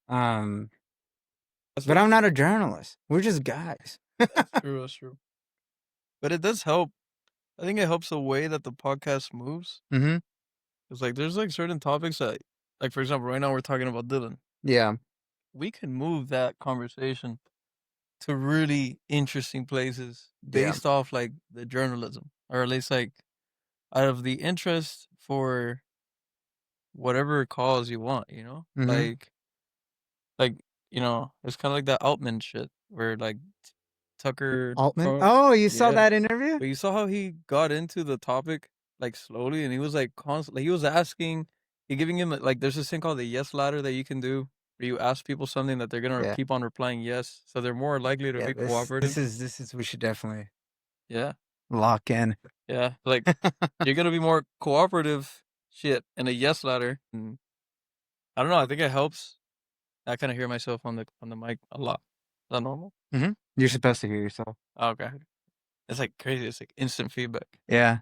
But what, I'm not a journalist. We're just guys. that's true. That's true. But it does help. I think it helps the way that the podcast moves. Mm-hmm. It's like there's like certain topics that, like for example, right now we're talking about Dylan. Yeah. We can move that conversation to really interesting places Yeah. based off like the journalism, or at least like out of the interest for whatever cause you want. Mm-hmm. Like it's kind of like that Altman shit where like Tucker Altman. Carl, Oh, you saw yeah. that interview? But you saw how he got into the topic like slowly, and he was like constantly. He was asking, he giving him like there's this thing called the yes ladder that you can do, where you ask people something that they're gonna Yeah. keep on replying yes, so they're more likely to Yeah. be cooperative. This is. We should definitely Yeah, lock in. yeah. Like you're gonna be more cooperative. Shit, in a yes ladder. And I don't know. I think it helps. I kind of hear myself on the mic a lot. Is that normal? Mm-hmm. You're supposed to hear yourself. Oh, okay. It's like crazy. It's like instant feedback. Yeah.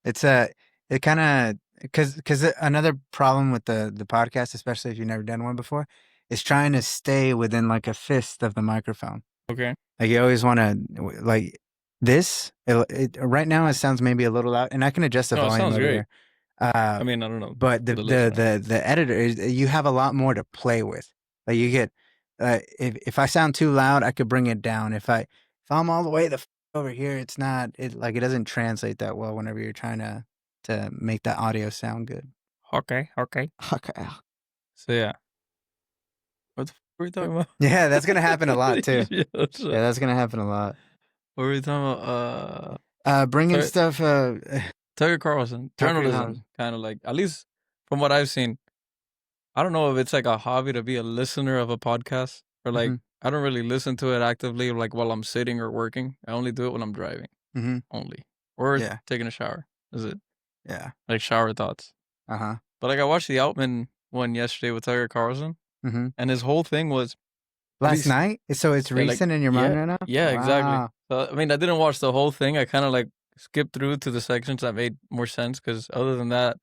It's it kind of because another problem with the podcast, especially if you've never done one before, is trying to stay within like a fist of the microphone. Okay. Like you always want to like this. Right now it sounds maybe a little loud, and I can adjust the No, it volume sounds over great. here. I mean, I don't know. But for the listener. the editor is you have a lot more to play with. Like you get if I sound too loud, I could bring it down. If I'm all the way over here, it's not it doesn't translate that well whenever you're trying to make that audio sound good. Okay. Okay. So yeah. What the fuck were we talking about? Yeah, that's gonna happen a lot too. Yeah, Yeah, that's gonna happen a lot. what were we talking about? Bringing Tucker- stuff. Tucker Carlson, Tucker journalism, Carlson. kind of like, at least from what I've seen. I don't know if it's like a hobby to be a listener of a podcast, or like I don't really listen to it actively, like while I'm sitting or working. I only do it when I'm driving, only, or Yeah. taking a shower. Is it? Yeah. Like shower thoughts. Uh-huh. But like I watched the Altman one yesterday with Tucker Carlson, and his whole thing was last night. So it's recent in your mind right now. Yeah, exactly. So I mean, I didn't watch the whole thing. I kind of like skipped through to the sections that made more sense, because other than that,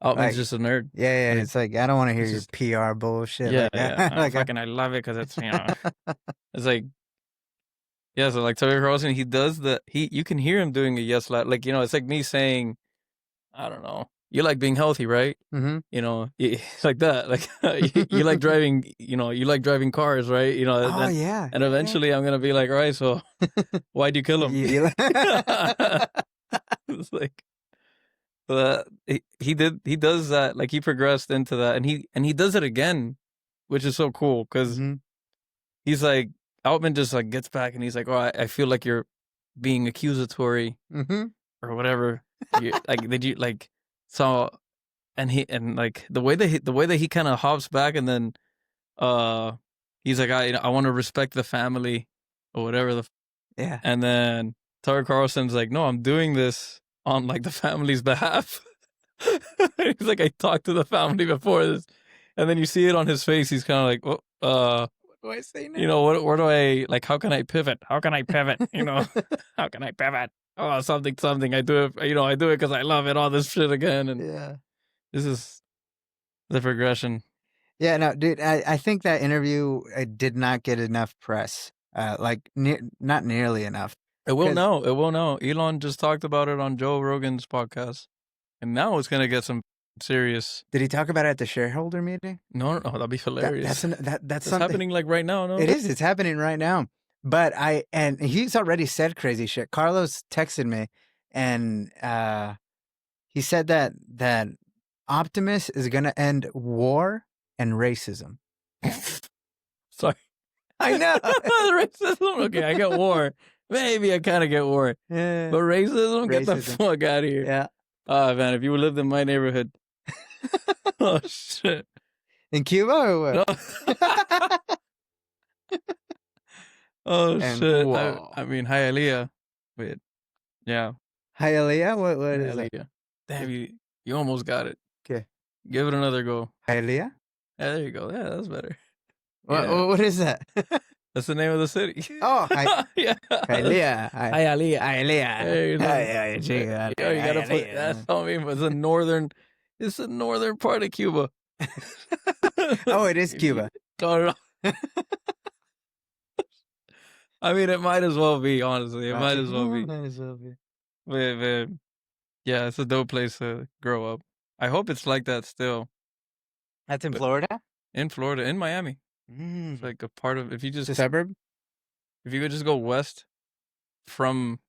Altman's just a nerd. Yeah. Like, it's like I don't want to hear it's your PR bullshit. Yeah, like, yeah. I love it because it's it's like, yeah. So like Tucker Carlson, he does you can hear him doing a yes ladder. Like it's like me saying, I don't know, you like being healthy, right? It's like that. Like you like driving. You like driving cars, right? Oh yeah. And eventually, I'm gonna be like, all right, so why'd you kill him? It's like, he does that. Like he progressed into that, and he does it again, which is so cool, because he's like, Altman just like gets back and he's like, oh, I feel like you're being accusatory or whatever. Like did you like so, and like the way that he kind of hops back, and then he's like, I want to respect the family or whatever yeah. And then Tucker Carlson's like, no, I'm doing this on like the family's behalf. He's like, I talked to the family before this, and then you see it on his face. He's kind of like, well, what do I say now? Where do I, like, how can I pivot? How can I pivot? How can I pivot? Oh, something. I do it. I do it because I love it. All this shit again, and this is the progression. Yeah, no, dude. I think that interview did not get enough press. Like not nearly enough. It will now. Elon just talked about it on Joe Rogan's podcast, and now it's gonna get some serious. Did he talk about it at the shareholder meeting? No, that'd be hilarious. That's happening like right now. No, it is. It's happening right now. But and he's already said crazy shit. Carlos texted me, and he said that Optimus is gonna end war and racism. Sorry. I know. Racism? Okay, I get war. Maybe I kind of get war. Yeah. But racism? Get the fuck out of here. Yeah. Oh, man, if you lived in my neighborhood. Oh, shit. In Cuba or what? No. Oh, shit. I mean, Hialeah. Wait. Yeah. Hialeah? What is that? Damn, you almost got it. Okay. Give it another go. Hialeah? Yeah, there you go. Yeah, that's better. What is that? That's the name of the city. Oh, yeah. Hialeah. Hialeah. You gotta put that on me. It's the northern part of Cuba. Oh, it is Cuba. No. I mean, it might as well be, honestly. It might as well be. Might as well be. But, yeah, it's a dope place to grow up. I hope it's like that still. That's in But Florida? in Florida, in Miami. It's Mm. like a part of, if you It's just, a suburb? if you could just go west from,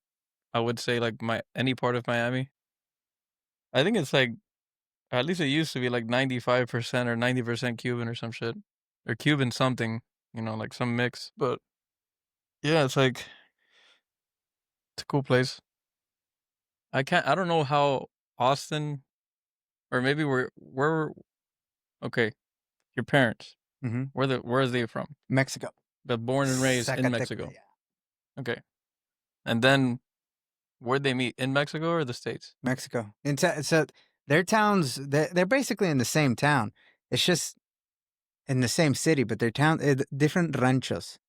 I would say, like, any part of Miami, I think it's like, at least it used to be like 95% or 90% Cuban or some shit. Or Cuban something, like some mix. But yeah, it's like, it's a cool place. I don't know how Austin, or maybe okay, your parents, Mm-hmm. where are they from? Mexico. But born and raised in Mexico. Yeah. Okay. And then where'd they meet? In Mexico or the States? Mexico. And so their towns, they're basically in the same town. It's just in the same city, but they're different ranchos.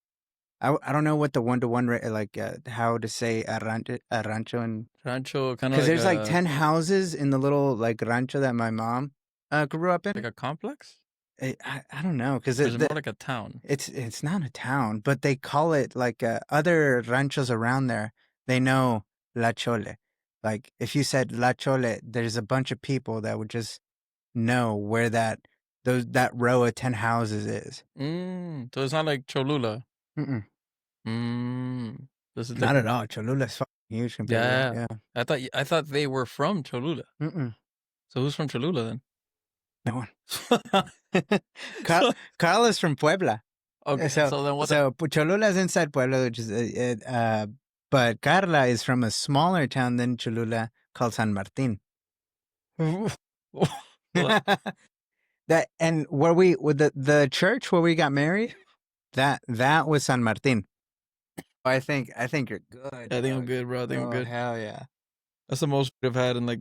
I don't know what the one-to-one like how to say a rancho, and Rancho, kind of because like there's like a 10 houses in the little like rancho that my mom grew up in. like a complex? I don't know because Or is it more like a town? it's not a town, but they call it like other ranchos around there. They know La Chole. Like if you said La Chole, there's a bunch of people that would just know where that row of 10 houses is. So it's not like Cholula. Mm-mm. This is Not at different. all. Cholula's fucking huge compared to Yeah. that. I thought they were from Cholula. Yeah. Mm-mm. So who's from Cholula then? No one. Carl is from Puebla. Okay, so then what? So Cholula is inside Puebla, which is but Carla is from a smaller town than Cholula called San Martin. That and where we with the church where we got married, that was San Martin. I think you're good. I think I'm good, bro. I think I'm good. Hell yeah. That's the most I've had in like,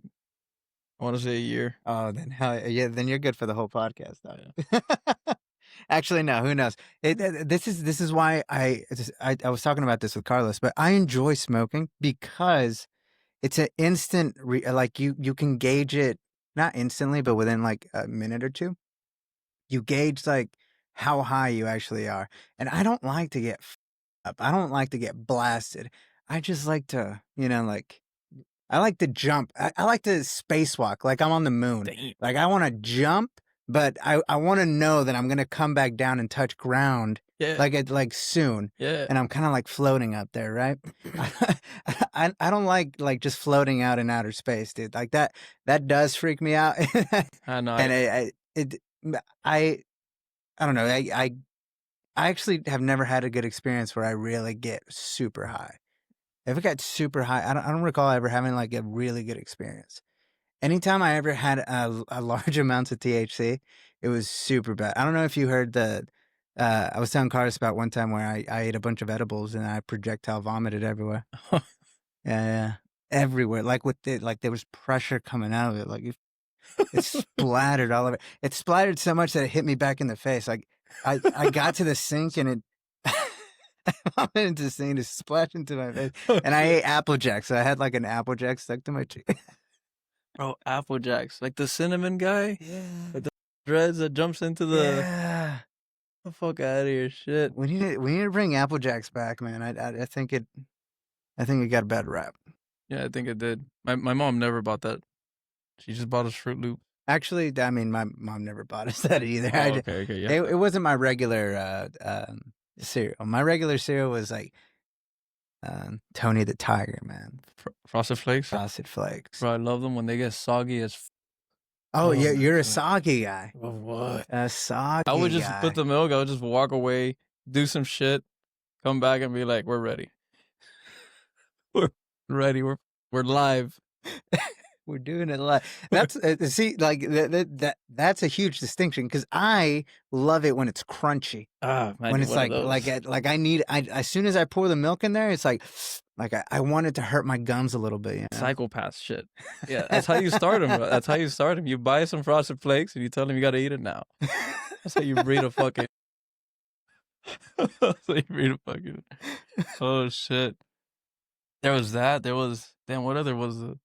I want to say a year. Oh, then hell yeah. Then you're good for the whole podcast, though. Yeah. Actually, no. Who knows? This is why I was talking about this with Carlos, but I enjoy smoking because it's an instant. Like you can gauge it not instantly, but within like a minute or two. You gauge like how high you actually are, and I don't like to get up. I don't like to get blasted. I just like to, like I like to jump. I like to spacewalk like I'm on the moon. Damn. Like I want to jump, but I want to know that I'm gonna come back down and touch ground. Yeah. Like soon. Yeah. And I'm kind of like floating up there, right? I don't like just floating out in outer space, dude. Like that does freak me out. I know. And I don't know. I actually have never had a good experience where I really get super high. If it got super high, I don't recall ever having like a really good experience. Anytime I ever had a large amounts of THC, it was super bad. I don't know if you heard I was telling Carlos about one time where I ate a bunch of edibles and I projectile vomited everywhere. Yeah, everywhere. Like there was pressure coming out of it. Like it splattered all over. It splattered so much that it hit me back in the face. Like I got to the sink and it I vomited into the sink, to splash into my face. And I ate Applejack, so I had like an Applejack stuck to my cheek. Bro, Applejacks. Like the cinnamon guy? Yeah. Like the dreads that jumps into the... Yeah. The fuck out of here, shit. We need to bring Applejacks back, man. I think it got a bad rap. Yeah, I think it did. My mom never bought that. She just bought us Fruit Loop. Actually, I mean, my mom never bought us that either. Oh, okay, yeah. It wasn't my regular cereal. My regular cereal was like Tony the Tiger, man. Frosted Flakes? Frosted Flakes. Bro, I love them when they get soggy as Oh, yeah, you're a soggy guy. What? A soggy guy. I would just put the milk, I would just walk away, do some shit, come back and be like, we're ready. We're ready. We're live. We're doing it live. That's see, like that's a huge distinction because I love it when it's crunchy. When it's like I need. As soon as I pour the milk in there, it's like I want it to hurt my gums a little bit. You know? Psychopath shit. Yeah, that's how you start them. Bro. That's how you start them. You buy some Frosted Flakes and you tell them you got to eat it now. That's how you breed a fucking. That's how you breed a fucking. Oh shit. There was that. There was what other was it?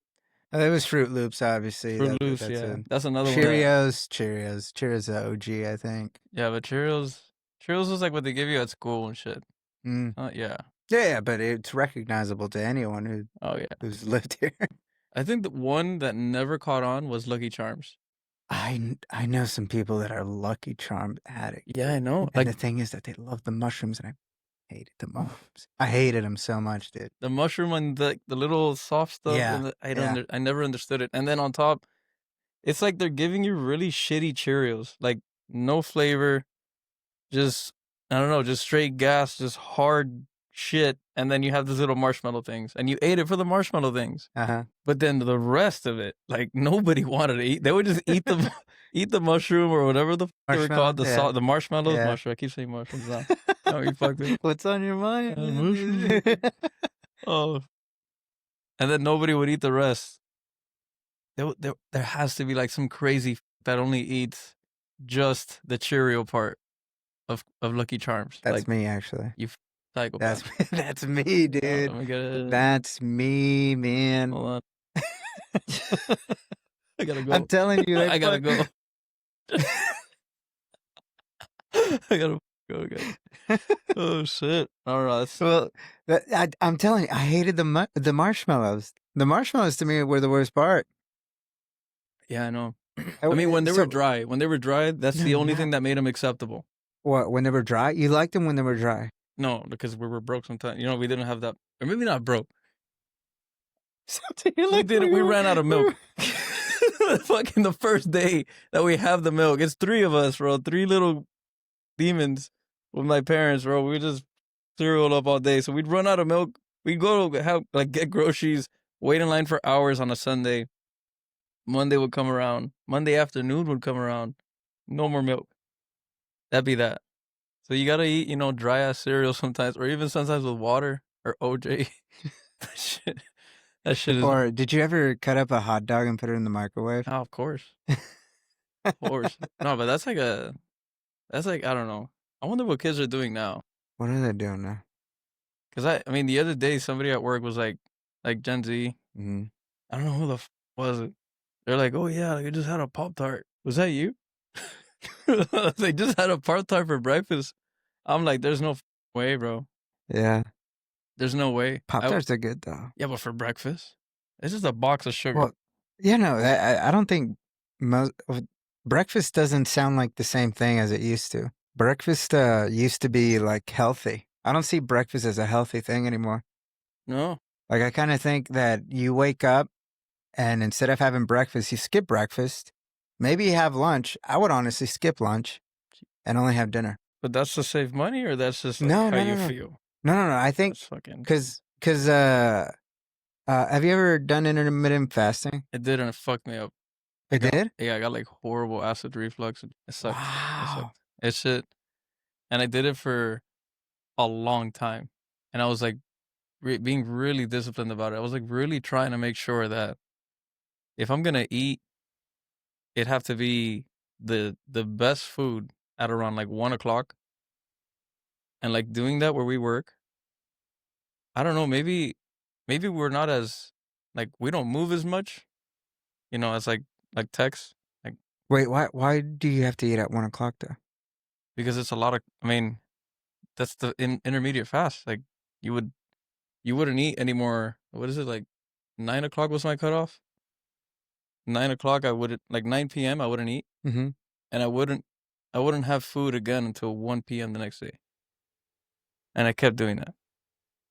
It was Fruit Loops, obviously. Fruit Loops, yeah. That's another Cheerios, one. Cheerios, Cheerios, OG, I think. Yeah, but Cheerios, Cheerios is like what they give you at school and shit. Mm. Yeah. Yeah, but it's recognizable to anyone who's lived here. I think the one that never caught on was Lucky Charms. I know some people that are Lucky Charms addicts. Yeah, I know. And the thing is that they love the mushrooms, and I hated the mushrooms. I hated them so much, dude. The mushroom and the little soft stuff. Yeah, And I never understood it. And then on top, it's like they're giving you really shitty Cheerios, like no flavor, just I don't know, just straight gas, just hard shit. And then you have these little marshmallow things, and you ate it for the marshmallow things. But then the rest of it, like nobody wanted to eat. They would just eat the eat the mushroom or whatever the they were called, the marshmallows. Yeah. Mushroom. I keep saying mushrooms now. Oh, you fucked it. What's on your mind? Oh, and then nobody would eat the rest. There has to be like some crazy that only eats just the Cheerio part of Lucky Charms. That's like, me, actually. You psychopath. That's me, dude. That's me, man. Hold on. I gotta go. I'm telling you. I gotta go. I gotta go again. Oh shit! All right. Well, I'm telling you, I hated the marshmallows. The marshmallows to me were the worst part. Yeah, I know. I mean, when they were dry, that's the only thing that made them acceptable. What? When they were dry? You liked them when they were dry? No, because we were broke sometimes. You know, we didn't have that, or maybe not broke. We ran out of milk. Fucking the first day that we have the milk, it's 3 of us, bro. 3 little demons with my parents, bro. We just cereal up all day, so we'd run out of milk. We'd go have get groceries, wait in line for hours on a Sunday. Monday would come around. Monday afternoon would come around. No more milk. That'd be that. So you gotta eat, dry ass cereal sometimes, or even sometimes with water or OJ. That shit is. Or did you ever cut up a hot dog and put it in the microwave? Oh, of course. Of course. No, but that's like I don't know. I wonder what kids are doing now. What are they doing now? Because I mean, the other day somebody at work was like Gen Z. Mm-hmm. I don't know who the was it. They're like, oh yeah, I just had a Pop-Tart. Was that you? They just had a Pop-Tart for breakfast. I'm like, there's no way, bro. Yeah. There's no way. Pop-Tarts are good, though. Yeah, but for breakfast? It's just a box of sugar. Well, I don't think breakfast doesn't sound like the same thing as it used to. Breakfast used to be, like, healthy. I don't see breakfast as a healthy thing anymore. No. Like, I kind of think that you wake up, and instead of having breakfast, you skip breakfast. Maybe you have lunch. I would honestly skip lunch and only have dinner. But that's to save money, or that's just how you feel? No. I think because have you ever done intermittent fasting? It did, and it fucked me up. It did? Yeah, I got like horrible acid reflux. It sucked. Wow. It shit. And I did it for a long time, and I was like being really disciplined about it. I was like really trying to make sure that if I'm gonna eat, it'd have to be the best food at around like 1 o'clock. And like doing that where we work, I don't know, maybe we're not as like we don't move as much, as like techs. Like, wait, why do you have to eat at 1 o'clock though? Because it's a lot of. I mean, that's the intermediate fast. Like you wouldn't eat anymore. What is it, like 9 o'clock was my cutoff? 9 o'clock I wouldn't, like 9 p.m. I wouldn't eat, Mm-hmm. and I wouldn't have food again until 1 p.m. the next day. And I kept doing that.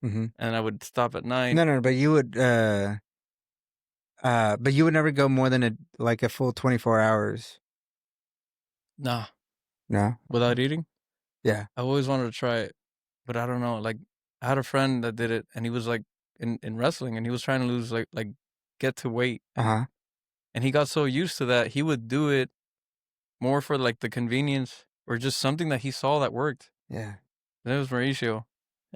Mm-hmm. And I would stop at 9. No, but you would never go more than a full 24 hours. Nah. No? Without eating? Yeah. I always wanted to try it, but I don't know. Like, I had a friend that did it, and he was like in wrestling, and he was trying to lose like get to weight. Uh-huh. And he got so used to that, he would do it more for like the convenience or just something that he saw that worked. Yeah. And it was Mauricio,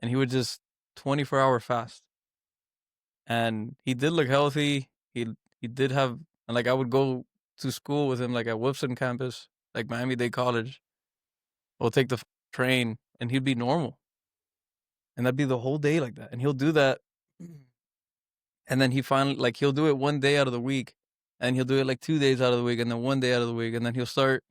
and he would just 24-hour fast. And he did look healthy. He did have, like, I would go to school with him, like at Wilson campus, like Miami-Dade College. We'll take the train, and he'd be normal. And that'd be the whole day like that. And he'll do that. And then he finally, like, he'll do it 1 day out of the week. And he'll do it like 2 days out of the week, and then 1 day out of the week. And then he'll start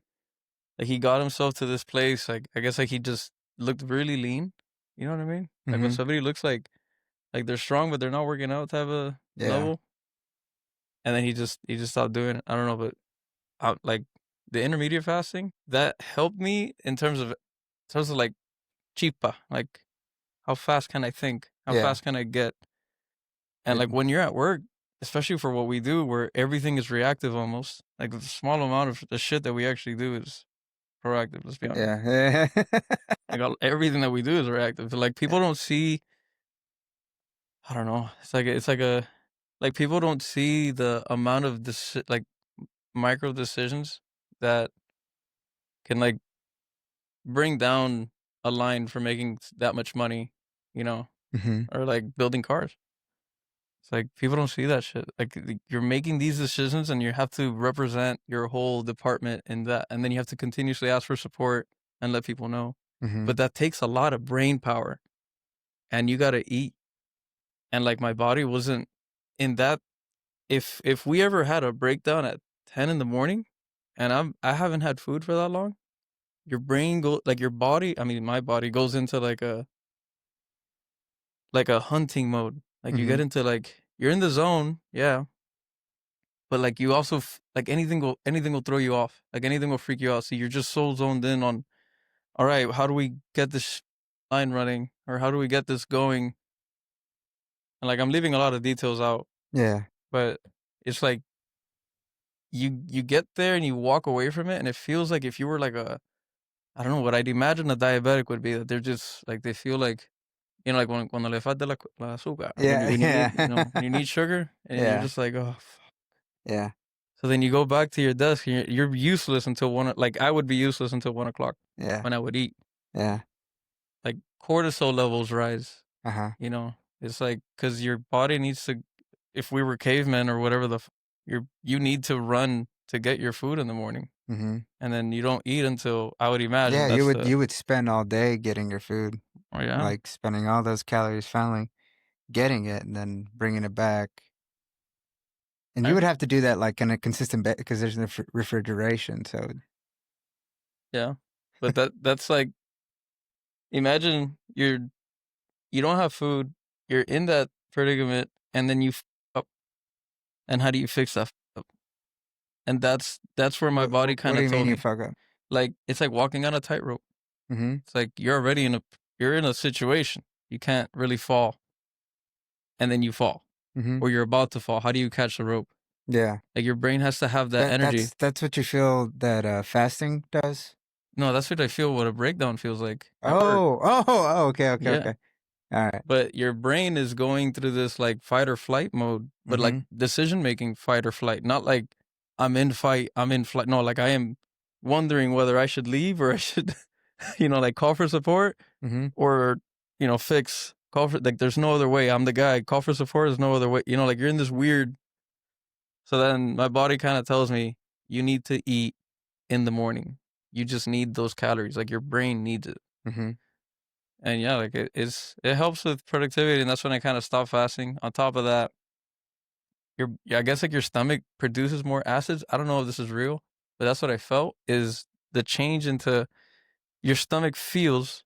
like he got himself to this place. Like I guess like he just looked really lean. You know what I mean? Like when somebody looks like they're strong but they're not working out type of Yeah. level. And then he just stopped doing it. I don't know, but like the intermediate fasting that helped me in terms of like chipa, like how fast can I think? How Yeah. fast can I get? And It, like when you're at work, especially for what we do, where everything is reactive almost, like the small amount of the shit that we actually do is proactive. Let's be honest. yeah. Like everything that we do is reactive. Like people don't see. I don't know. It's like a like people don't see the amount of like micro decisions that can like bring down a line for making that much money, you know, hmm or like building cars. It's like people don't see that shit. Like you're making these decisions and you have to represent your whole department in that, and then you have to continuously ask for support and let people know. hmm But that takes a lot of brain power, and you got to eat. And like my body wasn't in that. If we ever had a breakdown at 10 in the morning, and I haven't had food for that long, your brain go like your body. I mean, my body goes into like a hunting mode. Like you get hmm into like you're in the zone, yeah, but like you also like anything will throw you off. Like anything will freak you out. So you're just so zoned in on, all right, how do we get this line running, or how do we get this going? And like I'm leaving a lot of details out, Yeah. but it's like you get there and you walk away from it, and it feels like if you were like a I don't know what I'd imagine a diabetic would be, that they're just like they feel like like when cuando le falta la azúcar, when Yeah. you need Yeah. when you need sugar and you're yeah. just like, oh fuck. Yeah. So then you go back to your desk and you're useless until like I would be useless until 1 o'clock Yeah. when I would eat. Yeah. Like cortisol levels rise, Uh-huh. you know. It's like because your body needs to. If we were cavemen or whatever you need to run to get your food in the morning, hmm and then you don't eat until I would imagine Yeah, that's the. you would spend all day getting your food, Oh yeah, like spending all those calories finally getting it and then bringing it back. And you I would have to do that like in a consistent bit because there's no refrigeration. So, yeah, but that's like imagine you don't have food, you're in that predicament, and then you up. And how do you fix that? Up? And that's where my body what kind do of you mean told you me, fuck up? like it's like walking on a tightrope. hmm It's like you're in a situation you can't really fall, and then you fall, hmm or you're about to fall. How do you catch the rope? Yeah. Like your brain has to have that energy. That's what you feel that fasting does? No, that's what I feel. What a breakdown feels like at work. Oh, okay, okay, Yeah, okay. All right. but your brain is going through this like fight or flight mode, but like Mm-hmm. decision making fight or flight, not like I'm in fight, I'm in flight. No, like I am wondering whether I should leave or I should, like call for support Mm-hmm. or, fix, call for, like there's no other way. I'm the guy, call for support, there's no other way. Like you're in this weird. So then my body kind of tells me you need to eat in the morning. You just need those calories. Like your brain needs it. Mm-hmm. And yeah, like it helps with productivity, and that's when I kind of stopped fasting. On top of that, I guess like your stomach produces more acids. I don't know if this is real, but that's what I felt is the change into your stomach feels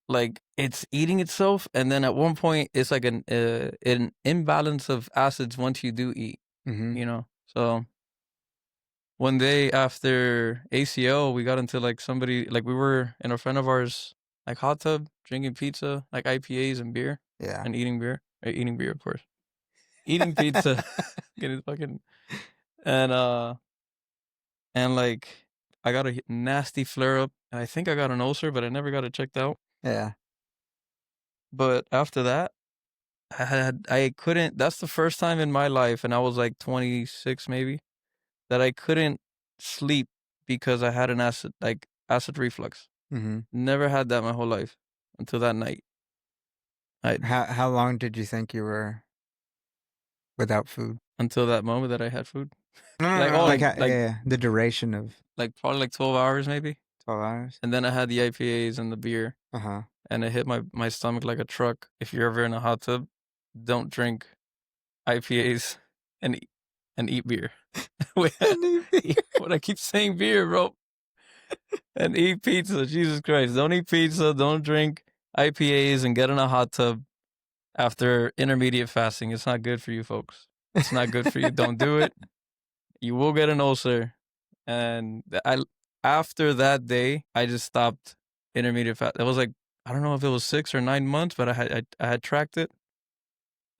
like it's eating itself, and then at one point it's like an imbalance of acids once you do eat. Mm-hmm. So one day after ACL, we got into like somebody like we were in a friend of ours like hot tub drinking pizza, like IPAs and beer, Yeah. and eating beer of course, eating pizza, getting fucking and and like I got a nasty flare up, and I think I got an ulcer, but I never got it checked out. Yeah. But after that, I couldn't. That's the first time in my life, and I was like 26 maybe, that I couldn't sleep because I had an acid reflux. Mm-hmm. Never had that my whole life until that night. I How long did you think you were without food? Until that moment that I had food. No, no, Like no. Like, like yeah, the duration of probably like 12 hours maybe. 12 hours. And then I had the IPAs and the beer, Uh-huh. and it hit my stomach like a truck. If you're ever in a hot tub, don't drink IPAs and eat beer. Wait, And what I keep saying beer, bro. and eat pizza. Jesus Christ. Don't eat pizza. Don't drink IPAs and get in a hot tub after intermediate fasting. It's not good for you, folks. It's not good for you. Don't do it. You will get an ulcer. And after that day, I just stopped intermediate fast. It was like, I don't know if it was 6 or 9 months, but I had tracked it,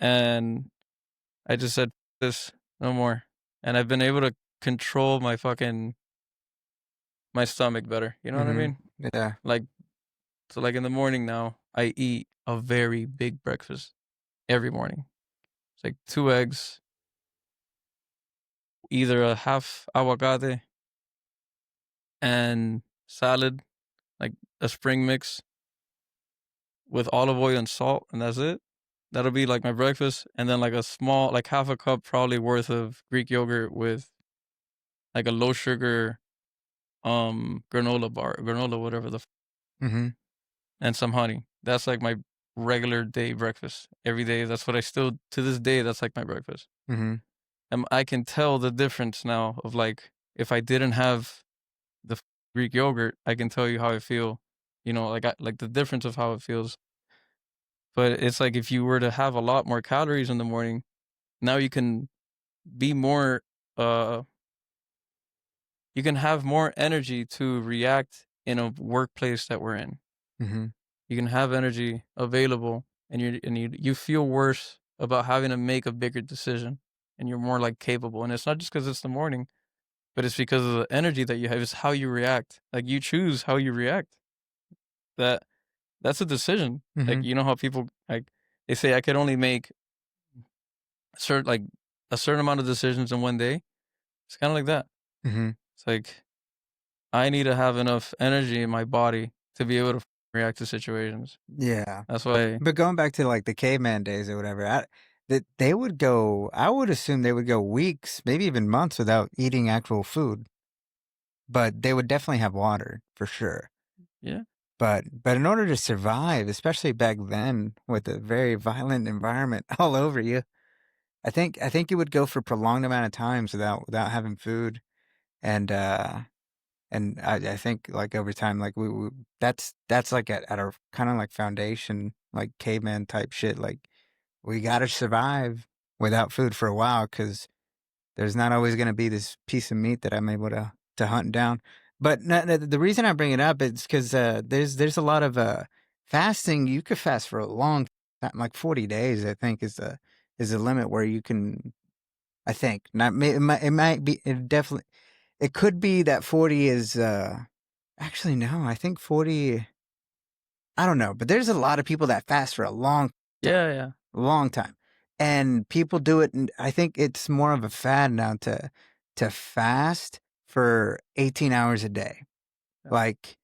and I just said this no more. And I've been able to control my stomach better. You know what I mean? Yeah. Like, so like in the morning now, I eat a very big breakfast every morning. It's like 2 eggs, either a half aguacate and salad, like a spring mix with olive oil and salt, and that's it. That'll be like my breakfast, and then like a small, like half a cup probably worth of Greek yogurt with like a low sugar granola, whatever Mm-hmm. and some honey. That's like my regular day breakfast every day. That's what I still, to this day, that's like my breakfast. Mm-hmm. And I can tell the difference now of like, if I didn't have the Greek yogurt, I can tell you how I feel, you know, like the difference of how it feels. But it's like, if you were to have a lot more calories in the morning, now you can be more, you can have more energy to react in a workplace that we're in. Mm-hmm. You can have energy available, and you feel worse about having to make a bigger decision, and you're more like capable. And it's not just because it's the morning, but it's because of the energy that you have. It's how you react. Like, you choose how you react. That's a decision. Mm-hmm. Like, you know how people, like, they say I could only make a certain amount of decisions in one day. It's kind of like that. Mm-hmm. It's like, I need to have enough energy in my body to be able to react to situations. Yeah. That's why. But going back to like the caveman days or whatever, that they would go. I would assume they would go weeks, maybe even months without eating actual food. But they would definitely have water for sure. Yeah. But in order to survive, especially back then with a very violent environment all over you, I think you would go for prolonged amount of times without having food. And I think like over time, like we that's like at our kind of like foundation, like caveman type shit. Like we got to survive without food for a while because there's not always going to be this piece of meat that I'm able to hunt down. But the reason I bring it up is because there's a lot of fasting. You could fast for a long time, like 40 days. I think is the limit where you can. I think not. It might be. It definitely. It could be that 40 is. Actually, no. I think 40. I don't know, but there's a lot of people that fast for a long Yeah. long time, and people do it. And I think it's more of a fad now to fast for 18 hours a day. Yeah. Like,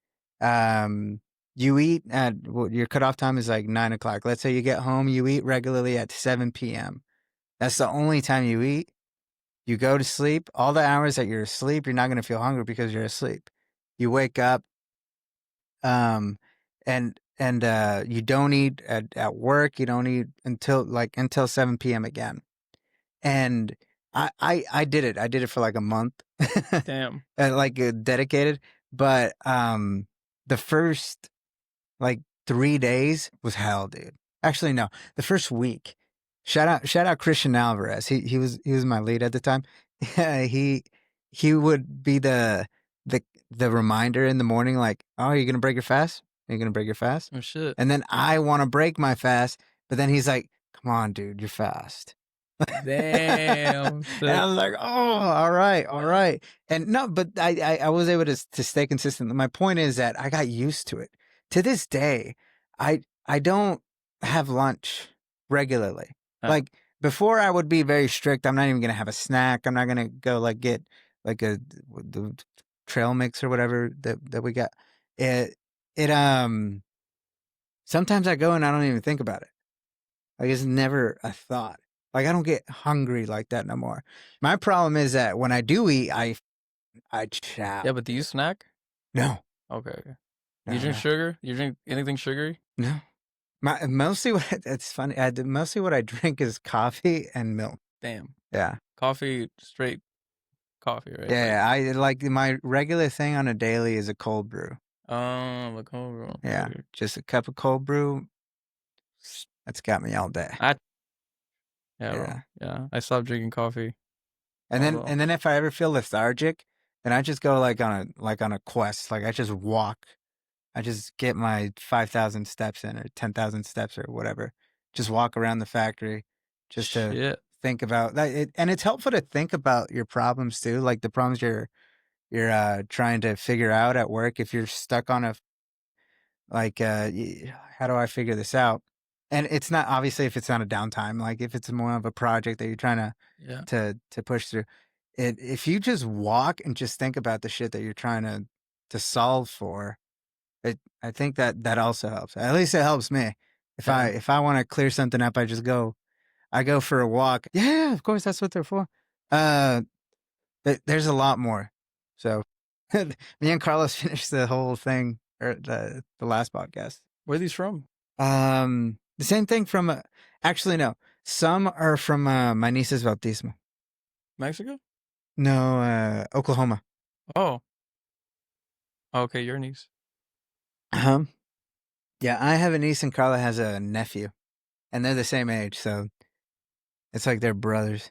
you eat at your cutoff time is like 9 o'clock. Let's say you get home, you eat regularly at 7 p.m. That's the only time you eat. You go to sleep. All the hours that you're asleep, you're not going to feel hungry because you're asleep. You wake up, um, and you don't eat at work. You don't eat until 7 p.m. again. And I did it. I did it for like a month. Damn. Like dedicated. But the first like 3 days was hell, dude. Actually, no, the first week. Shout out Christian Alvarez. He was my lead at the time. Yeah, he would be the the reminder in the morning, like, oh, are you gonna break your fast? Are you gonna break your fast? Oh shit. And then I want to break my fast, but then he's like, come on, dude, you're fast. Damn. And I was like, oh, all right, all right. And no, but I was able to stay consistent. My point is that I got used to it. To this day, I don't have lunch regularly. Like before, I would be very strict. I'm not even gonna have a snack. I'm not gonna go like get like the trail mix or whatever that we got. It sometimes I go and I don't even think about it. Like it's never a thought. Like I don't get hungry like that no more. My problem is that when I do eat, I chow. Yeah, but do you snack? No, Okay. Do no, you drink no, sugar? You drink anything sugary? no. Mostly what it's funny. Mostly what I drink is coffee and milk. Damn. Yeah, Coffee straight. coffee, right? Yeah, I like my regular thing on a daily is a cold brew. A cold brew. Yeah, just a cup of cold brew. That's got me all day. Yeah, Yeah. bro. Yeah, I stopped drinking coffee. And then if I ever feel lethargic, then I just go like on a quest. Like I just walk. I just get my 5,000 steps in or 10,000 steps or whatever. Just walk around the factory just to think about that. And it's helpful to think about your problems too, like the problems you're trying to figure out at work. If you're stuck on a like how do I figure this out? And it's not obviously if it's not a downtime, like if it's more of a project that you're trying to push through. If you just walk and just think about the shit that you're trying to solve for, I think that also helps. At least it helps me. If I want to clear something up, I go for a walk. Yeah, of course that's what they're for. There's a lot more. So me and Carlos finished the whole thing or the last podcast. Where are these from? The same thing from actually no. Some are from my niece's bautismo. Mexico? No, Oklahoma. Oh. Okay, your niece. Yeah, I have a niece and Carla has a nephew, and they're the same age, so it's like they're brothers,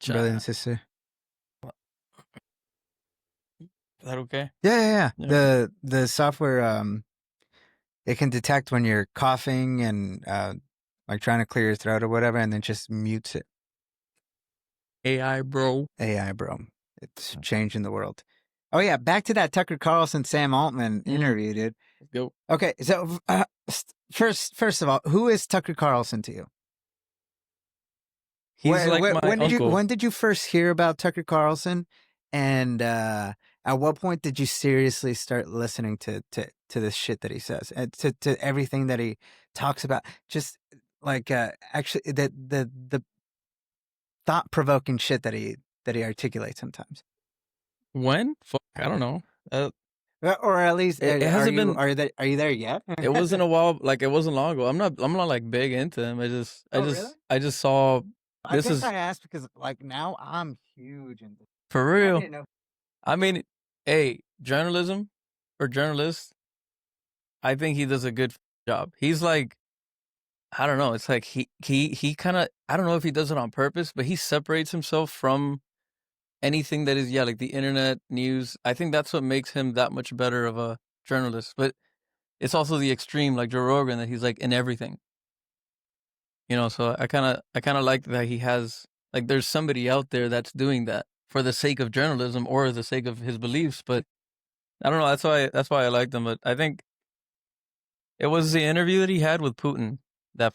brother and sister. Is that okay? Yeah. The software it can detect when you're coughing and like trying to clear your throat or whatever, and then just mutes it. AI, bro. It's changing the world. Oh yeah, back to that Tucker Carlson Sam Altman interview, dude. Let's go. Okay, so first of all, who is Tucker Carlson to you? He's like my uncle. When did you first hear about Tucker Carlson, and at what point did you seriously start listening to this shit that he says, and to everything that he talks about? Just like actually the thought provoking shit that he articulates sometimes. When? Fuck, I don't know. Or at least it hasn't been. Are you there yet? It wasn't a while. Like it wasn't long ago. I'm not like big into him. I just saw. I asked because like now I'm huge into for real. I mean, hey, journalism or journalist, I think he does a good job. He's like, I don't know. It's like he kind of, I don't know if he does it on purpose, but he separates himself from anything that is, like the internet news. I think that's what makes him that much better of a journalist. But it's also the extreme, like Joe Rogan, that he's like in everything. So I kind of like that he has, like, there's somebody out there that's doing that for the sake of journalism or the sake of his beliefs. But I don't know. That's why I liked him. But I think it was the interview that he had with Putin that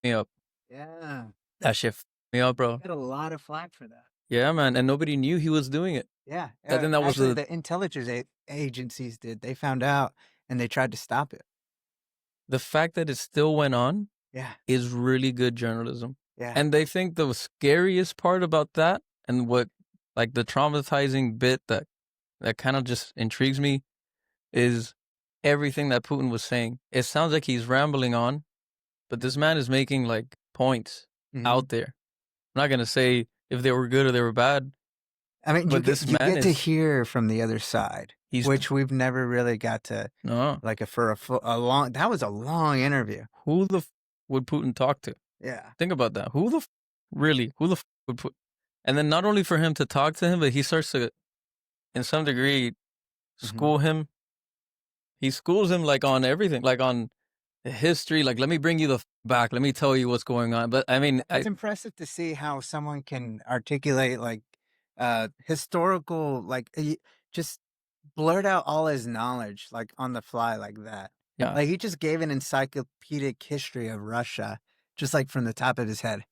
me up. Yeah. That shit me up, bro. He got a lot of flack for that. Yeah, man. And nobody knew he was doing it. Yeah. I think that was the intelligence agencies did. They found out and they tried to stop it. The fact that it still went on is really good journalism. Yeah. And they think the scariest part about that and what, like the traumatizing bit that kind of just intrigues me is everything that Putin was saying. It sounds like he's rambling on, but this man is making like points out there. I'm not going to say if they were good or they were bad. I mean, you get to hear from the other side, which we've never really got to. No. Like a long, that was a long interview. Who the would Putin talk to? Yeah. Think about that. Who the would put? And then not only for him to talk to him, but he starts to, in some degree, school him. He schools him like on everything, like on history. Like, let me bring you the back. Let me tell you what's going on. But I mean, it's impressive to see how someone can articulate like historical, like just blurt out all his knowledge like on the fly like that. Yeah. Like he just gave an encyclopedic history of Russia, just like from the top of his head.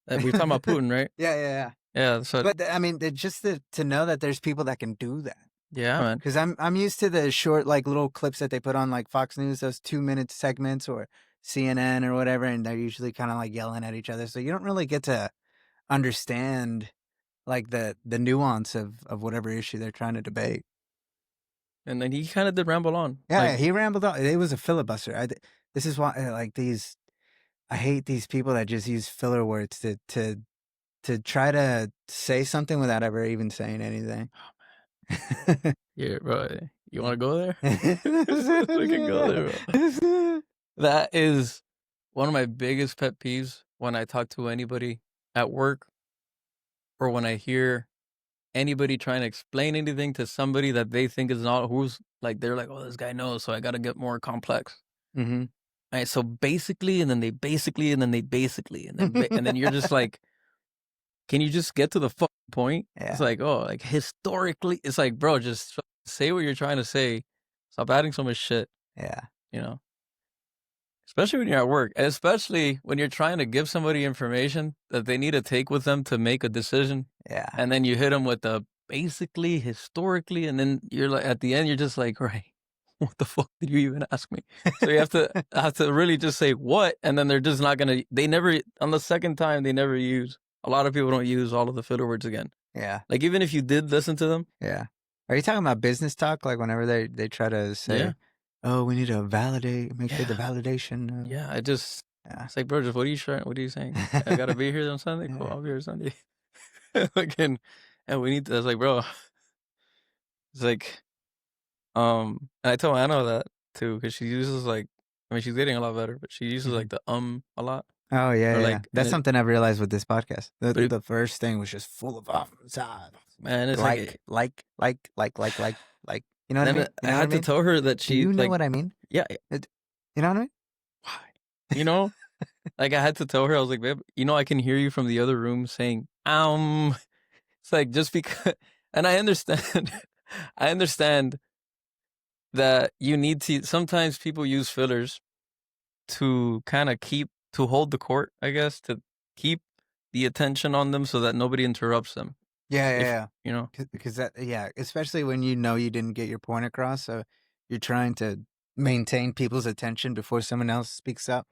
We're talking about Putin, right? Yeah. Yeah. So, but I mean, just to know that there's people that can do that. Yeah, man. Because I'm used to the short like little clips that they put on like Fox News, those 2-minute segments or CNN or whatever, and they're usually kind of like yelling at each other. So you don't really get to understand like the nuance of whatever issue they're trying to debate. And then he kind of did ramble on. Yeah, he rambled on. It was a filibuster. This is why like I hate these people that just use filler words to to try to say something without ever even saying anything. Yeah, bro. You want to go there? We can go there, bro. That is one of my biggest pet peeves when I talk to anybody at work or when I hear anybody trying to explain anything to somebody that they think is not who's like, they're like, oh, this guy knows, so I got to get more complex. Mm-hmm. All right, so basically, and then they basically, and then they basically, and then you're just like, can you just get to the fucking point? Yeah. It's like, oh, like historically, it's like, bro, just say what you're trying to say. Stop adding so much shit. Yeah. You know, especially when you're at work, and especially when you're trying to give somebody information that they need to take with them to make a decision. Yeah. And then you hit them with the basically, historically, and then you're like, at the end, you're just like, right, what the fuck did you even ask me? So you have to really just say what, and then they're just not gonna. They never on the second time they never use. A lot of people don't use all of the filler words again. Yeah. Like even if you did listen to them. Yeah. Are you talking about business talk? Like whenever they try to say, Yeah. oh, we need to validate, make sure the validation. Yeah, I just. Yeah. It's like, bro, just what are you trying? What are you saying? I gotta be here on Sunday. Cool, I'll be here Sunday. Again, and we need to. I was like, bro. It's like, and I tell Anna that too because she uses like, I mean, she's getting a lot better, but she uses like the a lot. Oh yeah, Or, yeah. like, That's something I've realized with this podcast. The it- first thing was just full of Man, it's like. You know what I Then mean? I had to tell her that Do she. you know like, what I mean? Yeah. You know what I mean? Why? You know, like I had to tell her. I was like, babe, you know, I can hear you from the other room saying, It's like just because, and I understand. I understand that you need to. Sometimes people use fillers to kind of to hold the court, I guess, to keep the attention on them so that nobody interrupts them. Yeah, yeah. You know, because that, yeah, especially when you know you didn't get your point across, so you're trying to maintain people's attention before someone else speaks up.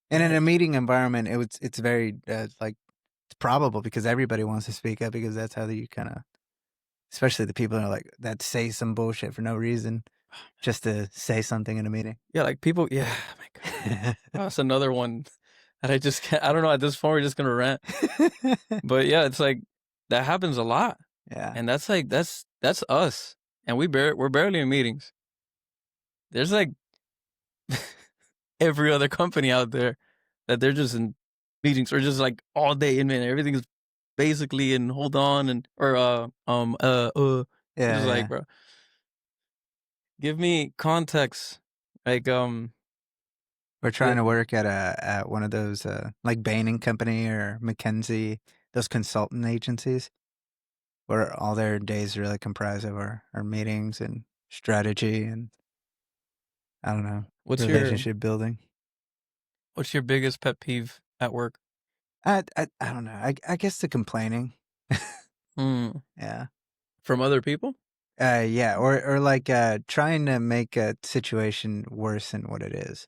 And in a meeting environment, it's very like it's probable because everybody wants to speak up because that's how you kind of, especially the people that are like that say some bullshit for no reason, just to say something in a meeting. Yeah, like people. Yeah, oh my God, that's another one that I just can't. I don't know. At this point, we're just gonna rant. But yeah, it's like that happens a lot. Yeah, and that's like that's us, and we're barely in meetings. There's like every other company out there that they're just in meetings or just like all day in minute. Everything is basically in hold on and or yeah, just like, bro, give me context. Like we're trying to work at one of those like Bain and Company or McKinsey, those consultant agencies, where all their days really comprise of our meetings and strategy and I don't know, relationship building. What's your biggest pet peeve at work? I don't know. I guess the complaining. Yeah. From other people? Yeah, or like trying to make a situation worse than what it is.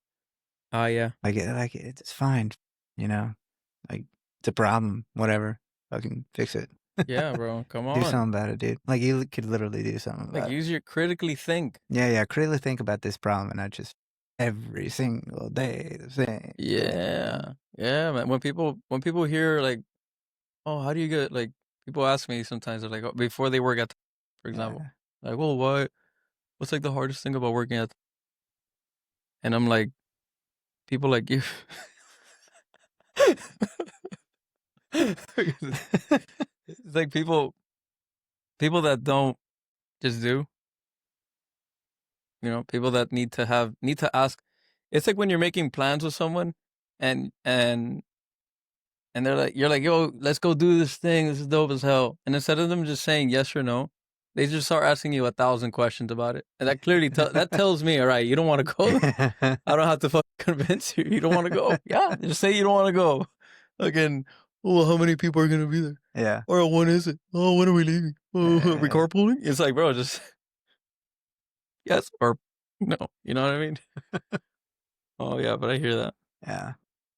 Yeah. Like it's fine, you know. Like it's a problem, whatever. Fucking fix it. Yeah, bro. Come on. Do something about it, dude. Like you could literally do something about Like it. use your critically think. Yeah. Critically think about this problem and not just every single day the same. Yeah. Yeah, man. When people hear like, oh, how do you get like people ask me sometimes they're like, oh, before they work at, for example, like, well, what's like the hardest thing about working at? And I'm like, people like you. It's like people that don't just do, people that need to ask. It's like when you're making plans with someone and they're like, you're like, yo, let's go do this thing. This is dope as hell. And instead of them just saying yes or no, they just start asking you 1,000 questions about it. And that clearly that tells me, all right, you don't want to go. I don't have to fucking convince you. You don't want to go. Yeah, just say you don't want to go. Again, oh, how many people are going to be there? Yeah. Or when is it? Oh, when are we leaving? Oh, are we carpooling? It's like, bro, just yes or no. You know what I mean? Oh, yeah, but I hear that. Yeah.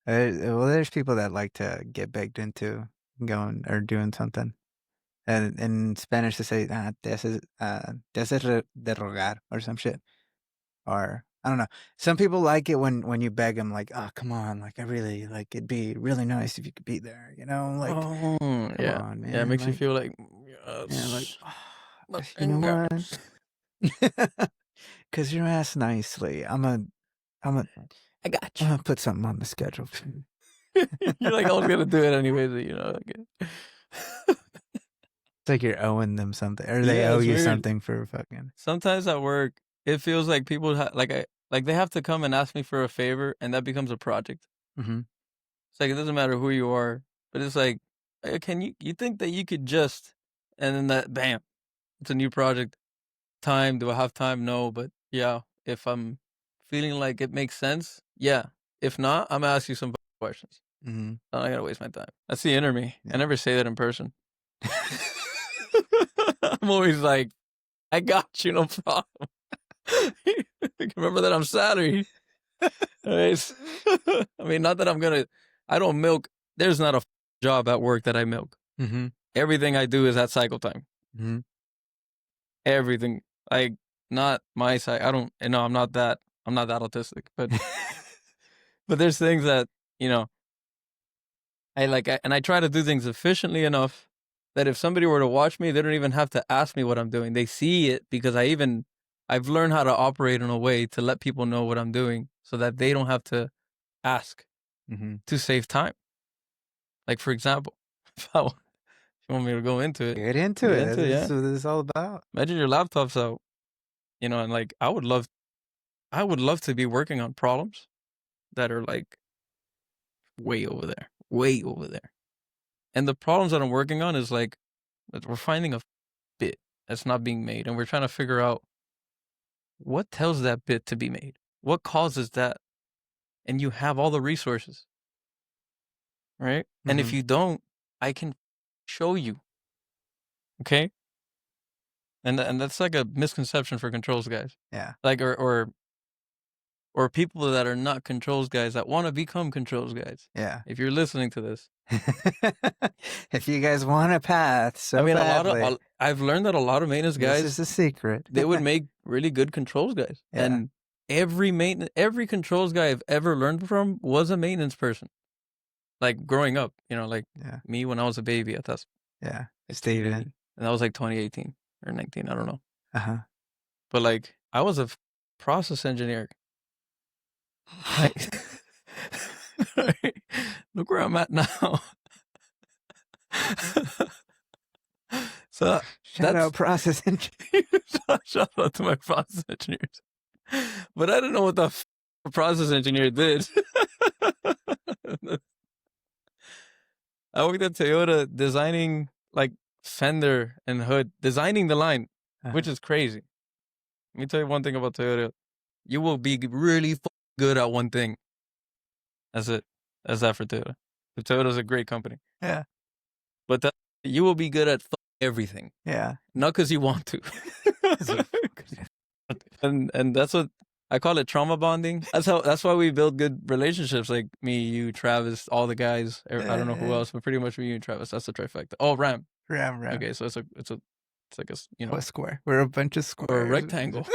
Well, there's people that like to get baked into going or doing something. And in Spanish, they say, te haces de rogar or some shit. Or I don't know. Some people like it when you beg them, like, oh, come on, like I really like it'd be really nice if you could be there, like, Oh, come yeah. on, Yeah, it man, makes you like, feel like, yeah, like, yes. you know Yes. what? Because you're asked nicely, I'm a I got I'm you. gonna put something on the schedule. You're like, I was going to do it anyways, Like, It's like you're owing them something, or they yeah, owe it's you weird. something for fucking. Sometimes at work, it feels like people like they have to come and ask me for a favor, and that becomes a project. Mm-hmm. It's like it doesn't matter who you are, but it's like, can you think that you could just, and then that bam, it's a new project. Time? Do I have time? No, but yeah, if I'm feeling like it makes sense, yeah. If not, I'm gonna ask you some questions. Mm-hmm. I'm not gonna waste my time. That's the inner me. Yeah. I never say that in person. I'm always like, I got you, no problem. Remember that I'm salary. Right? I mean, not that I don't milk. There's not a job at work that I milk. Mm-hmm. Everything I do is at cycle time. Mm-hmm. Everything. Like, not my side. I'm not that autistic, but there's things that, and I try to do things efficiently enough that if somebody were to watch me, they don't even have to ask me what I'm doing. They see it because I've learned how to operate in a way to let people know what I'm doing so that they don't have to ask Mm-hmm. to save time. Like, for example, if you want me to go into it, Get into it. That's yeah. what this is all about. Imagine your laptop's out, and like I would love to be working on problems that are like way over there. And the problems that I'm working on is like we're finding a bit that's not being made, and we're trying to figure out what tells that bit to be made, what causes that, and you have all the resources, right? Mm-hmm. And if you don't, I can show you. Okay. And that's like a misconception for controls guys. Yeah. Like or people that are not controls guys that want to become controls guys. Yeah. If you're listening to this, if you guys want a path, so badly. I've learned that a lot of maintenance guys. This is a secret. They would make really good controls guys. Yeah. And every controls guy I've ever learned from was a maintenance person. Like growing up, me when I was a baby, I thought. Yeah. Steven. And that was like 2018 or 19, I don't know. Uh-huh. But like I was a process engineer. Right. Look where I'm at now. So shout out process engineers. Shout out to my process engineers. But I don't know what the process engineer did. I worked at Toyota designing like fender and hood, designing the line, which is crazy. Let me tell you one thing about Toyota. You will be really good at one thing. That's it. That's that for Toyota. Toyota's a great company. Yeah. But you will be good at everything. Yeah. Not because you want to. and that's what I call it, trauma bonding. That's why we build good relationships. Like me, you, Travis, all the guys. I don't know who else, but pretty much me, you, and Travis. That's the trifecta. Oh, Ram. Okay, so it's like a a square. We're a bunch of squares. Or a rectangle.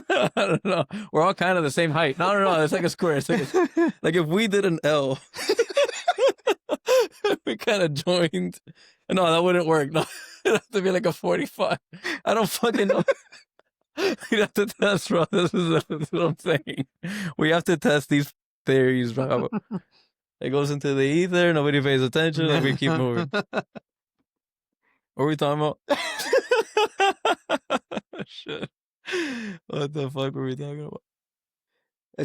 I don't know. We're all kind of the same height. No. It's like a square. It's like if we did an L, we kind of joined. No, that wouldn't work. No, it'd have to be like a 45. I don't fucking know. We'd have to test, bro. This is what I'm saying. We have to test these theories, bro. It goes into the ether. Nobody pays attention. Like we keep moving. What are we talking about? Shit. What the fuck were we talking about?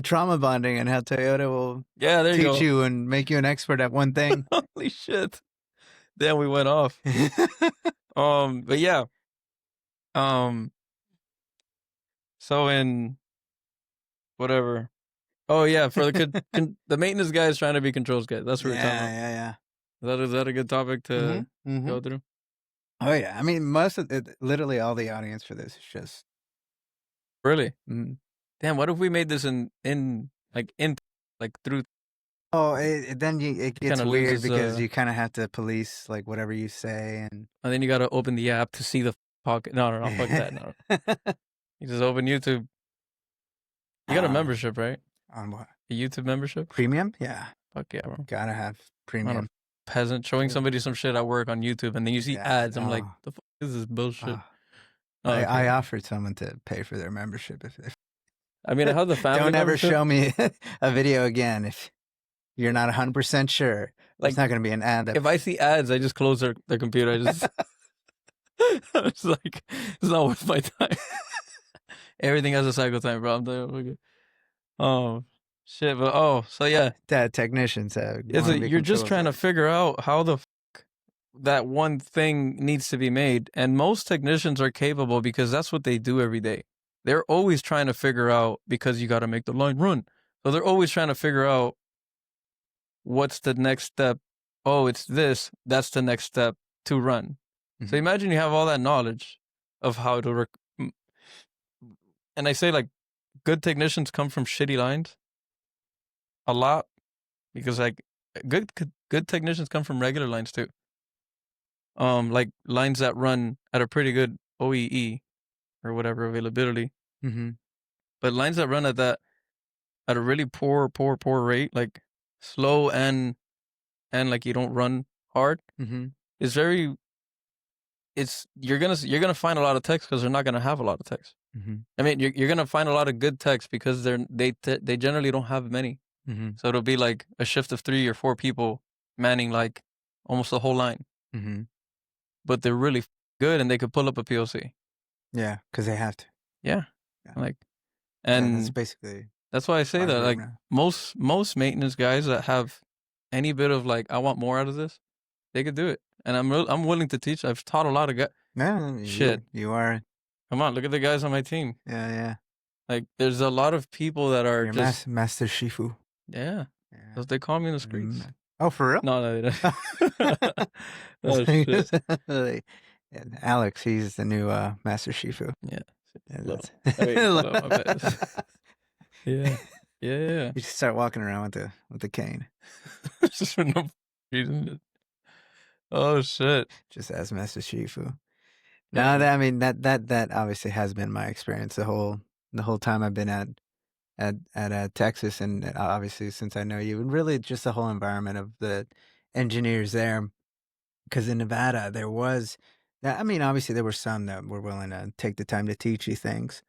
Trauma bonding and how Toyota will teach you and make you an expert at one thing. Holy shit. Then we went off. But yeah. So in whatever. Oh yeah, for the maintenance guy is trying to be controls guy. That's what we're talking about. Yeah. Is that a good topic to go through? Oh yeah, I mean most of it, literally all the audience for this is just really. Damn, what if we made this in through? Oh, then it gets weird because you kind of have to police like whatever you say, and then you got to open the app to see the pocket. No, fuck that. No, you just open YouTube. You got a membership, right? On what? A YouTube membership? Premium? Yeah. Fuck yeah, bro. Gotta have I'm not a premium. peasant showing somebody some shit at work on YouTube, and then you see ads. I'm like, the fuck is this bullshit? I offered someone to pay for their membership if I mean, I have the family don't ever membership. show me a video again if you're not 100% sure. Like, it's not going to be an ad. If I see ads, I just close their computer. I just, it's like, it's not worth my time. Everything has a cycle time, bro. I'm like, okay. Oh, shit. But, so yeah. Technicians. You're just trying to figure out how the fuck that one thing needs to be made. And most technicians are capable because that's what they do every day. They're always trying to figure out, because you got to make the line run. So they're always trying to figure out what's the next step. Oh, it's this. That's the next step to run. Mm-hmm. So imagine you have all that knowledge of how to and I say, like, good technicians come from shitty lines a lot, because like good technicians come from regular lines too. Like lines that run at a pretty good OEE or whatever availability. Mm-hmm. But lines that run at a really poor rate, like slow and like you don't run hard, is very. You're gonna find a lot of techs because they're not gonna have a lot of techs. I mean, you're gonna find a lot of good techs because they generally don't have many. So it'll be like a shift of 3 or 4 people manning like almost the whole line. But they're really good and they could pull up a POC. Yeah, because they have to. Yeah. Like, and that's basically. That's why I say that, like, most maintenance guys that have any bit of like, I want more out of this, they could do it. And I'm willing to teach. I've taught a lot of guys. No, shit. You are. Come on, look at the guys on my team. Yeah. Like, there's a lot of people that are just Master Shifu. Yeah. That's what they call me in the streets. Oh, for real? No, they don't. Oh, shit. And Alex, he's the new Master Shifu. Yeah. Yeah. Yeah. You just start walking around with the cane. Just for no reason. Oh shit! Just as Master Shifu. No, I mean that obviously has been my experience the whole time I've been at Texas, and obviously since I know you, and really just the whole environment of the engineers there. Because in Nevada there was, I mean, obviously there were some that were willing to take the time to teach you things,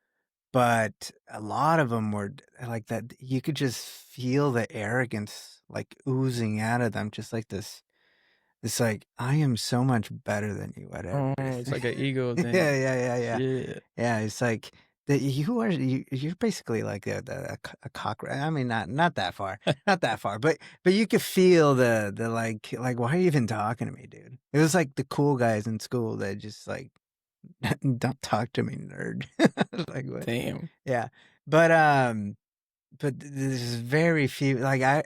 but a lot of them were like that. You could just feel the arrogance like oozing out of them, just like this. It's like, I am so much better than you at everything. It's like an ego thing. Yeah. It's like that you're basically like a cockroach. I mean, not that far, but you could feel the like why are you even talking to me, dude? It was like the cool guys in school that just like, don't talk to me, nerd. Like, what? Damn. Yeah, but there's very few. Like, I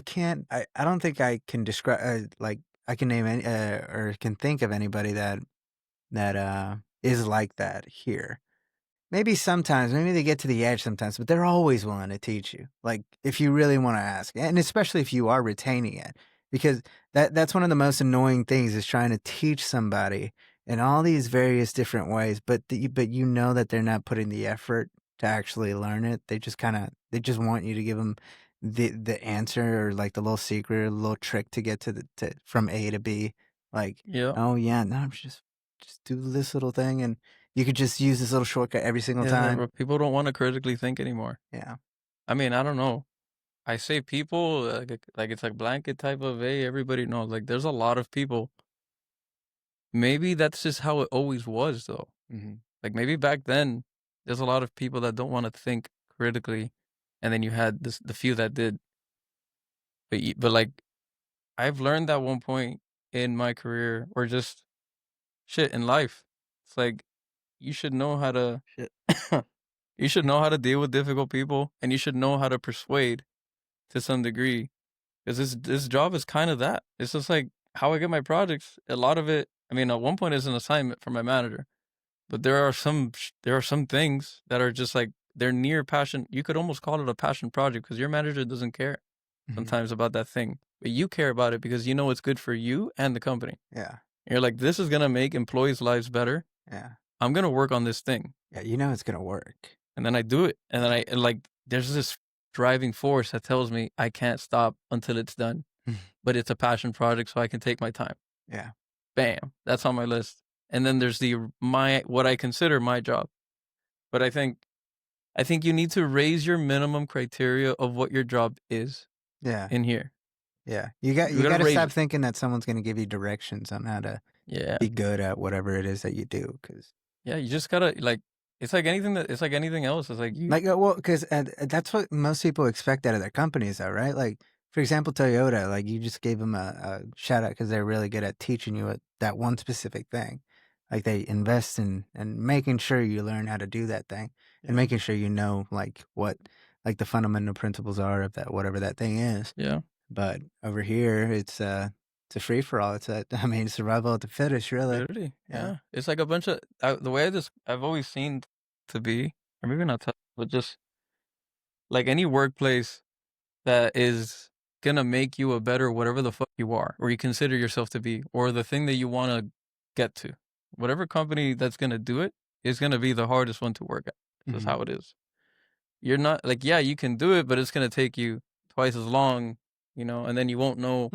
can't. I don't think I can describe like. I can name any or can think of anybody that is like that here. Maybe sometimes, maybe they get to the edge sometimes, but they're always willing to teach you. Like, if you really want to ask, and especially if you are retaining it, because that's one of the most annoying things is trying to teach somebody in all these various different ways, but you know that they're not putting the effort to actually learn it. They just want you to give them the answer, or like the little secret, or the little trick to get to from A to B. Like, oh yeah, no, just do this little thing, and you could just use this little shortcut every single time. Bro, people don't want to critically think anymore. Yeah, I mean, I don't know. I say people like it's like blanket type of everybody knows. Like, there's a lot of people. Maybe that's just how it always was, though. Like, maybe back then, there's a lot of people that don't want to think critically. And then you had the few that did. But like, I've learned at one point in my career, or just shit in life, it's like, you should know how to you should know how to deal with difficult people, and you should know how to persuade to some degree, because this job is kind of that. It's just like how I get my projects. A lot of it, I mean, at one point is an assignment from my manager, but there are some things that are just like, they're near passion. You could almost call it a passion project, because your manager doesn't care sometimes about that thing, but you care about it because you know it's good for you and the company. Yeah. You're like, this is going to make employees' lives better. Yeah. I'm going to work on this thing. Yeah, you know it's going to work. And then I do it. And then there's this driving force that tells me I can't stop until it's done. But it's a passion project, so I can take my time. Yeah. Bam. That's on my list. And then there's what I consider my job. But I think you need to raise your minimum criteria of what your job is. Yeah. In here. Yeah. You got to stop thinking that someone's going to give you directions on how to be good at whatever it is that you do, cuz you just got to like it's like anything else. It's like you well, cuz that's what most people expect out of their companies though, right? Like for example, Toyota, like you just gave them a shout out because they're really good at teaching you that one specific thing. Like they invest in making sure you learn how to do that thing and making sure you know like what like the fundamental principles are of that whatever that thing is. Yeah. But over here, it's a free for all. It's survival of the fittest, really. Literally, yeah. It's like a bunch of the way I've always seen to be, or maybe not, but just like any workplace that is gonna make you a better whatever the fuck you are, or you consider yourself to be, or the thing that you want to get to. Whatever company that's gonna do it is gonna be the hardest one to work at. That's how it is. You're not like, yeah, you can do it, but it's gonna take you twice as long, and then you won't know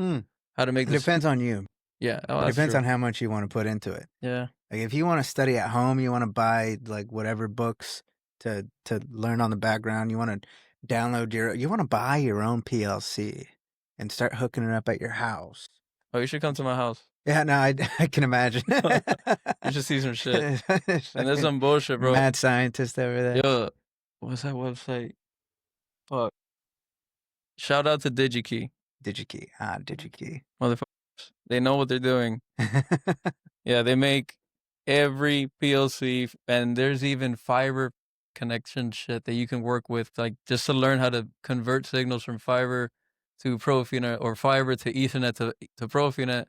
how to make it depends on you. Yeah, it depends on how much you want to put into it. Yeah, like if you want to study at home, you want to buy like whatever books to learn on the background. You want to download you want to buy your own PLC and start hooking it up at your house. Oh, you should come to my house. Yeah, no, I can imagine. You should see some shit. And there's some bullshit, bro. Mad scientist over there. Yo, what's that website? Fuck. Shout out to DigiKey. DigiKey. Motherfuckers. They know what they're doing. Yeah, they make every PLC, and there's even fiber connection shit that you can work with, like just to learn how to convert signals from fiber to Profinet or fiber to Ethernet to Profinet.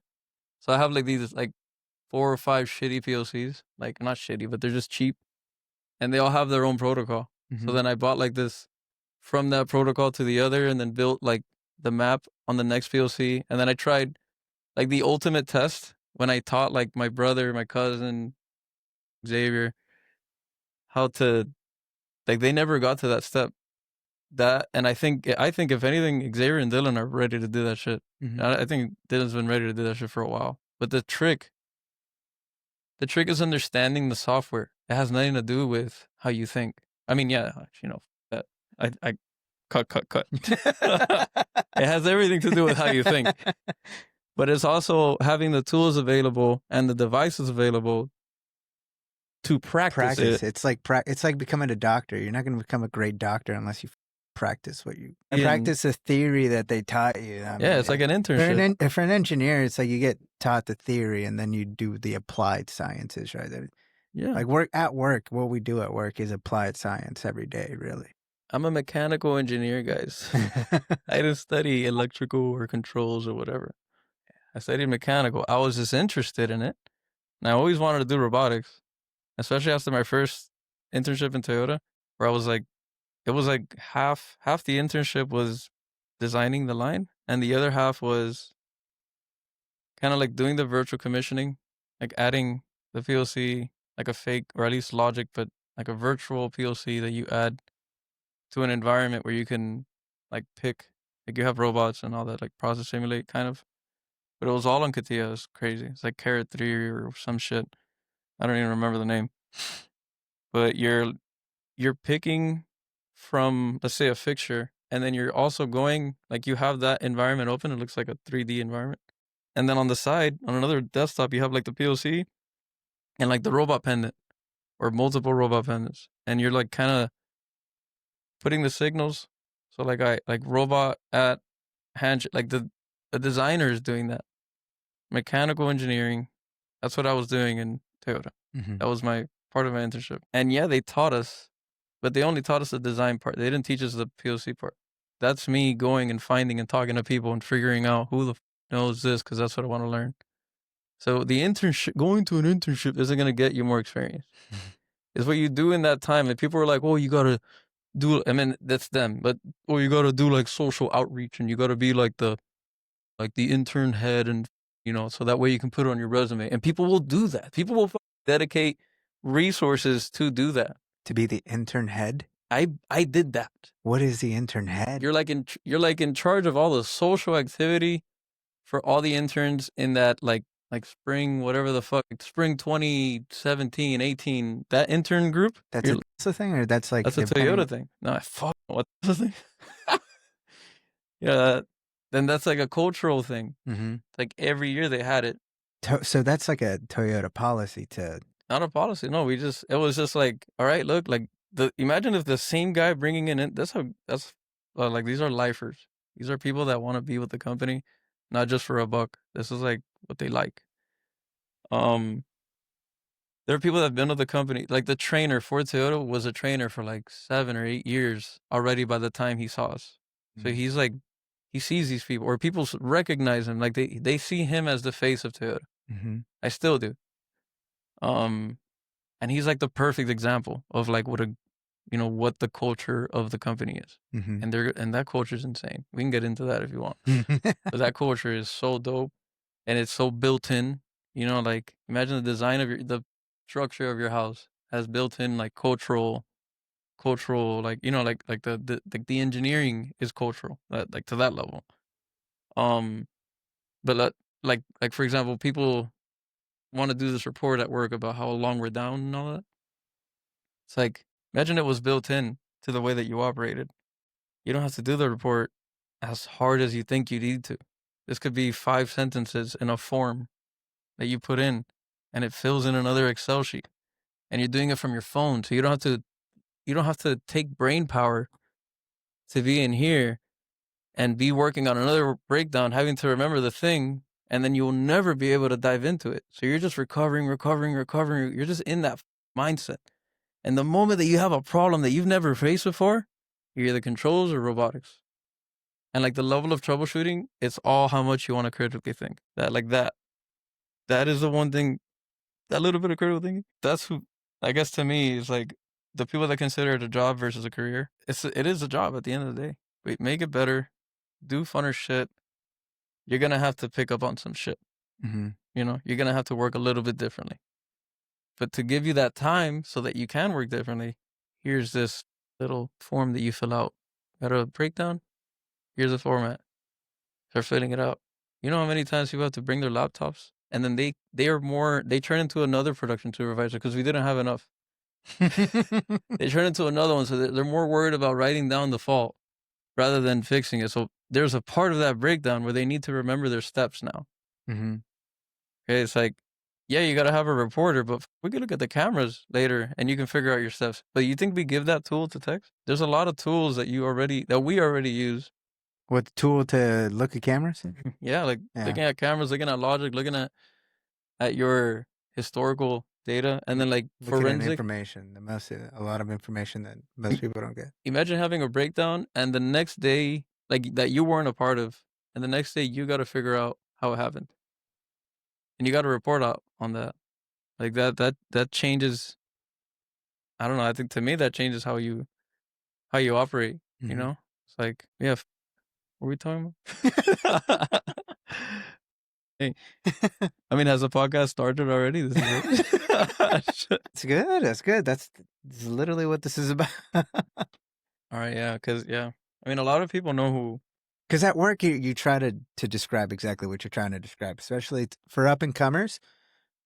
So I have like these like 4 or 5 shitty PLCs, like not shitty, but they're just cheap, and they all have their own protocol. So then I bought like this from that protocol to the other, and then built like the map on the next PLC, and then I tried like the ultimate test when I taught like my brother, my cousin, Xavier, how to, like they never got to that step. And I think if anything, Xavier and Dylan are ready to do that shit. I think Dylan's been ready to do that shit for a while. But the trick is understanding the software. It has nothing to do with how you think. I mean, yeah, that I cut. It has everything to do with how you think. But it's also having the tools available and the devices available to practice it. It's like becoming a doctor. You're not going to become a great doctor unless you practice practice the theory that they taught you. It's like an internship. For an engineer, it's like you get taught the theory and then you do the applied sciences, right? Yeah. Like what we do at work is applied science every day, really. I'm a mechanical engineer, guys. I didn't study electrical or controls or whatever. I studied mechanical. I was just interested in it. And I always wanted to do robotics, especially after my first internship in Toyota, where I was like, it was like half the internship was designing the line, and the other half was kind of like doing the virtual commissioning, like adding the PLC, like a fake, or at least logic, but like a virtual PLC that you add to an environment where you can like pick, like you have robots and all that, like process simulate kind of. But it was all on CATIA. It's crazy. It's like Carrot 3 or some shit. I don't even remember the name. But you're picking from, let's say, a fixture, and then you're also going, like you have that environment open. It looks like a 3D environment. And then on the side, on another desktop, you have like the PLC and like the robot pendant or multiple robot pendants. And you're like kind of putting the signals. So like robot at hand, like the designer is doing that. Mechanical engineering. That's what I was doing in Toyota. That was my part of my internship. And yeah, they taught us, but they only taught us the design part. They didn't teach us the PLC part. That's me going and finding and talking to people and figuring out who the knows this, because that's what I want to learn. So the internship, going to an internship isn't going to get you more experience. It's what you do in that time. And people are like, oh, you got to do, I mean, that's them, but, oh, you got to do like social outreach, and you got to be like the intern head, and so that way you can put it on your resume. And people will do that. People will dedicate resources to do that. To be the intern head? I did that. What is the intern head? You're like in charge of all the social activity for all the interns in that like spring, whatever the fuck, spring 2017, 18, that intern group. That's a Tesla thing, or that's like That's a Toyota thing. No, I fuck what's the thing? Yeah, then that's like a cultural thing. Mm-hmm. Like every year they had it. So that's like a Toyota policy to. Not a policy. No, it was just like, all right, look, like imagine if the same guy bringing in that's like these are lifers. These are people that want to be with the company, not just for a buck. This is like what they like. There are people that have been with the company. Like the trainer for Toyota was a trainer for like 7 or 8 years already by the time he saw us. So he's like, he sees these people, or people recognize him. Like they see him as the face of Toyota. Mm-hmm. I still do. And he's like the perfect example of like what what the culture of the company is. Mm-hmm. And that culture is insane. We can get into that if you want. But that culture is so dope, and it's so built in. Like imagine the design of the structure of your house has built in like cultural, like like the engineering is cultural, like to that level. But like for example, people want to do this report at work about how long we're down and all that. It's like, imagine it was built in to the way that you operated. You don't have to do the report as hard as you think you need to. This could be 5 sentences in a form that you put in, and it fills in another Excel sheet. And you're doing it from your phone, so you don't have to take brain power to be in here and be working on another breakdown, having to remember the thing, and then you'll never be able to dive into it. So you're just recovering. You're just in that mindset. And the moment that you have a problem that you've never faced before, you're either controls or robotics. And like the level of troubleshooting, it's all how much you want to critically think. That is the one thing, that little bit of critical thinking. That's who, I guess to me, is like the people that consider it a job versus a career. It is a job at the end of the day. Wait, make it better, do funner shit. You're going to have to pick up on some shit. Mm-hmm. You're going to have to work a little bit differently. But to give you that time so that you can work differently, here's this little form that you fill out. Got a breakdown? Here's a format. Start filling it out. You know how many times people have to bring their laptops? And then they turn into another production supervisor because we didn't have enough. They turn into another one, so they're more worried about writing down the fault rather than fixing it. So there's a part of that breakdown where they need to remember their steps now. Mm-hmm. Okay, it's like, yeah, you got to have a reporter, but we can look at the cameras later and you can figure out your steps. But you think we give that tool to text? There's a lot of tools that we already use. What tool to look at cameras? Yeah, like looking at cameras, looking at logic, looking at your historical data, and then like forensic information. A lot of information that most people don't get. Imagine having a breakdown, and the next day, like that you weren't a part of, and the next day you got to figure out how it happened, and you got to report out on that. Like that changes. I don't know. I think to me that changes how you operate. Mm-hmm. It's like, yeah. What are we talking about? Hey, I mean, has the podcast started already? This is it. It's good. That's good. That's literally what this is about. All right, yeah, because I mean, a lot of people know who. Because at work, you try to describe exactly what you're trying to describe, especially for up and comers.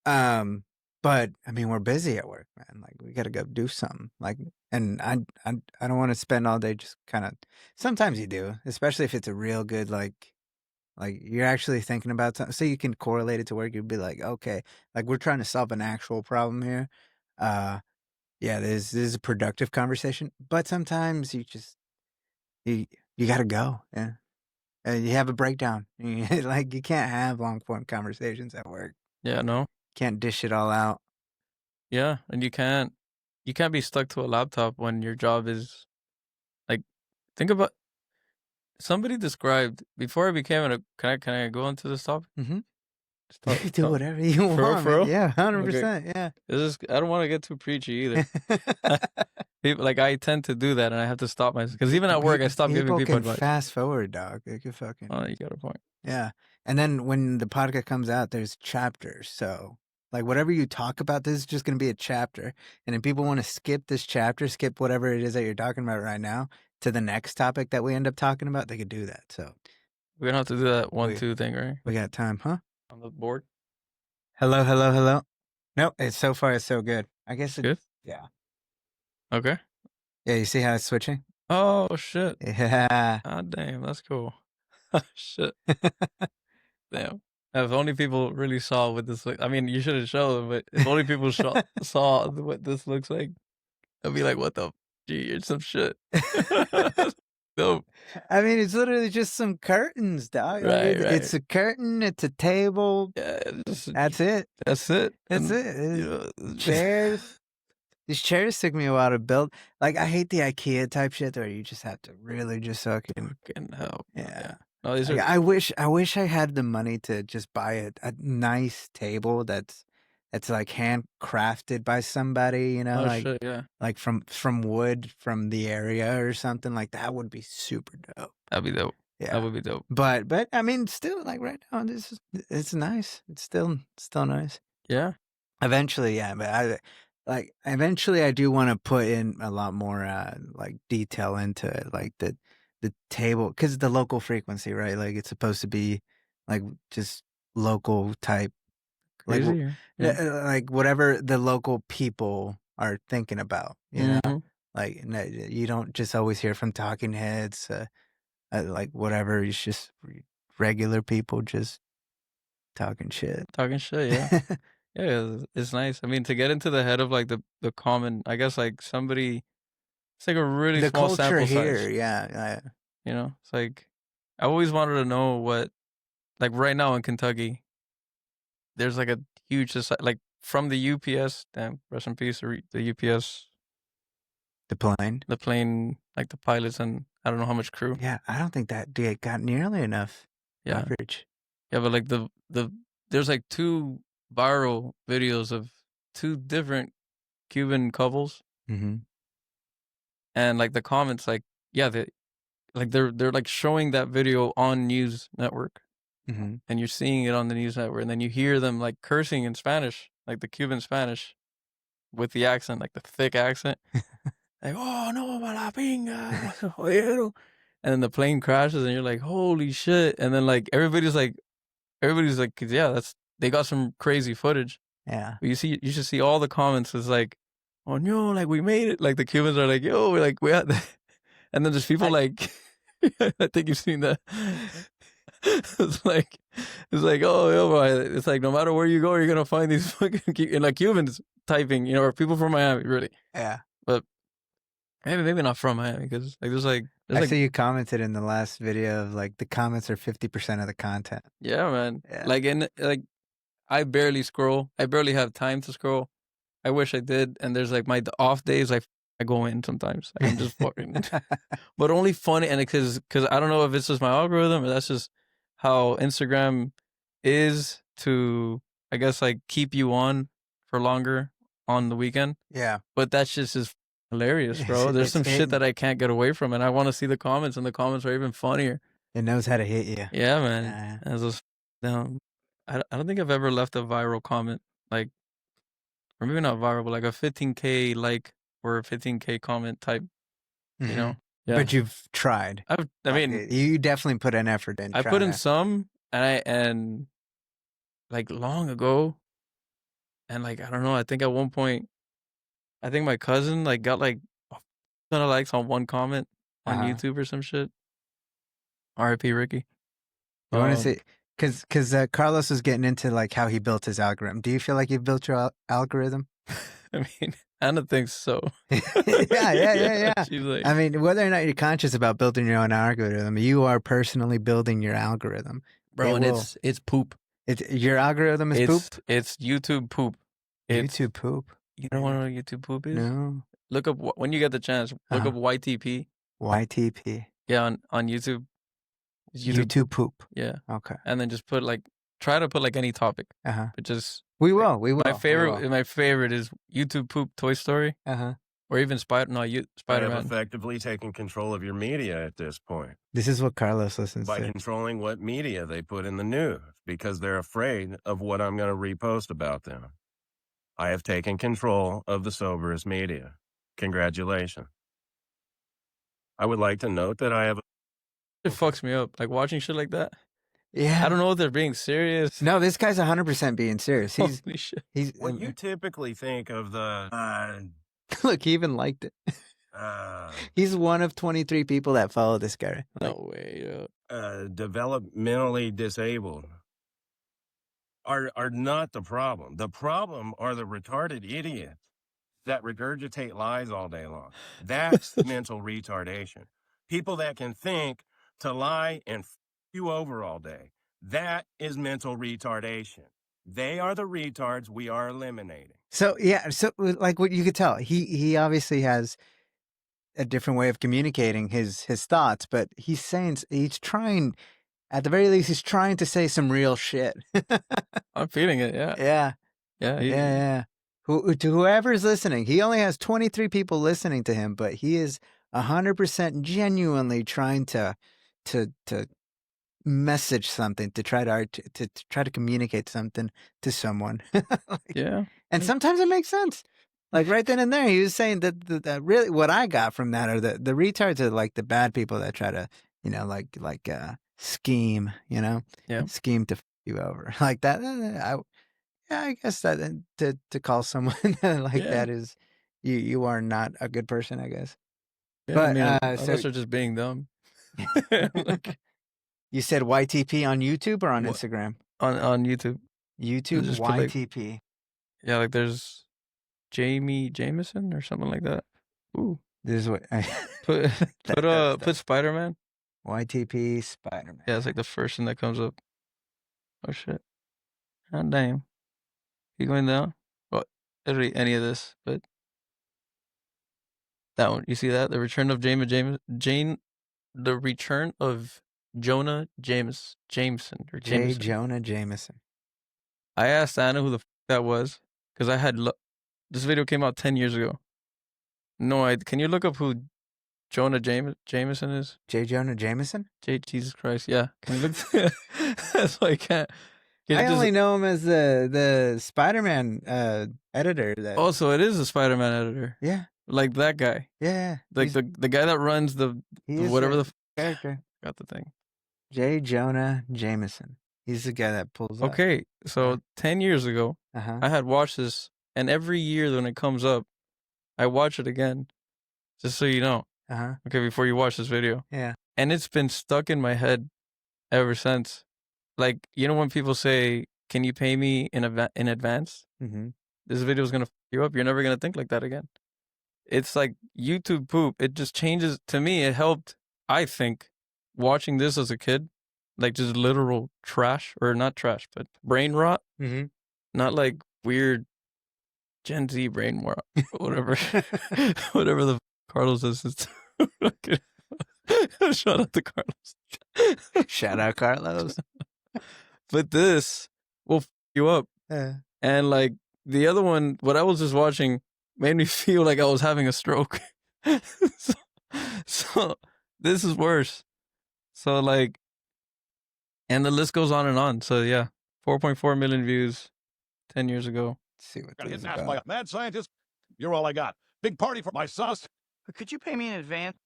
But I mean, we're busy at work, man. Like we got to go do something. Like, and I don't want to spend all day just kind of. Sometimes you do, especially if it's a real good like you're actually thinking about something, so you can correlate it to work. You'd be like, okay, like we're trying to solve an actual problem here. Yeah, this is a productive conversation. But sometimes you just you got to go. Yeah, you have a breakdown. Like you can't have long form conversations at work. Yeah, no. Can't dish it all out. Yeah, and you can't be stuck to a laptop when your job is like, think about, somebody described before I became can I go into this topic? Mm-hmm. Do whatever you want. For real? Yeah, 100%. Yeah. I don't want to get too preachy either. People, like I tend to do that, and I have to stop myself because even at work I stop giving people advice. Fast forward, dog. They can fucking. Oh, you got a point. Yeah, and then when the podcast comes out, there's chapters, so Like whatever you talk about, this is just going to be a chapter. And if people want to skip this chapter, skip whatever it is that you're talking about right now to the next topic that we end up talking about, they could do that. So we don't have to do that 1-2 thing, right? We got time, huh? On the board. Hello, hello, hello. Nope. It's so far it's so good. I guess it's good. Yeah. Okay. Yeah. You see how it's switching? Oh shit. Yeah. Ah, damn. That's cool. Shit. Damn. If only people really saw what this looks. I mean, you should have shown them, but if only people saw what this looks like, I'd be like, "What the? Gee, it's some shit." Dope. I mean, it's literally just some curtains, dog. Right, Like, it's a curtain. It's a table. Yeah, that's it. That's it. That's it. Chairs. These chairs took me a while to build. Like, I hate the IKEA type shit where you just have to really just fucking help. Yeah. No, these like, I wish I had the money to just buy a nice table that's like handcrafted by somebody, you know, like shit, yeah. Like from wood from the area or something. Like that would be super dope. That'd be dope. Yeah. That would be dope. But I mean, still, like right now, it's nice. It's still nice. Yeah. Eventually, yeah. But eventually I do want to put in a lot more like detail into it, like the table, because the local frequency, right? Like it's supposed to be like just local type, Crazy, like whatever the local people are thinking about, you know? Like you don't just always hear from talking heads, like whatever. It's just regular people just talking shit. Yeah. Yeah, it's nice. I mean, to get into the head of like the common, I guess like somebody, it's like a really the small culture sample here, size. yeah. You know, it's like I always wanted to know what, like right now in Kentucky, there's like a huge society, like from the UPS, damn, rest in peace, the UPS, the plane, like the pilots and I don't know how much crew. Yeah, I don't think that got nearly enough coverage. Yeah, but like there's like 2 viral videos of 2 different Cuban couples, and like the comments, like yeah, they're like showing that video on news network, and you're seeing it on the news network, and then you hear them like cursing in Spanish, like the Cuban Spanish, with the accent, like the thick accent, like oh no, la pinga, and then the plane crashes, and you're like holy shit, and then like everybody's like, yeah, they got some crazy footage. Yeah. But you should see all the comments is like, oh no, like we made it. Like the Cubans are like, yo, we had that. And then there's people like, I think you've seen that. it's like, oh, yo, it's like no matter where you go, you're gonna find these fucking and like Cubans typing, you know, or people from Miami, really. Yeah. But maybe not from Miami, because like there's I see you commented in the last video of like the comments are 50% of the content. Yeah, man. Yeah. Like I barely scroll. I barely have time to scroll. I wish I did. And there's like my off days, I go in sometimes. I'm just fucking, but only funny. And because I don't know if it's just my algorithm or that's just how Instagram is to, I guess, like keep you on for longer on the weekend. Yeah. But that's just hilarious, bro. There's some shit that I can't get away from, and I want to see the comments, and the comments are even funnier. It knows how to hit you. Yeah, man. I don't think I've ever left a viral comment, like, or maybe not viral, but like a 15K like or a 15K comment type, you know? Yeah. But you've tried. I mean, you definitely put an effort in. I put in some, and like long ago, and like I don't know. I think at one point, I think my cousin like got like a ton of likes on one comment on YouTube or some shit. R.I.P. Ricky. You want to see? Because Carlos was getting into like how he built his algorithm. Do you feel like you've built your algorithm? I mean, Anna thinks so. yeah. She's like, I mean, whether or not you're conscious about building your own algorithm, you are personally building your algorithm, bro. And it's poop. Your algorithm is poop. It's YouTube poop. YouTube poop. You don't want to know what YouTube poop is? No. Look up when you get the chance. Look up YTP. YTP. Yeah, on YouTube. YouTube poop. Yeah. Okay. And then just try to put like any topic. But just we will. My favorite is YouTube poop Toy Story. Or even Spider-Man. Have effectively taken control of your media at this point. This is what Carlos listens by to. controlling what media they put in the news because they're afraid of what I'm going to repost about them. I have taken control of the soberest media. Congratulations. I would like to note that I have... It fucks me up. Like watching shit like that. Yeah. I don't know if they're being serious. No, this guy's 100% being serious. Holy shit. He's What you typically think of the... look, he even liked it. He's one of 23 people that follow this guy. No way. developmentally disabled are not the problem. The problem are the retarded idiots that regurgitate lies all day long. That's mental retardation. People that can think to lie and you over all day. That is mental retardation. They are the retards we are eliminating. So yeah, so like what you could tell, he obviously has a different way of communicating his thoughts, but he's trying, at the very least, he's trying to say some real shit. I'm feeling it. Yeah. Yeah. Yeah. To whoever's listening, he only has 23 people listening to him, but he is 100% genuinely trying to message something, to try to communicate something to someone. Yeah. And sometimes it makes sense. Like right then and there, he was saying that really what I got from that are the retards are like the bad people that try to, scheme, scheme to f you over like that. I guess that to call someone like that is you are not a good person, I guess. Yeah, But I mean, so unless they're just being dumb. Like, you said YTP on YouTube or on What? Instagram? on YouTube. YouTube Just put, like- YTP. Yeah, like there's Jamie Jameson or something like that. Ooh. This is what Put Spider-Man. YTP Spider-Man. Yeah, it's like the first thing that comes up. Oh shit. God damn. You going down? Well, I don't read any of this, but that one. You see that? The return of the return of Jonah Jameson or Jameson. Jonah Jameson. I asked Anna who the f that was because I had this video came out 10 years ago. No, can you look up who Jonah Jameson is? Jonah Jameson? Jesus Christ, yeah. Can you look? That's why I can't. I only know him as the Spider-Man editor. Also, it is a Spider-Man editor. Yeah. Like that guy. Yeah. Like the guy that runs the whatever the character. Got the thing. Jonah Jameson. He's the guy that pulls up. Okay, so 10 years ago, I had watched this, and every year when it comes up, I watch it again, just so you know. Okay, before you watch this video. Yeah. And it's been stuck in my head ever since. Like, you know when people say, "Can you pay me in advance?" Mm-hmm. This video is gonna f you up. You're never gonna think like that again. It's like YouTube poop. It just changes. To me, it helped. I think watching this as a kid, like just literal trash, or not trash, but brain rot. Mm-hmm. Not like weird Gen Z brain rot, whatever, whatever the Carlos is. Shout out to Carlos. Shout out Carlos. But this will f you up. And like the other one, what I was just watching made me feel like I was having a stroke. so this is worse. So like, and the list goes on and on. So yeah, 4.4 million views 10 years ago. Let's see what Gotta this get is asked by about. a mad scientist. You're all I got. Big party for my sauce. Could you pay me in advance?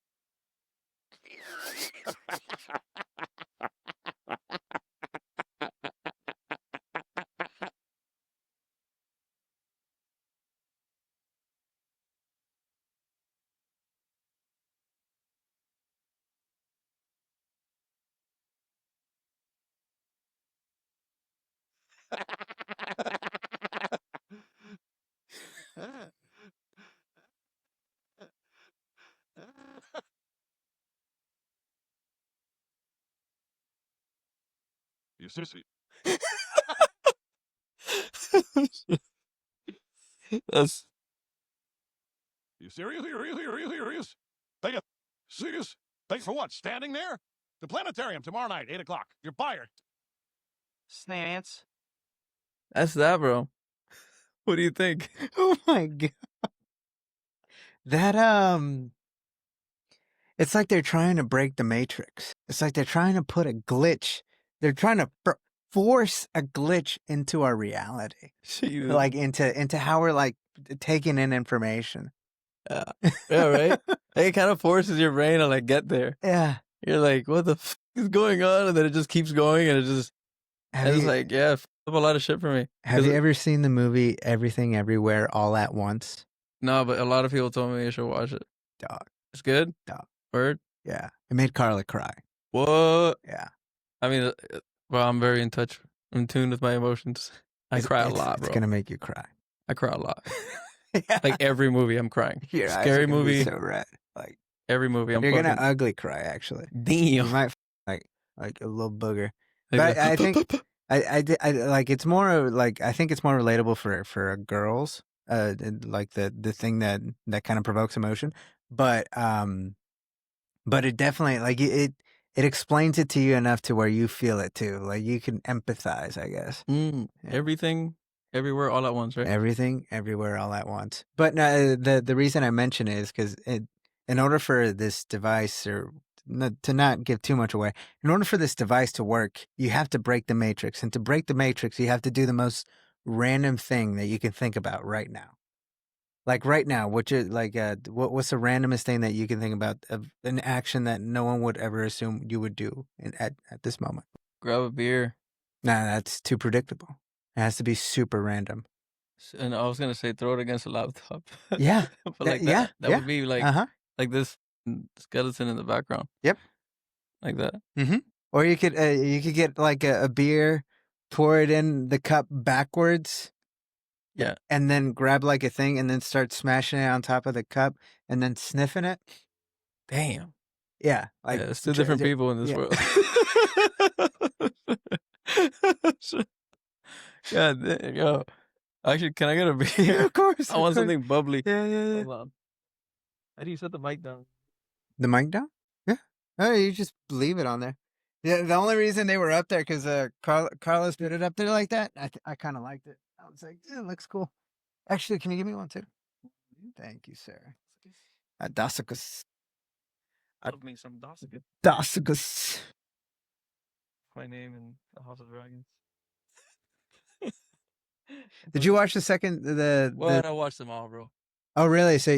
You seriously? That's You serious? Serious? Take it. Serious? Take for what? Standing there? The planetarium tomorrow night, 8 o'clock. You're fired. Snance. That's that, bro. What do you think? Oh my god. That it's like they're trying to break the matrix. It's like they're trying to put a glitch. They're trying to force a glitch into our reality, Jesus. like into how we're like taking in information. Yeah, right. It kind of forces your brain to like get there. Yeah. You're like, what the f is going on? And then it just keeps going, and it's like, yeah, f up a lot of shit for me. Have you ever seen the movie Everything Everywhere All at Once? No, but a lot of people told me I should watch it. Dog. It's good. Dog. Word. Yeah. It made Carla cry. What? Yeah. I mean, well, I'm very in tune with my emotions. I cry a lot, bro. It's gonna make you cry. I cry a lot. Yeah. Like every movie, I'm crying. Your eyes are Scary gonna be movie. so red. Like Every movie, I'm you're fucking. gonna ugly cry. Actually, Damn. you might like a little booger. Like But I think I like it's more of, like I think it's more relatable for girls. Like the thing that kind of provokes emotion. But it definitely like it explains it to you enough to where you feel it too. Like you can empathize, I guess. Yeah. Everything, everywhere, all at once, right? Everything, everywhere, all at once. But no, the reason I mention it is because in order for this device, or to not give too much away, in order for this device to work, you have to break the matrix. And to break the matrix, you have to do the most random thing that you can think about right now. Like right now, what's the randomest thing that you can think about of an action that no one would ever assume you would do at this moment? Grab a beer. Nah, that's too predictable. It has to be super random. And I was gonna say throw it against a laptop. Yeah. But like yeah, that would be like uh-huh. like this skeleton in the background. Yep. Like that. Mm-hmm. Or you could get like a beer, pour it in the cup backwards. Yeah. And then grab like a thing and then start smashing it on top of the cup and then sniffing it. Damn. Yeah. Like it's two different people in this world. Yeah, yo. Actually, can I get a beer? Yeah, of course. I want something bubbly. Yeah. Hold on. How do you set the mic down? The mic down? Yeah. Oh, you just leave it on there. Yeah. The only reason they were up there because Carlos put it up there like that. I kind of liked it. I was like, yeah, it looks cool. Actually, can you give me one too? Thank you, sir. Dasikus. Love me some Dosica. Dasikus. My name in the House of Dragons. Did you watch the second I watched them all, bro. Oh, really? So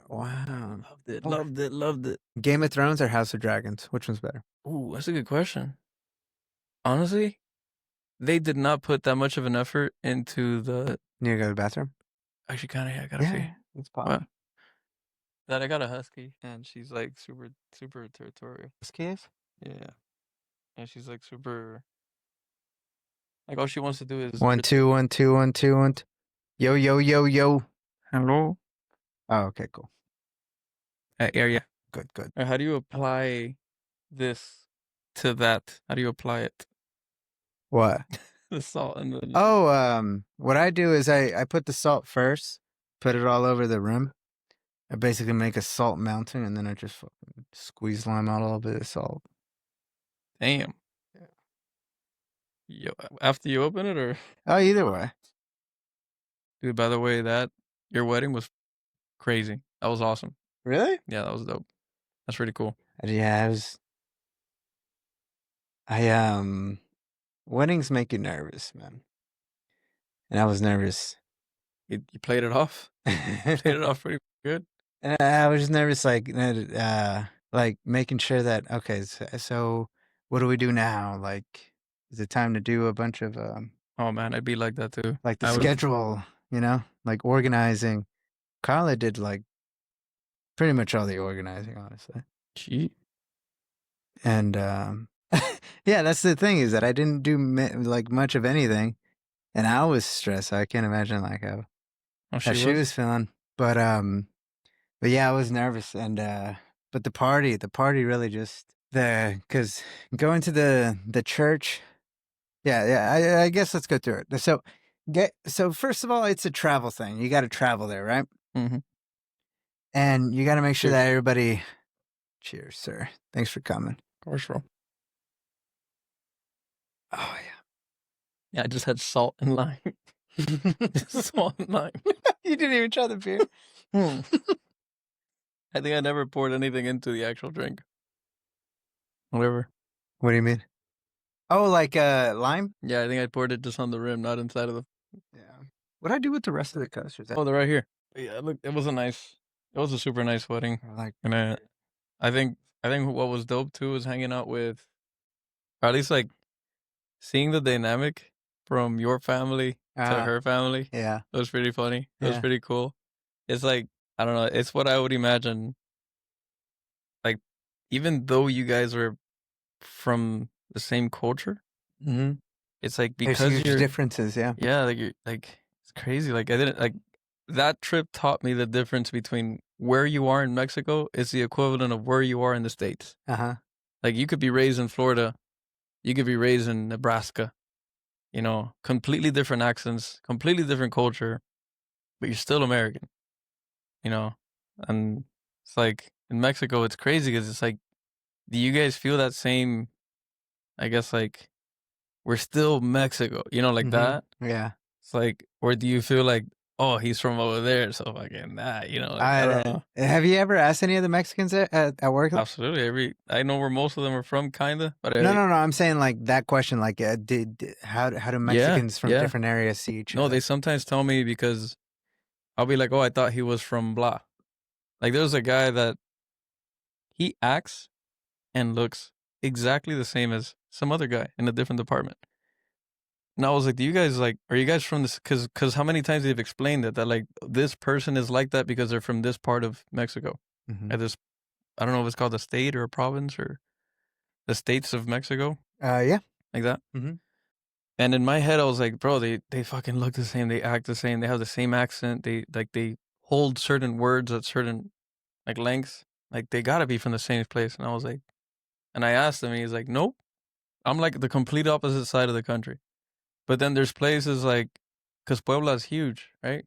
Wow. wow. Loved it. Game of Thrones or House of Dragons? Which one's better? Ooh, that's a good question. Honestly, they did not put that much of an effort into the. You go to the bathroom? Actually, kind of, yeah, I gotta see. It's possible. That I got a husky, and she's like super territorial. Huskies? Yeah. And she's like super. Like all she wants to do is 1 2 1 2 1 2 1. Yo yo yo yo. Hello. Oh, okay, cool. Area. Good. How do you apply this to that? How do you apply it? What? The salt and the. Oh, what I do is I put the salt first, put it all over the rim. I basically make a salt mountain, and then I just fucking squeeze lime out a little bit of salt. Damn. Yo, after you open it, or? Oh, either way. Dude, by the way, your wedding was crazy. That was awesome. Really? Yeah, that was dope. That's pretty cool. Yeah, it was. Weddings make you nervous, man. And I was nervous. You played it off. Played it off pretty good. And I was just nervous, like making sure that okay, so what do we do now? Like, is it time to do a bunch of Oh man, I'd be like that too. like the schedule, like organizing. Carla did like pretty much all the organizing, honestly. Gee. And yeah, that's the thing is that I didn't do like much of anything, and I was stressed. I can't imagine like how she was feeling, but yeah, I was nervous, and but the party really just because going to the church, yeah. I guess let's go through it. So first of all, it's a travel thing. You got to travel there, right? Mm-hmm. And you got to make sure Cheers. that everybody. Cheers, sir. Thanks for coming. Of course, bro. Oh yeah. Yeah, I just had salt and lime. Salt and lime. You didn't even try the beer. I think I never poured anything into the actual drink. Whatever. What do you mean? Oh, like lime? Yeah, I think I poured it just on the rim, not inside of the. Yeah. What I do with the rest of the custards? Oh, they're right here. Yeah, look, it was a super nice wedding, Like, and I think what was dope too was hanging out with, or at least like seeing the dynamic from your family to her family. yeah. It was pretty funny. It was Yeah. pretty cool. It's like, I don't know, it's what I would imagine. Like, even though you guys are from the same culture, Mm-hmm. it's like There's because huge you're differences. Yeah. yeah, like you're like it's crazy. Like I didn't like that trip taught me the difference between where you are in Mexico is the equivalent of where you are in the States. Uh-huh. Like you could be raised in Florida, you could be raised in Nebraska, completely different accents, completely different culture, but you're still American, you know? And it's like in Mexico, it's crazy because it's like, do you guys feel that same, I guess, like, we're still Mexico, like that? Yeah. It's like, or do you feel like, oh, he's from over there, so fucking that, like, I don't know. Have you ever asked any of the Mexicans at work? Absolutely. I know where most of them are from, kind of, but No. I'm saying like that question, like, how do Mexicans from yeah. different areas see each No, other? they sometimes tell me because I'll be like, oh, I thought he was from blah. Like, there's a guy that he acts and looks exactly the same as some other guy in a different department. And I was like, are you guys from this? Because how many times they've explained that like this person is like that because they're from this part of Mexico. Mhm. At this, I don't know if it's called a state or a province or the states of Mexico, Yeah. like that. Mhm. And in my head, I was like, bro, they fucking look the same. They act the same. They have the same accent. They hold certain words at certain like lengths. Like they gotta be from the same place. And I was like, and I asked him, and he's like, nope. I'm like the complete opposite side of the country. But then there's places like, because Puebla's huge, right?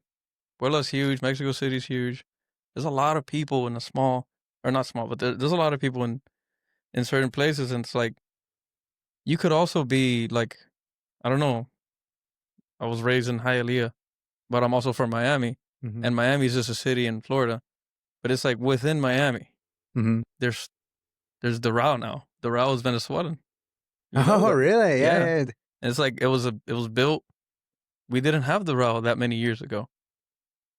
Puebla's huge. Mexico City's huge. There's a lot of people in a small, or not small, but there's a lot of people in certain places. And it's like, you could also be like, I don't know. I was raised in Hialeah, but I'm also from Miami. Mhm. And Miami's just a city in Florida. But it's like within Miami, Mhm. there's Doral now. Doral is Venezuelan. Oh, That. really? Yeah. Yeah. And it's like it was built. We didn't have Doral that many years ago.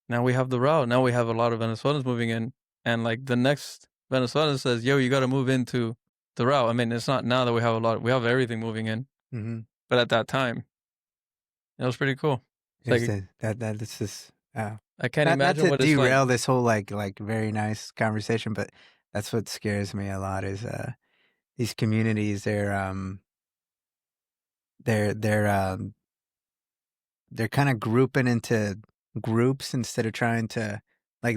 Now we have Doral. Now we have a lot of Venezuelans moving in, and like the next Venezuelan says, "Yo, you got to move into Doral." I mean, it's not now that we have we have everything moving in, Mm-hmm. but at that time, it was pretty cool. It's like That's just I can't not imagine to what it's like. derail this whole like very nice conversation, but that's what scares me a lot is these communities. They're kind of grouping into groups instead of trying to like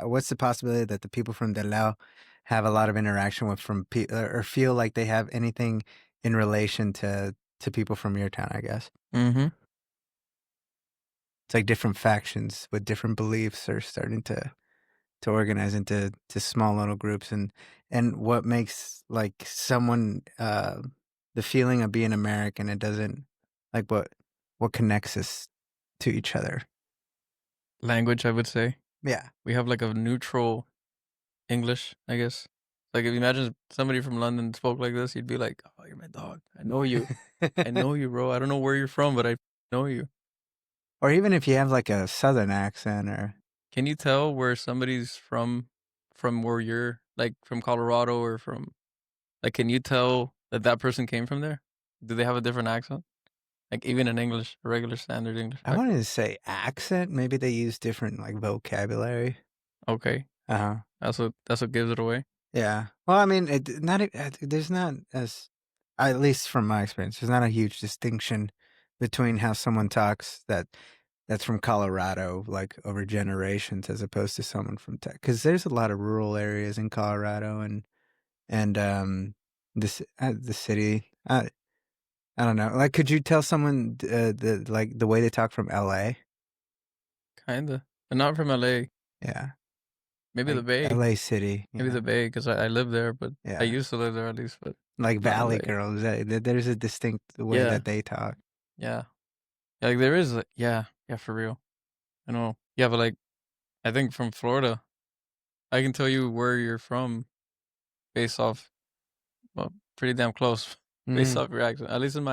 what's the possibility that the people from the Lao have a lot of interaction with or feel like they have anything in relation to people from your town, I guess. Mm-hmm. It's like different factions with different beliefs are starting to organize into small little groups, and what makes like someone the feeling of being American, it doesn't like what connects us to each other. Language, I would say. Yeah. We have like a neutral English, I guess. Like if you imagine somebody from London spoke like this, you'd be like, "Oh, you're my dog. I know you. I know you, bro. I don't know where you're from, but I know you." Or even if you have like a southern accent, or can you tell where somebody's from where you're like from Colorado or from like can you tell that person came from there? Do they have a different accent? Like even in English, regular standard English. I wanted to say accent. Maybe they use different like vocabulary. Okay. That's what gives it away. Yeah. Well, I mean, there's not at least from my experience, there's not a huge distinction between how someone talks that's from Colorado, like over generations, as opposed to someone from Texas. Because there's a lot of rural areas in Colorado, and the city. I don't know. Like, could you tell someone the way they talk from LA? Kinda, but not from LA. Yeah. Maybe like the Bay. LA City. Maybe the Bay, because I live there, but Yeah. I used to live there at least. But like not Valley LA. girls, there's a distinct way that they talk. Yeah. Like there is, yeah, for real. I know. Yeah, but like, I think from Florida, I can tell you where you're from based off, well, pretty damn close. based off your accent. At least in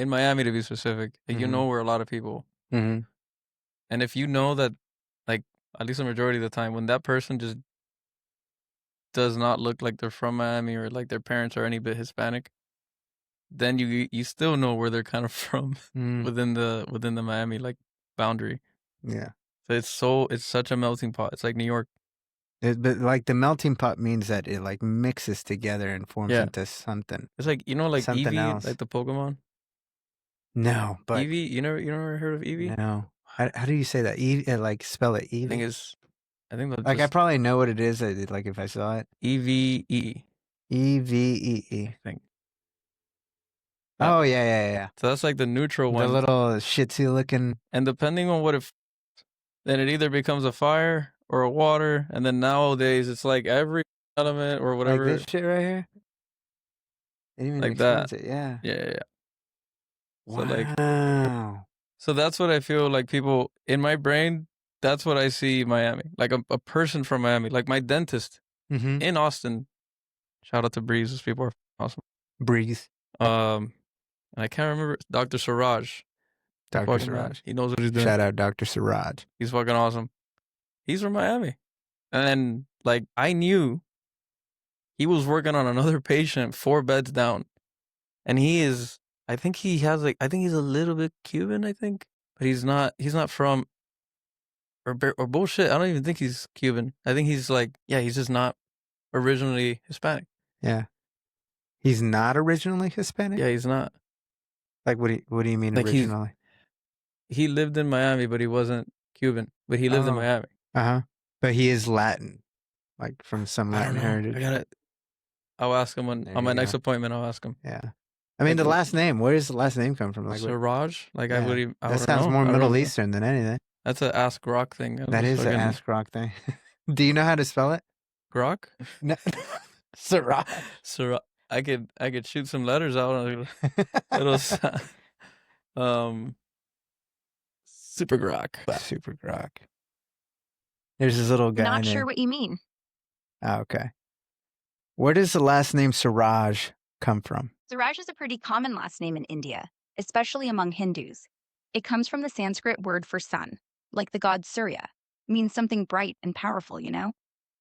Miami, to be specific, like, you know where a lot of people. And if you know that, like, at least the majority of the time, when that person just does not look like they're from Miami or like their parents are any bit Hispanic, then you still know where they're kind of from within the Miami like boundary. Yeah. So it's such a melting pot. It's like New York. But like the melting pot means that it like mixes together and forms Yeah. into something. It's like, you know, like Something Eevee, else. like the Pokemon. No, but Eevee, you never heard of Eevee? no. How do you say that? Like spell it Eevee. I think like I probably know what it is. Like if I saw it. EVE. EVEE. I think. Oh yeah. So that's like the neutral one. The little Shih Tzu looking. And depending on what then it either becomes a fire or a water, and then nowadays it's like every element or whatever. Like this shit right here. They didn't even Like that. it. Yeah. Yeah. Wow. So that's what I feel like people in my brain. That's what I see Miami, like a person from Miami, like my dentist in Austin. Shout out to Breeze. Those people are awesome. Breeze. And I can't remember Dr. Siraj. Dr. Siraj. He knows what he's doing. Shout out Dr. Siraj. He's fucking awesome. He's from Miami. And then, like, I knew he was working on another patient 4 beds down. And I think he's a little bit Cuban, I think. But he's not from, or bullshit. I don't even think he's Cuban. I think he's like, he's just not originally Hispanic. Yeah. He's not originally Hispanic? Yeah, he's not. Like, what do you mean like originally? He lived in Miami, but he wasn't Cuban. But he lived in Miami. But he is Latin, like from some Latin heritage. I'll ask him on my next appointment. I'll ask him. Yeah. I mean, the last name. Where does the last name come from? Like Siraj? Like, yeah. That sounds more Middle Eastern than anything. That's an Ask Grok thing. That is an Ask Grok thing. Do you know how to spell it? Grok? No. Siraj. Siraj. I could shoot some letters out. It'll sound, Super Grok. Super Grok. There's this little guy. Not sure what you mean. Oh, okay. Where does the last name Siraj come from? Siraj is a pretty common last name in India, especially among Hindus. It comes from the Sanskrit word for sun, like the god Surya. Means something bright and powerful, you know?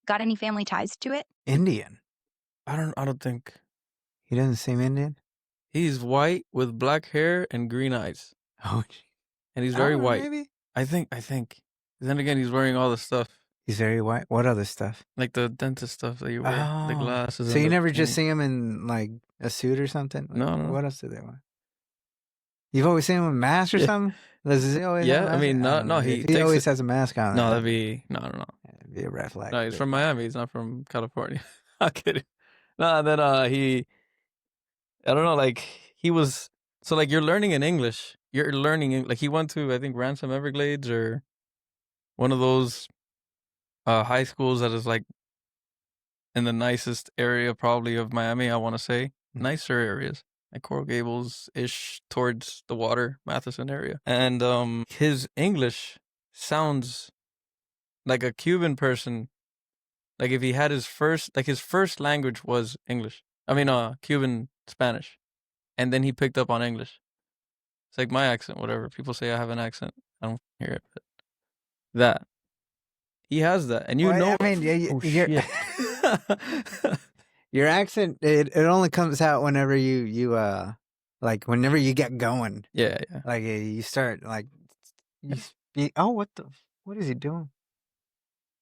Got any family ties to it? Indian. I don't think. He doesn't seem Indian? He's white with black hair and green eyes. Oh, gee. And he's very white. Maybe? I think. Then again, he's wearing all the stuff. He's very white. What other stuff? Like the dentist stuff that you wear. The glasses. So you never just see him in like a suit or something? Like, no. What else do they wear? You've always seen him with a mask or something? Does he always have a mask? I mean, no. He always has a mask on. No, that'd be no. It'd be a red flag. No, he's from Miami. He's not from California. I'm kidding. No, then I don't know. Like he was. So like you're learning in English. You're learning like he went to I think Ransom Everglades or one of those high schools that is like in the nicest area probably of Miami. I want to say nicer areas. Like Coral Gables-ish towards the water, Matheson area. And his English sounds like a Cuban person. Like if he had his first language was English. I mean, Cuban Spanish. And then he picked up on English. It's like my accent, whatever. People say I have an accent. I don't hear it, but that. He has that. And know. I mean, your accent, it only comes out whenever you like whenever you get going. Yeah. Like you start like, what is he doing?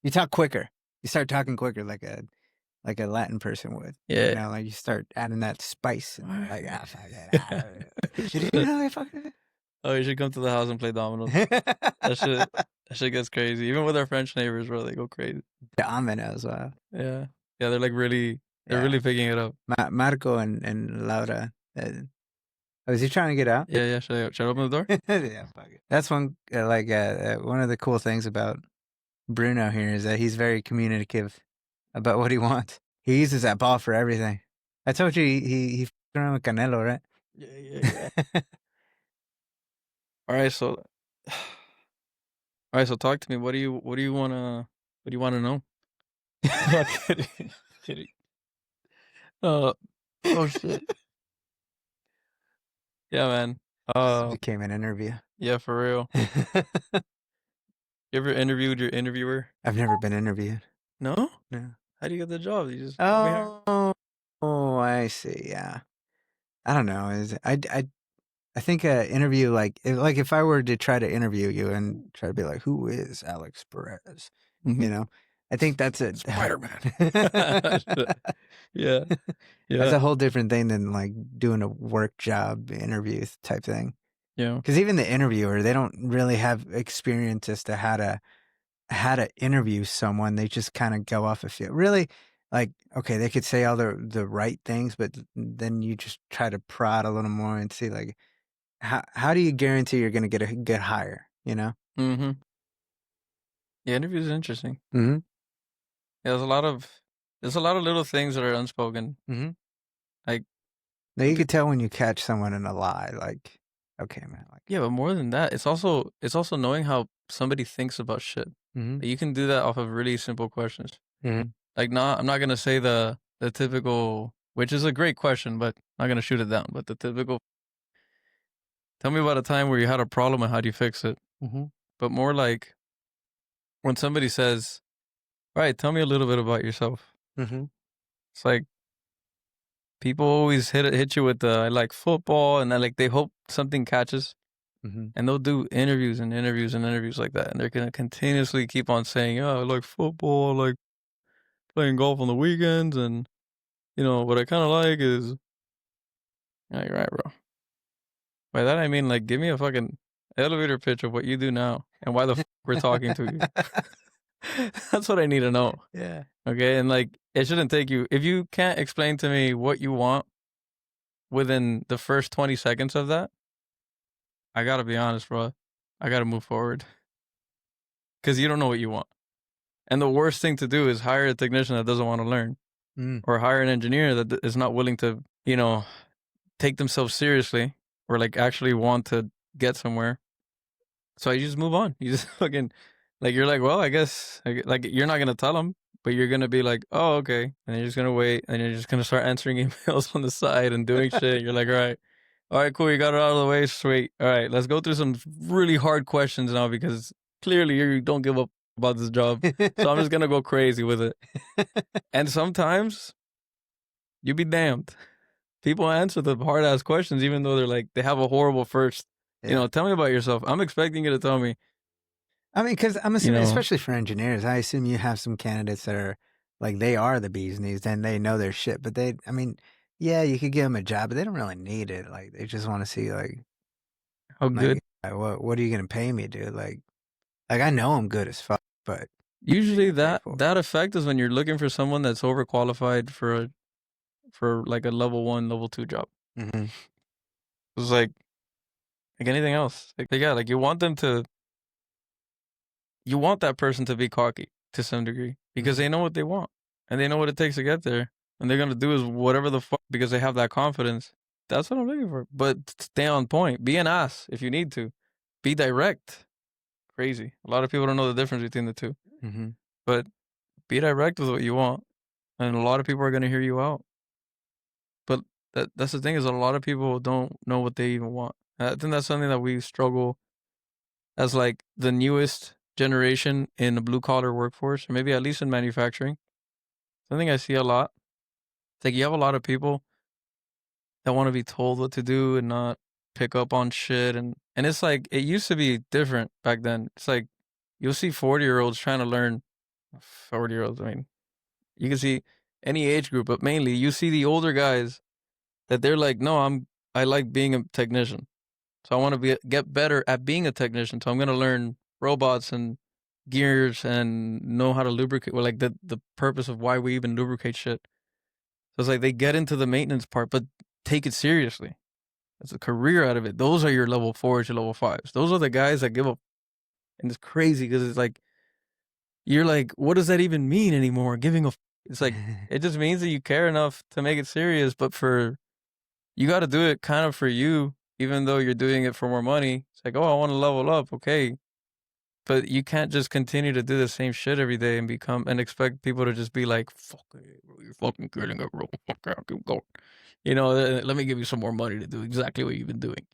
You talk quicker. You start talking quicker like a Latin person would. Yeah. You know, like you start adding that spice. And like, Did you know Oh, you should come to the house and play dominoes. That shit gets crazy. Even with our French neighbors, bro, they go crazy. Dominoes, wow. Yeah, they're like really, really picking it up. Marco and Laura. Was he trying to get out? Yeah. Should I open the door? Yeah, fuck it. That's one one of the cool things about Bruno here is that he's very communicative about what he wants. He uses that ball for everything. I told you he around with Canelo, right? Yeah. All right, so talk to me. What do you wanna know? Kidding. Oh shit. Yeah, man. This became an interview. Yeah, for real. You ever interviewed your interviewer? I've never been interviewed. No? No. How do you get the job? You just Oh, I see. Yeah. I don't know. I think an interview like if I were to try to interview you and try to be like, who is Alex Perez? You know, I think that's a Spider-Man. Yeah. That's a whole different thing than like doing a work job interview type thing. Yeah. Because even the interviewer, they don't really have experience as to how to interview someone. They just kind of go off a feel. Really, like, okay, they could say all the right things, but then you just try to prod a little more and see like how do you guarantee you're going to get higher? You know? Mm-hmm. Yeah, interviews are interesting. Mm-hmm. Yeah, there's a lot of little things that are unspoken. Mm-hmm. Like, now you could tell when you catch someone in a lie. Like, okay, man. Like, yeah, but more than that, it's also knowing how somebody thinks about shit. mm-hmm. You can do that off of really simple questions. Mm-hmm. Like, I'm not gonna say the typical, which is a great question, but I'm not gonna shoot it down. But the typical, tell me about a time where you had a problem and how do you fix it. Mm-hmm. But more like when somebody says, "All right, tell me a little bit about yourself." Mm-hmm. It's like people always hit you with the I like football, and then like they hope something catches. Mm-hmm. And they'll do interviews and interviews and interviews like that. And they're going to continuously keep on saying, oh, I like football, I like playing golf on the weekends. And, what I kind of like is, yeah, you're right, bro. By that, I mean, like, give me a fucking elevator pitch of what you do now and why the fuck we're talking to you. That's what I need to know. Yeah. Okay. And like, it shouldn't take you, if you can't explain to me what you want within the first 20 seconds of that, I got to be honest, bro. I got to move forward. Because you don't know what you want. And the worst thing to do is hire a technician that doesn't want to learn or hire an engineer that is not willing to, take themselves seriously or like actually want to get somewhere. So you just move on. You just fucking, like, you're like, well, I guess, like, you're not going to tell them, but you're going to be like, oh, okay. And you're just going to wait and you're just going to start answering emails on the side and doing shit. You're like, all right, cool. You got it out of the way. Sweet. All right, let's go through some really hard questions now because clearly you don't give up about this job. So I'm just going to go crazy with it. And sometimes you be damned. People answer the hard ass questions, even though they're like, they have a horrible first, tell me about yourself. I'm expecting you to tell me. I mean, because I'm assuming, especially for engineers, I assume you have some candidates that are like, they are the bee's knees and they know their shit, but yeah, you could give them a job, but they don't really need it. Like, they just want to see like, how good. What are you going to pay me, dude? Like I know I'm good as fuck, but usually that effect is when you're looking for someone that's overqualified for like a level 1, level 2 job. Mm-hmm. It's like anything else. Like you want that person to be cocky to some degree because they know what they want and they know what it takes to get there. And they're going to do is whatever the fuck because they have that confidence. That's what I'm looking for. But stay on point. Be an ass if you need to. Be direct. Crazy. A lot of people don't know the difference between the two. Mm-hmm. But be direct with what you want. And a lot of people are going to hear you out. But that's the thing is a lot of people don't know what they even want. I think that's something that we struggle as like the newest generation in the blue collar workforce, or maybe at least in manufacturing. Something I see a lot. It's like you have a lot of people that want to be told what to do and not pick up on shit. And it's like, it used to be different back then. It's like, you'll see 40-year-olds trying to learn. 40-year-olds, I mean, you can see any age group, but mainly you see the older guys that they're like, no, I like being a technician. So I want to get better at being a technician. So I'm going to learn robots and gears and know how to lubricate. Well, like the purpose of why we even lubricate shit. So it's like they get into the maintenance part, but take it seriously. It's a career out of it. Those are your level 4s, your level 5s. Those are the guys that give up. And it's crazy because it's like, you're like, what does that even mean anymore? Giving a it's like, it just means that you care enough to make it serious, but you got to do it kind of for you, even though you're doing it for more money. It's like, oh, I want to level up. Okay. But you can't just continue to do the same shit every day and expect people to just be like, fuck it, bro, you're fucking killing it, bro. Fuck it, keep going. You know, let me give you some more money to do exactly what you've been doing.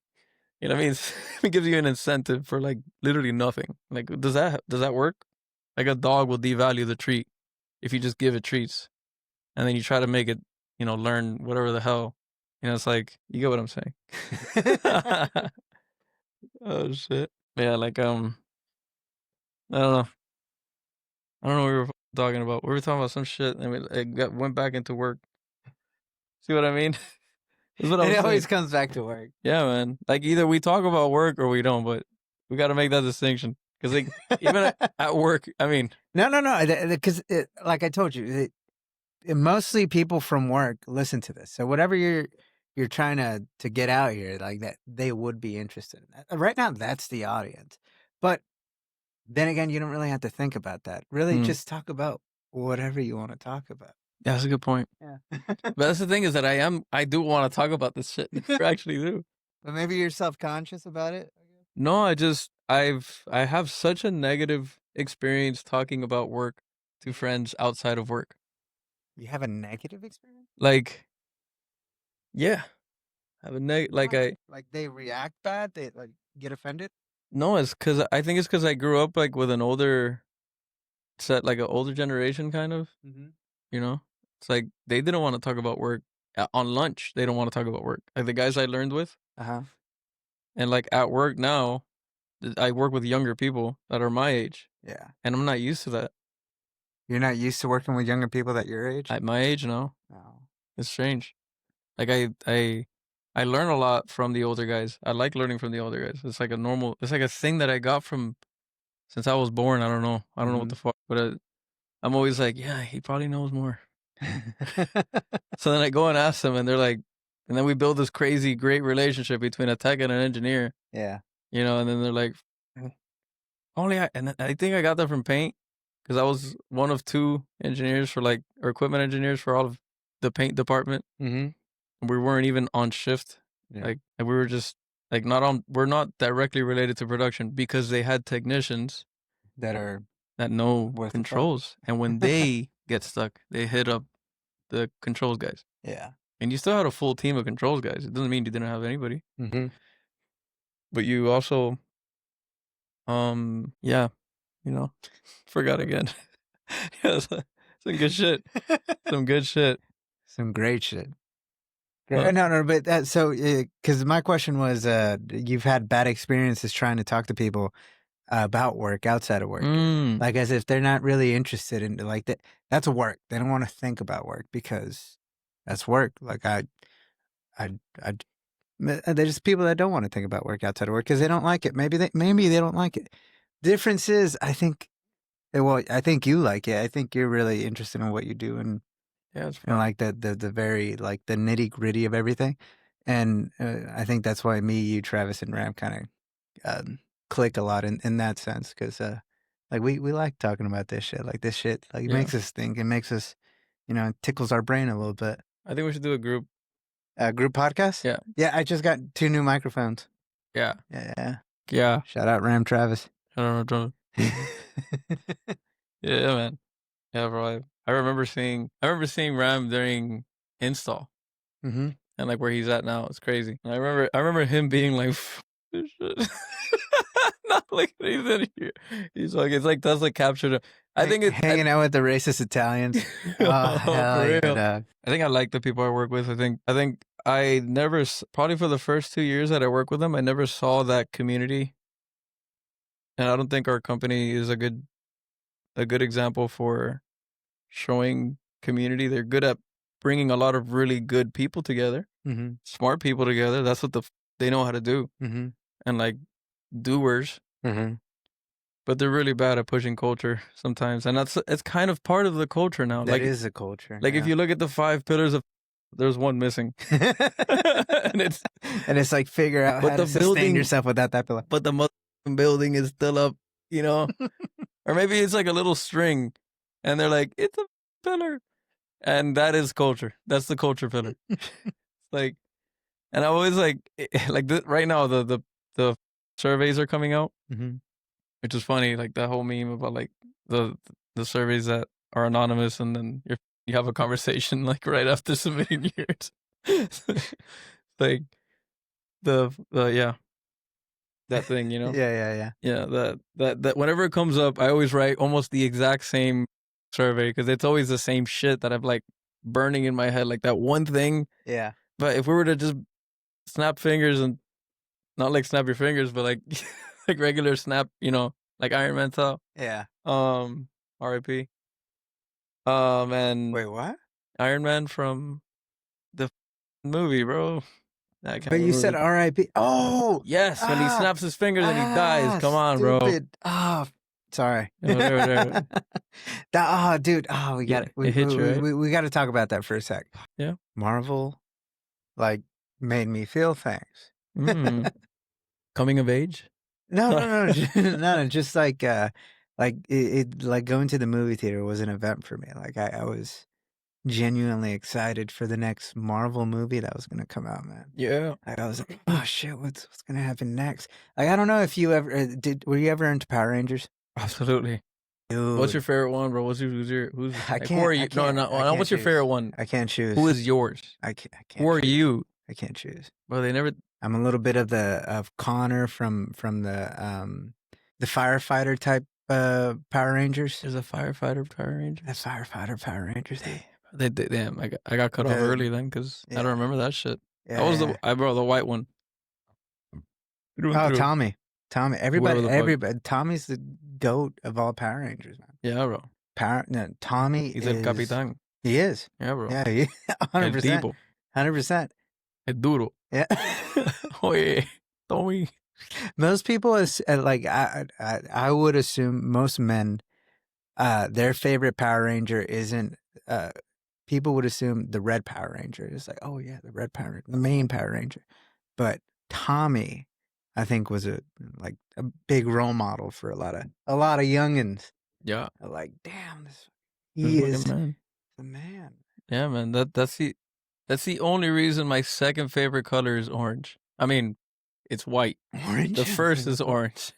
You know what I mean? It gives you an incentive for like literally nothing. Like, does that work? Like a dog will devalue the treat if you just give it treats, and then you try to make it, you know, learn whatever the hell. You know, it's like, you get what I'm saying. Oh shit. Yeah, like I don't know. I don't know what we were talking about. We were talking about some shit, and went back into work. See what I mean? That's what I'm It saying. always comes back to work. Yeah, man. Like either we talk about work or we don't, but we got to make that distinction because like even at work, I mean, No, because like I told you, mostly people from work listen to this. So whatever you're trying to get out here, like that, they would be interested in that. Right now, that's the audience. But then again, you don't really have to think about that. Really, just talk about whatever you want to talk about. Yeah, that's a good point. Yeah. But that's the thing is that I do want to talk about this shit. I actually do. But maybe you're self-conscious about it. No, I have such a negative experience talking about work to friends outside of work. You have a negative experience? Like, yeah, I have a like they react bad. They like get offended. No, it's because I think it's because I grew up like with an older set, like an older generation kind of. You know, it's like they didn't want to talk about work on lunch. They don't want to talk about work. Like the guys I learned with, and like at work now, I work with younger people that are my age. Yeah, and I'm not used to that. You're not used to working with younger people that your age? At my age, no. No. It's strange. Like I learn a lot from the older guys. I like learning from the older guys. It's like a thing that I got from since I was born. I don't know what the fuck, but I'm always like, yeah, he probably knows more. So then I go and ask them, and they're like, and then we build this crazy great relationship between a tech and an engineer. Yeah. You know, and then they're like, and I think I got that from paint because I was one of two engineers or equipment engineers for all of the paint department. Mm-hmm. We weren't even on shift. Yeah. Like we were just like we're not directly related to production because they had technicians that know controls. And when they get stuck, they hit up the controls guys. Yeah. And you still had a full team of controls guys. It doesn't mean you didn't have anybody. Mm-hmm. But you also, yeah, you know, forgot again. Yeah, some good shit. Some good shit. Some great shit. No, but because my question was, you've had bad experiences trying to talk to people about work outside of work, like as if they're not really interested in like that. That's work. They don't want to think about work because that's work. Like there's just people that don't want to think about work outside of work because they don't like it. Maybe they don't like it. Difference is, I think you like it. I think you're really interested in what you do and. Yeah, it's fun. And like the very like the nitty gritty of everything, and I think that's why me, you, Travis, and Ram kind of click a lot in that sense because like we like talking about this shit. Like this shit like it makes us think. It makes us, it tickles our brain a little bit. I think we should do a group podcast. Yeah. I just got 2 new microphones. Yeah. Shout out Ram Travis. Shout out Ram Travis. Yeah, man. Yeah, bro. I remember seeing Ram during install, and like where he's at now. It's crazy. And I remember him being like, this shit. Not like he's in here. He's like, it's like that's like captured. I think it's hanging out with the racist Italians. Oh, hell yeah. I think I like the people I work with. I think I never, probably for the first 2 years that I work with them, I never saw that community, and I don't think our company is a good example for showing community. They're good at bringing a lot of really good people together, smart people together. That's what they know how to do, and like doers. But they're really bad at pushing culture sometimes, and it's kind of part of the culture now. That is a culture. Like if you look at the 5 pillars of, there's one missing, and it's like figure out how to sustain yourself without that pillar. But the building is still up, or maybe it's like a little string. And they're like, it's a pillar. And that is culture. That's the culture pillar. It's like, and I always like this, right now, the surveys are coming out. which is funny. Like that whole meme about like the surveys that are anonymous, and then you have a conversation like right after submitting yours. Like the yeah, that thing, you know. Yeah, that whenever it comes up, I always write almost the exact same survey because it's always the same shit that I'm like burning in my head, like that one thing. Yeah. But if we were to just snap fingers and not like snap your fingers, but like like regular snap, you know, like Iron Man style. Yeah. R.I.P. And Wait, what? Iron Man from the movie, bro. I can't But you remember said the- R.I.P. Oh, Yes, when he snaps his fingers and he dies. Come on, bro. stupid. Oh, sorry. Whatever. Oh, dude. Oh, we got Yeah, it hit you, right? we got to talk about that for a sec. Yeah. Marvel, like, made me feel things. Coming of age? No, just like like going to the movie theater was an event for me. Like I was genuinely excited for the next Marvel movie that was going to come out, man. Yeah. Like, I was like, oh shit, what's going to happen next? Like, I don't know if you ever were you ever into Power Rangers? Absolutely. Dude. What's your favorite one, bro? Who's I like, can't, who are you? I can't, No, what's your favorite one? I can't choose. Who is yours? I can't Who are choose. you? I can't choose. Bro, they never. I'm a little bit of Connor from the firefighter type Power Rangers. There's a firefighter Power Ranger. A firefighter Power Rangers. Damn, I got cut off early then because I don't remember that shit. Yeah, That was the white one. Oh, Tommy. Whoever the fuck. Everybody. Tommy's the goat of all Power Rangers, man. Yeah, bro. Tommy He's is el capitán. He is. Yeah, bro. Yeah, 100%. El tipo. 100%. Es duro. Yeah. Oye, Tommy. Most people is like I would assume most men their favorite Power Ranger isn't people would assume the red Power Ranger. It's like, oh yeah, the red Power Ranger, the main Power Ranger. But Tommy, I think, was a big role model for a lot of youngins. Yeah. Like, damn, he is man. The man. Yeah, man. That's the only reason my second favorite color is orange. I mean, it's white. Orange. The first is orange.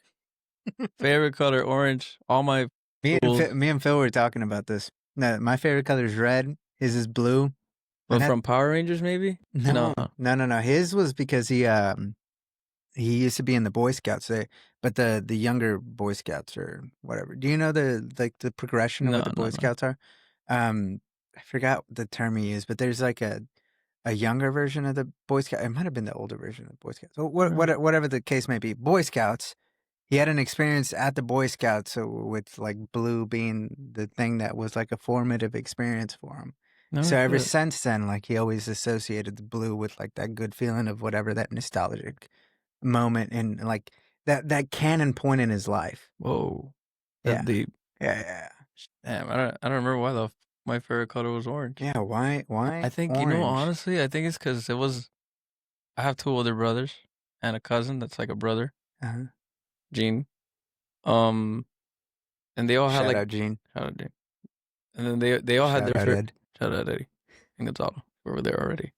Favorite color, orange. All my me and Phil were talking about this. No, my favorite color is red. His is blue. But from Power Rangers, maybe? No. His was because he used to be in the Boy Scouts, but the younger Boy Scouts or whatever. Do you know the progression of what the Boy Scouts are? I forgot the term he used, but there's like a younger version of the Boy Scout. It might have been the older version of the Boy Scouts. So whatever the case may be, Boy Scouts. He had an experience at the Boy Scouts with like blue being the thing that was like a formative experience for him. So ever since then, like he always associated the blue with like that good feeling of whatever that nostalgic moment and like that canon point in his life. Whoa. Yeah. Deep. Yeah. Damn, I don't remember why my favorite color was orange. Yeah, why? I think orange? Honestly, I think it's because I have two older brothers and a cousin that's like a brother. Uh-huh. Gene. And they all had Shout like out Gene. Shout out Gene. And then they all had their favorite. Shout out Eddie and Gonzalo. We were there already.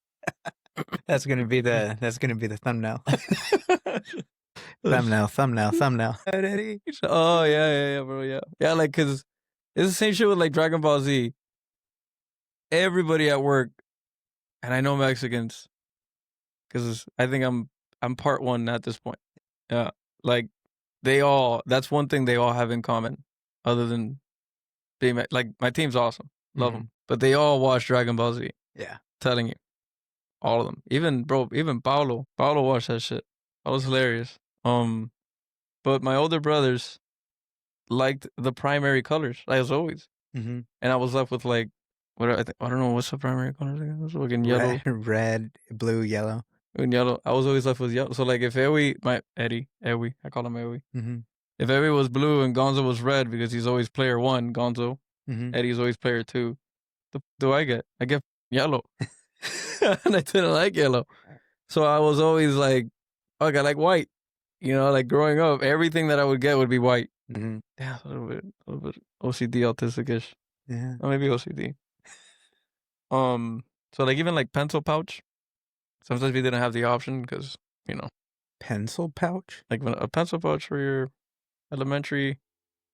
That's gonna be the thumbnail. thumbnail. Eddie. Oh yeah, bro, yeah. Like, cause it's the same shit with like Dragon Ball Z. Everybody at work, and I know Mexicans, cause I think I'm part one at this point. Yeah, like that's one thing they all have in common, other than being like my team's awesome, love them, but they all watch Dragon Ball Z. Yeah, telling you, all of them. Even Paulo watched that shit. That was hilarious. But my older brothers liked the primary colors, as always, and I was left with like I don't know what's the primary colors again. It was fucking yellow, red, blue, yellow. And yellow. I was always left with yellow. So like if Ewi, I call him Ewi. If Ewi was blue and Gonzo was red because he's always player one, Gonzo, Eddie's always player two. Do I get? I get yellow. And I didn't like yellow. So I was always like, fuck, I like white. You know, like growing up, everything that I would get would be white. Yeah, a little bit OCD, autistic-ish. Yeah. Or maybe OCD. So like even like pencil pouch. Sometimes we didn't have the option because, you know. Pencil pouch? Like a pencil pouch for your elementary.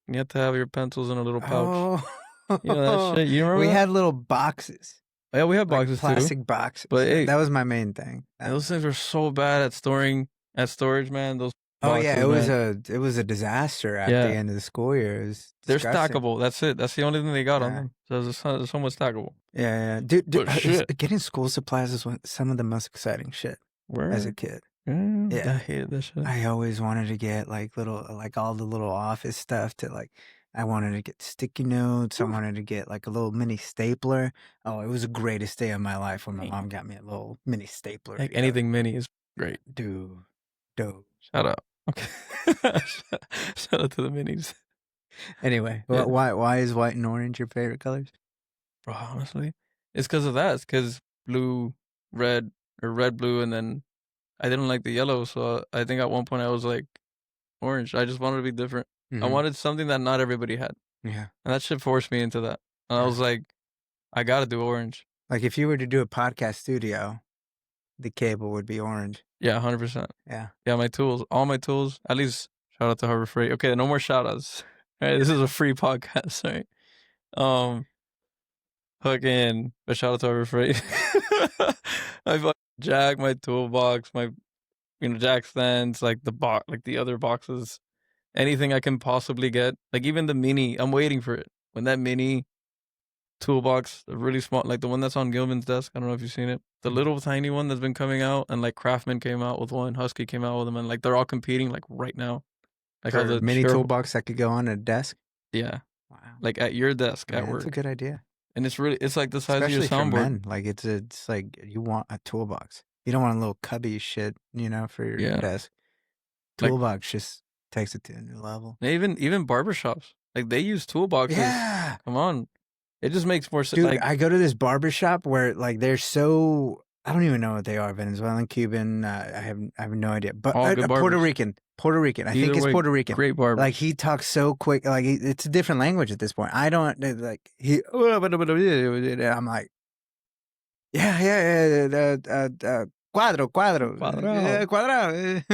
You had to have your pencils in a little pouch. Oh, You know that shit? You remember we that? had little boxes, Yeah, we had like boxes too. plastic boxes. But hey, that was my main thing. those things were so bad at storage, man. Those Oh boxes, yeah, man. it was a disaster at the Yeah. end of the school year. It was They're disgusting. stackable. That's it. That's the only thing they got on Yeah. them. So it's somewhat stackable. Yeah, dude, But shit. getting school supplies is some of the most exciting shit as a Word. kid. Yeah. I hated that shit. I always wanted to get like all the little office stuff I wanted to get sticky notes. I wanted to get like a little mini stapler. Oh, it was the greatest day of my life when my mom got me a little mini stapler. Like anything mini is great. Dude, dope. Shout out. Okay. Shout out to the minis. Anyway, Yeah. why is white and orange your favorite colors? Bro, honestly, it's because of that. It's because blue, red, or red, blue, and then I didn't like the yellow. So I think at one point I was like orange. I just wanted to be different. I wanted something that not everybody had. Yeah. And that shit forced me into that. And I was like, I got to do orange. Like if you were to do a podcast studio, the cable would be orange. Yeah, 100%. Yeah. Yeah, my tools, all my tools, at least shout out to Harbor Freight. Okay, no more shout outs. All right, this is a free podcast, right? Fucking, but shout out to Harbor Freight. I fucking jack, my toolbox, my, jack stands, like the other boxes, anything I can possibly get. Like even the mini, I'm waiting for it. When that mini toolbox, the really small, like the one that's on Gilman's desk, I don't know if you've seen it. The little tiny one that's been coming out, and like Craftsman came out with one, Husky came out with them, and like they're all competing like right now. Like For a mini toolbox that could go on a desk? Yeah. Wow. Like at your desk at work. That's a good idea. And it's like the size Especially of your soundboard. for men. Like it's like you want a toolbox. You don't want a little cubby shit, for your desk. Toolbox just takes it to a new level. Even barbershops, like they use toolboxes. Yeah. Come on. It just makes more sense. Dude, Like, I go to this barbershop where like they're so, I don't even know what they are. Venezuelan, Cuban, I have no idea. But good Puerto barbers. Rican. Puerto Rican. I think it's Puerto Rican. Great barber. Like he talks so quick. Like it's a different language at this point. I don't like he. I'm like, cuadrado.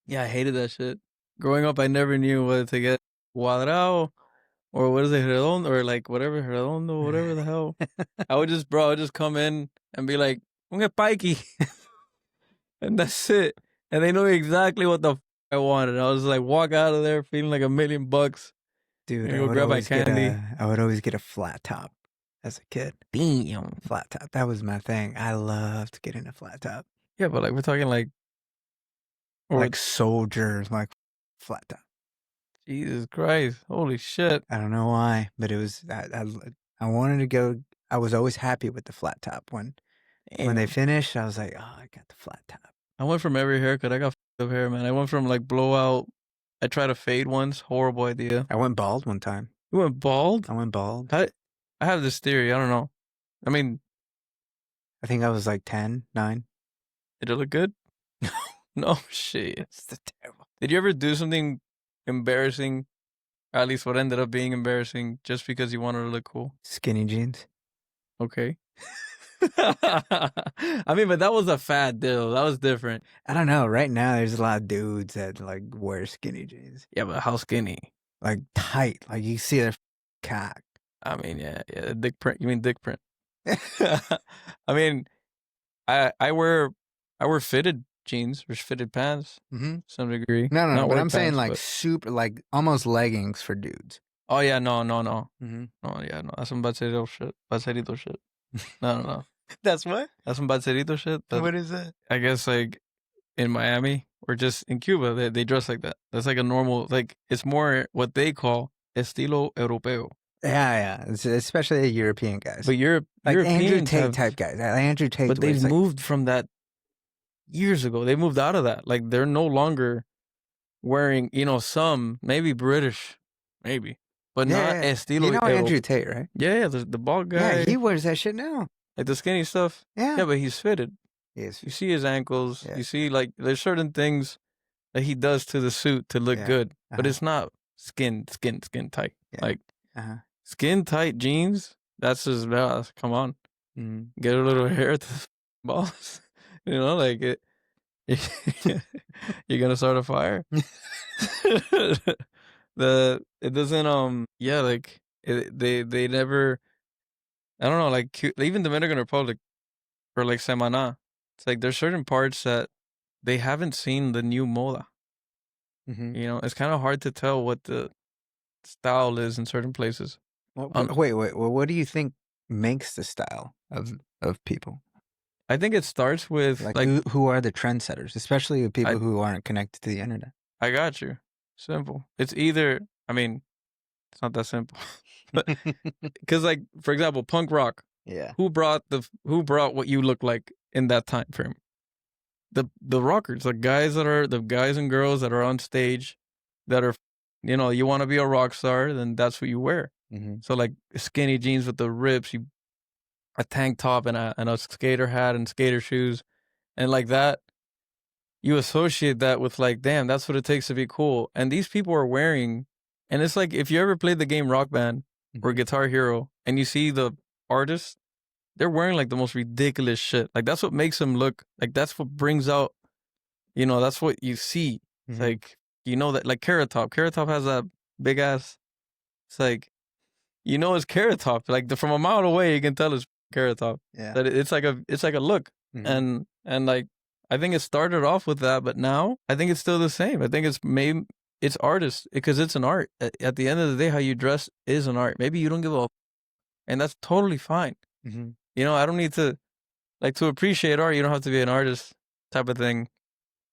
Yeah, I hated that shit. Growing up, I never knew whether to get cuadrado or what is it, redondo, or like whatever, redondo, whatever the hell. I would just come in and be like, un pikey. And that's it. And they know exactly what the I wanted. I was like, walk out of there feeling like $1,000,000. Dude, go grab my candy. I would always get a flat top as a kid. Damn. Flat top. That was my thing. I loved getting a flat top. Yeah, but like we're talking like soldiers, like flat top. Jesus Christ. Holy shit. I don't know why, but it was, I wanted to go, I was always happy with the flat top. When they finished, I was like, oh, I got the flat top. I went from every haircut. I got f***ed up hair, man. I went from like blowout. I tried to fade once. Horrible idea. I went bald one time. You went bald? I went bald. I have this theory. I don't know. I mean, I think I was like 10, 9. Did it look good? No shit. It's terrible. Did you ever do something embarrassing, or at least what ended up being embarrassing, just because you wanted to look cool? Skinny jeans. Okay. I mean, but that was a fad deal. That was different. I don't know. Right now, there's a lot of dudes that like wear skinny jeans. Yeah, but how skinny? Like tight. Like you see their cock. I mean, yeah, dick print. You mean dick print? I mean, I wear fitted jeans or fitted pants to some degree. No, but I'm saying like super, like almost leggings for dudes. Oh yeah, no. Mm-hmm. Oh yeah, no. That's some bacerito shit. No. That's what? That's some bacerito shit. What is that? I guess like in Miami or just in Cuba, they dress like that. That's like a normal, like it's more what they call estilo europeo. Yeah. Especially European guys. But like Europeans Andrew Tate type guys. Andrew Tate. But they've moved from that years ago. They moved out of that. Like they're no longer wearing, some maybe British, maybe, but not estilo. You know Andrew Tate, right? Yeah, the bald guy. Yeah, he wears that shit now. Like the skinny stuff. Yeah, but he's fitted. Yes, you see his ankles. Yeah. You see like there's certain things that he does to the suit to look good, but it's not skin tight. Yeah. Like skin tight jeans. That's his best. Come on, get a little hair at the balls. Like it. You're gonna start a fire. It doesn't yeah, like they never, I don't know, like even Dominican Republic or like Semana. It's like there's certain parts that they haven't seen the new moda. Mm-hmm. You know, it's kind of hard to tell what the style is in certain places. Wait. Well, what do you think makes the style of people? I think it starts with Like, like who are the trendsetters, especially with people who aren't connected to the internet? I got you. Simple. It's either, I mean, it's not that simple. But because like for example, punk rock. Yeah. Who brought what you look like in that time frame? The rockers, the guys and girls that are on stage that are, you know, you want to be a rock star, then that's what you wear. Mm-hmm. So like skinny jeans with the rips, a tank top and a skater hat and skater shoes, and like that, you associate that with like, damn, that's what it takes to be cool. And these people are wearing, and it's like if you ever played the game Rock Band or Guitar Hero, and you see the artists, they're wearing like the most ridiculous shit. Like that's what makes them look like, that's what brings out, you know, that's what you see. It's like, you know, that like Carrot Top. Carrot Top has that big ass. It's like, you know, it's Carrot Top. Like from a mile away, you can tell it's Carrot Top. Yeah. That it's like a look. And like, I think it started off with that, but now I think it's still the same. I think it's artists because it's an art. At the end of the day, how you dress is an art. Maybe you don't give a, and that's totally fine. Mm-hmm. You know, I don't need to, like, to appreciate art, you don't have to be an artist type of thing.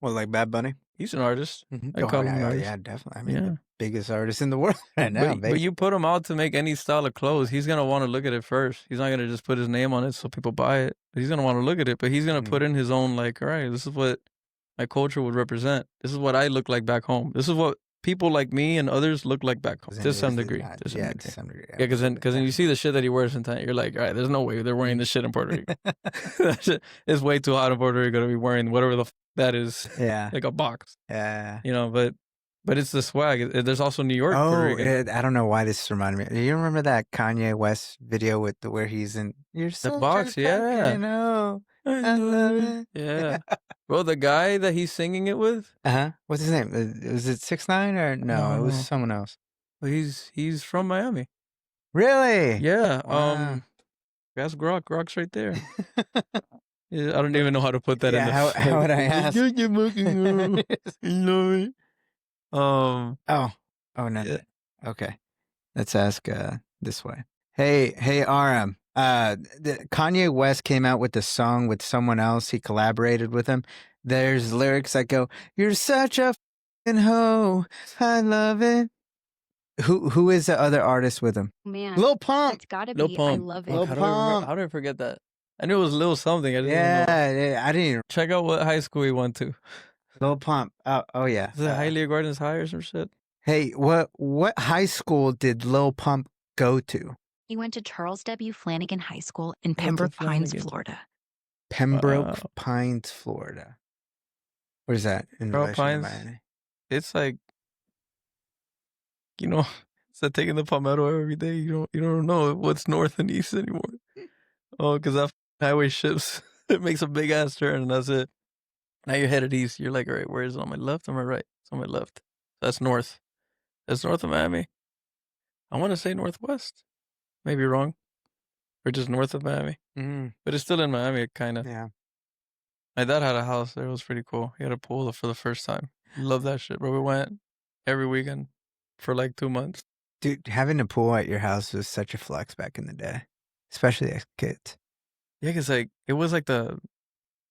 Well, like Bad Bunny? He's an artist. I Oh, call him an artist. yeah, definitely. I mean, the biggest artist in the world right now, baby. But you put him out to make any style of clothes, he's going to want to look at it first. He's not going to just put his name on it so people buy it. He's going to want to look at it, but he's going to put in his own, like, all right, this is what my culture would represent. This is what I look like back home. This is what people like me and others look like back home. To some degree. To some degree. Yeah, because then you see the shit that he wears sometimes, you're like, all right, there's no way they're wearing this shit in Puerto Rico. That shit is way too hot in Puerto Rico to be wearing whatever the that is. Yeah. Like a box. Yeah. You know, but it's the swag. There's also New York. I don't know why this reminded me. Do you remember that Kanye West video with where he's in you're the box? Yeah. You know. I love it. Yeah. Bro, the guy that he's singing it with? What's his name? Was it 6ix9ine or no? It was someone else. Well, he's from Miami. Really? Yeah. Wow. That's Grok. Grok's right there. Yeah, I don't even know how to put that in. How would I ask? Oh no. Yeah. Okay. Let's ask this way. Hey RM. Kanye West came out with the song with someone else. He collaborated with him. There's lyrics that go, "You're such a f***ing hoe. I love it." Who is the other artist with him? Man, Lil Pump. It's gotta Lil be. Pump. I love it. Lil Pump. How did I forget that? I knew it was Lil something. I didn't even know. I didn't even. Check out what high school he went to. Lil Pump. Oh yeah. Is it Hialeah Gardens High or some shit? Hey, what high school did Lil Pump go to? He went to Charles W. Flanagan High School in Pembroke Pines, Florida. Pembroke Pines, Florida. Where's that in relation to Miami? It's like, you know, it's like taking the Palmetto every day. You don't know what's north and east anymore. Oh, because that highway shifts. It makes a big ass turn, and that's it. Now you're headed east. You're like, all right, where is it? On my left or my right? It's on my left. That's north. That's north of Miami. I want to say northwest. Maybe wrong. Or just north of Miami. But it's still in Miami, kind of. Yeah. My dad had a house there. It was pretty cool. He had a pool for the first time. Love that shit, bro. We went every weekend for like 2 months. Dude, having a pool at your house was such a flex back in the day. Especially as kids. Yeah, because like, it was like it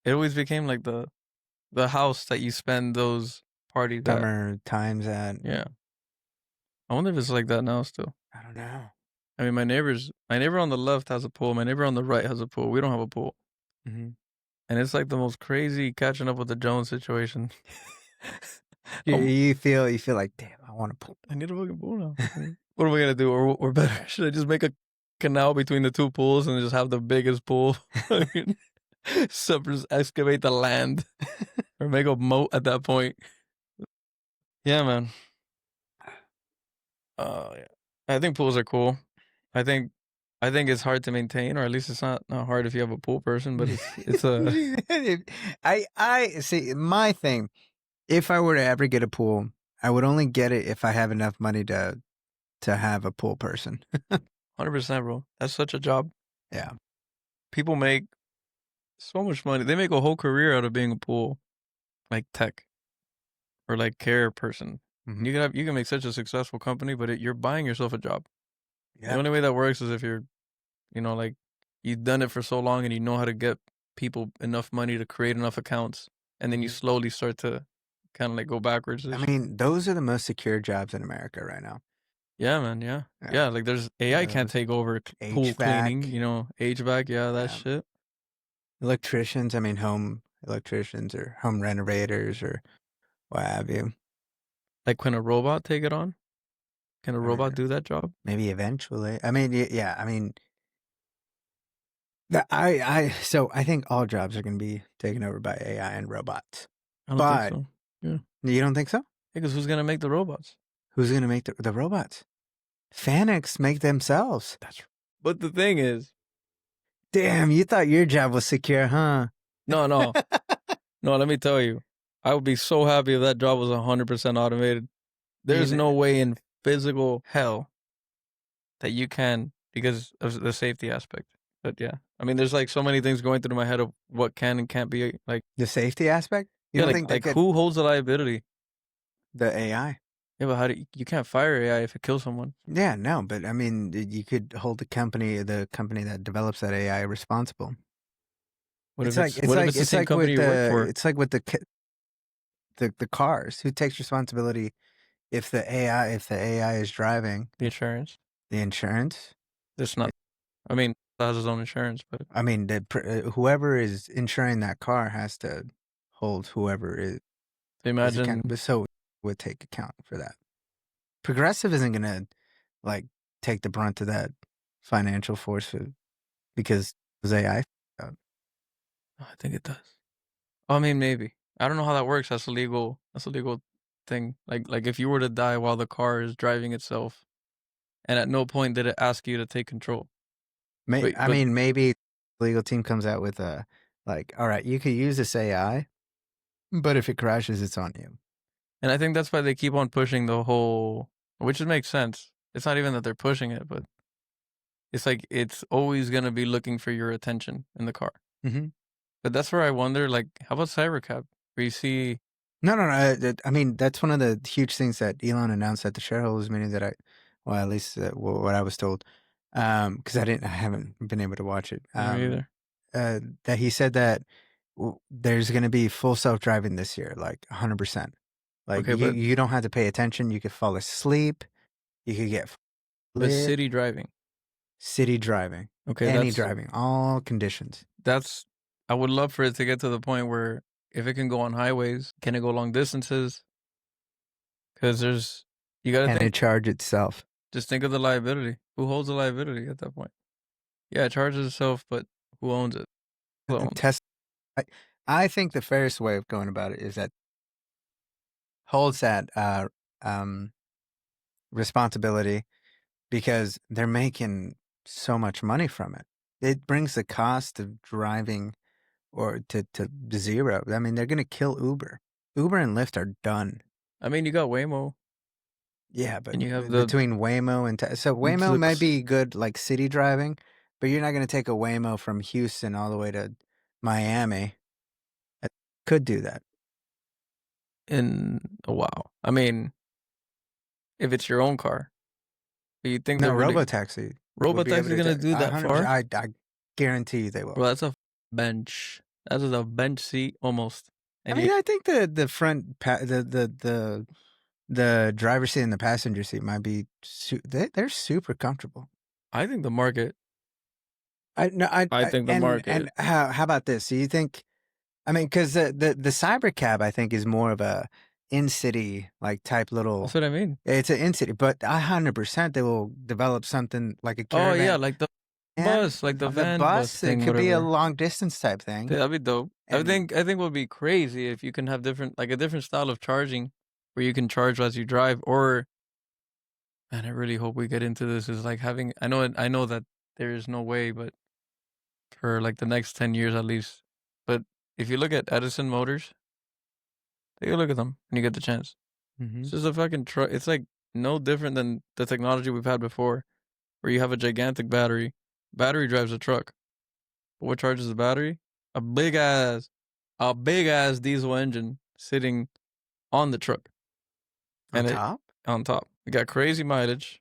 always became like the house that you spend those parties summer times at. Yeah. I wonder if it's like that now still. I don't know. I mean, my neighbor on the left has a pool. My neighbor on the right has a pool. We don't have a pool. Mm-hmm. And it's like the most crazy catching up with the Jones situation. You feel like, damn, I want a pool. I need a fucking pool now. What am I gonna do? Or better, should I just make a canal between the two pools and just have the biggest pool? Just excavate the land or make a moat at that point. Yeah, man. Yeah. I think pools are cool. I think I think it's hard to maintain, or at least it's not hard if you have a pool person, but it's a I see my thing. If I were to ever get a pool, I would only get it if I have enough money to have a pool person. 100%, bro. That's such a job. Yeah. People make so much money. They make a whole career out of being a pool, like tech or like care person. Mhm. You can make such a successful company, but you're buying yourself a job. Yeah. The only way that works is if you're, like you've done it for so long and you know how to get people enough money to create enough accounts, and then you slowly start to kind of like go backwards. I mean, those are the most secure jobs in America right now. Yeah, man. Yeah. Like there's AI can't take over pool cleaning. HVAC. Yeah, that shit. Electricians. I mean, home electricians or home renovators or what have you. Like, can a robot take it on? Can a robot do that job? Maybe eventually. I mean, yeah. I mean, so I think all jobs are going to be taken over by AI and robots. I don't think so. Yeah. You don't think so? Because who's gonna make the robots? Who's going to make the robots? Fanics make themselves. That's. But the thing is, damn, you thought your job was secure, huh? No. No, let me tell you, I would be so happy if that job was 100% automated. There's no way in physical hell that you can, because of the safety aspect. But yeah, I mean, there's like so many things going through my head of what can and can't be like the safety aspect. You don't think who holds the liability? The AI. Yeah, but you can't fire AI if it kills someone? Yeah, no, but I mean, you could hold the company that develops that AI responsible. It's like the same company you work for? It's like with the cars. Who takes responsibility if the AI is driving? The insurance. The insurance. There's not. I mean, it has its own insurance, but I mean, whoever is insuring that car has to hold whoever is. Imagine. So would take account for that. Progressive isn't gonna like take the brunt of that financial force because it was AI. I think it does. I mean, maybe. I don't know how that works. That's a legal thing. Like if you were to die while the car is driving itself, and at no point did it ask you to take control. I mean, maybe the legal team comes out with a like, all right, you could use this AI, but if it crashes, it's on you. And I think that's why they keep on pushing the whole, which makes sense. It's not even that they're pushing it, but it's like it's always gonna be looking for your attention in the car. Mm-hmm. But that's where I wonder, like, how about Cybercab? Where you see... No. I mean, that's one of the huge things that Elon announced at the shareholders meeting that at least what I was told, because I haven't been able to watch it. Me either. That he said that there's going to be full self-driving this year, like 100%. Like you don't have to pay attention. You could fall asleep. You could get... But city driving. City driving. Okay. Any driving. All conditions. I would love for it to get to the point where if it can go on highways, can it go long distances? Because you got to think. Can it charge itself? Just think of the liability. Who holds the liability at that point? Yeah, it charges itself, but who owns it? I think the fairest way of going about it is that holds that responsibility because they're making so much money from it. It brings the cost of driving or to zero. I mean, they're going to kill Uber. Uber and Lyft are done. I mean, you got Waymo. Yeah, but and you have between Waymo and... So Waymo might be good, like, city driving, but you're not going to take a Waymo from Houston all the way to Miami. It could do that. In a while. I mean, if it's your own car. You think no, Robotaxi. Robotaxi is going to do that far? I guarantee you they will. Bro, that's a bench. That's a bench seat almost. And I think the front the driver's seat and the passenger seat might be they're super comfortable. I think the market. I think the market. And how about this? So you think? I mean, because the Cybercab I think is more of a in-city like type little. That's what I mean. It's an in-city, but 100% they will develop something like a caravan. Oh yeah, like the bus, like the van bus thing. It could be a long distance type thing. Yeah, that'd be dope. I think it would be crazy if you can have a different style of charging where you can charge as you drive. Or, man, I really hope we get into this. Is like having. I know that there is no way, but for like the next 10 years at least. But if you look at Edison Motors, take a look at them when you get the chance. It's just a fucking truck. It's like no different than the technology we've had before, where you have a gigantic battery. Battery drives a truck. But what charges the battery? A big ass diesel engine sitting on the truck. On And top? on top. It got crazy mileage.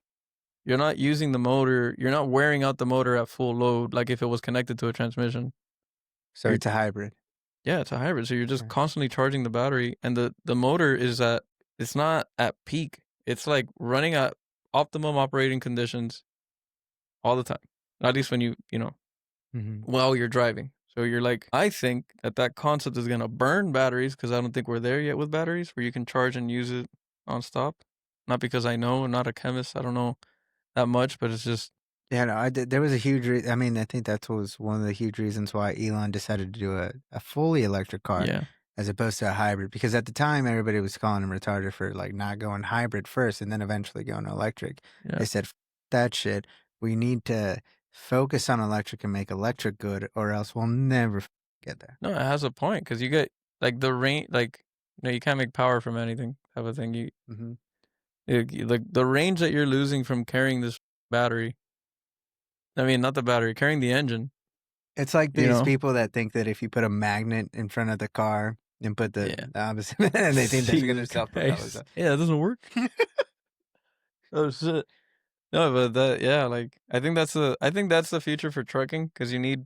You're not using the motor. You're not wearing out the motor at full load like if it was connected to a transmission. So it's a hybrid. Yeah, it's a hybrid. So you're just Okay. constantly charging the battery, and the motor is it's not at peak. It's like running at optimum operating conditions all the time. At least when you know, while you're driving. So you're like, I think that concept is going to burn batteries, because I don't think we're there yet with batteries where you can charge and use it nonstop. Not because I know, I'm not a chemist. I don't know that much, but it's just. Yeah, no, there was a huge. I mean, I think that was one of the huge reasons why Elon decided to do a fully electric car as opposed to a hybrid. Because at the time, everybody was calling him retarded for like not going hybrid first and then eventually going electric. Yeah. They said, F that shit. We need to focus on electric and make electric good, or else we'll never get there. No, it has a point, because you get like the range, like you can't make power from anything type of thing. You like the range that you're losing from carrying this battery. I mean, not the battery, carrying the engine. It's like these people that think that if you put a magnet in front of the car and put the opposite, and they think that's going to stop it. Yeah, it doesn't work. Oh shit. No, but like I think that's the future for trucking, because you need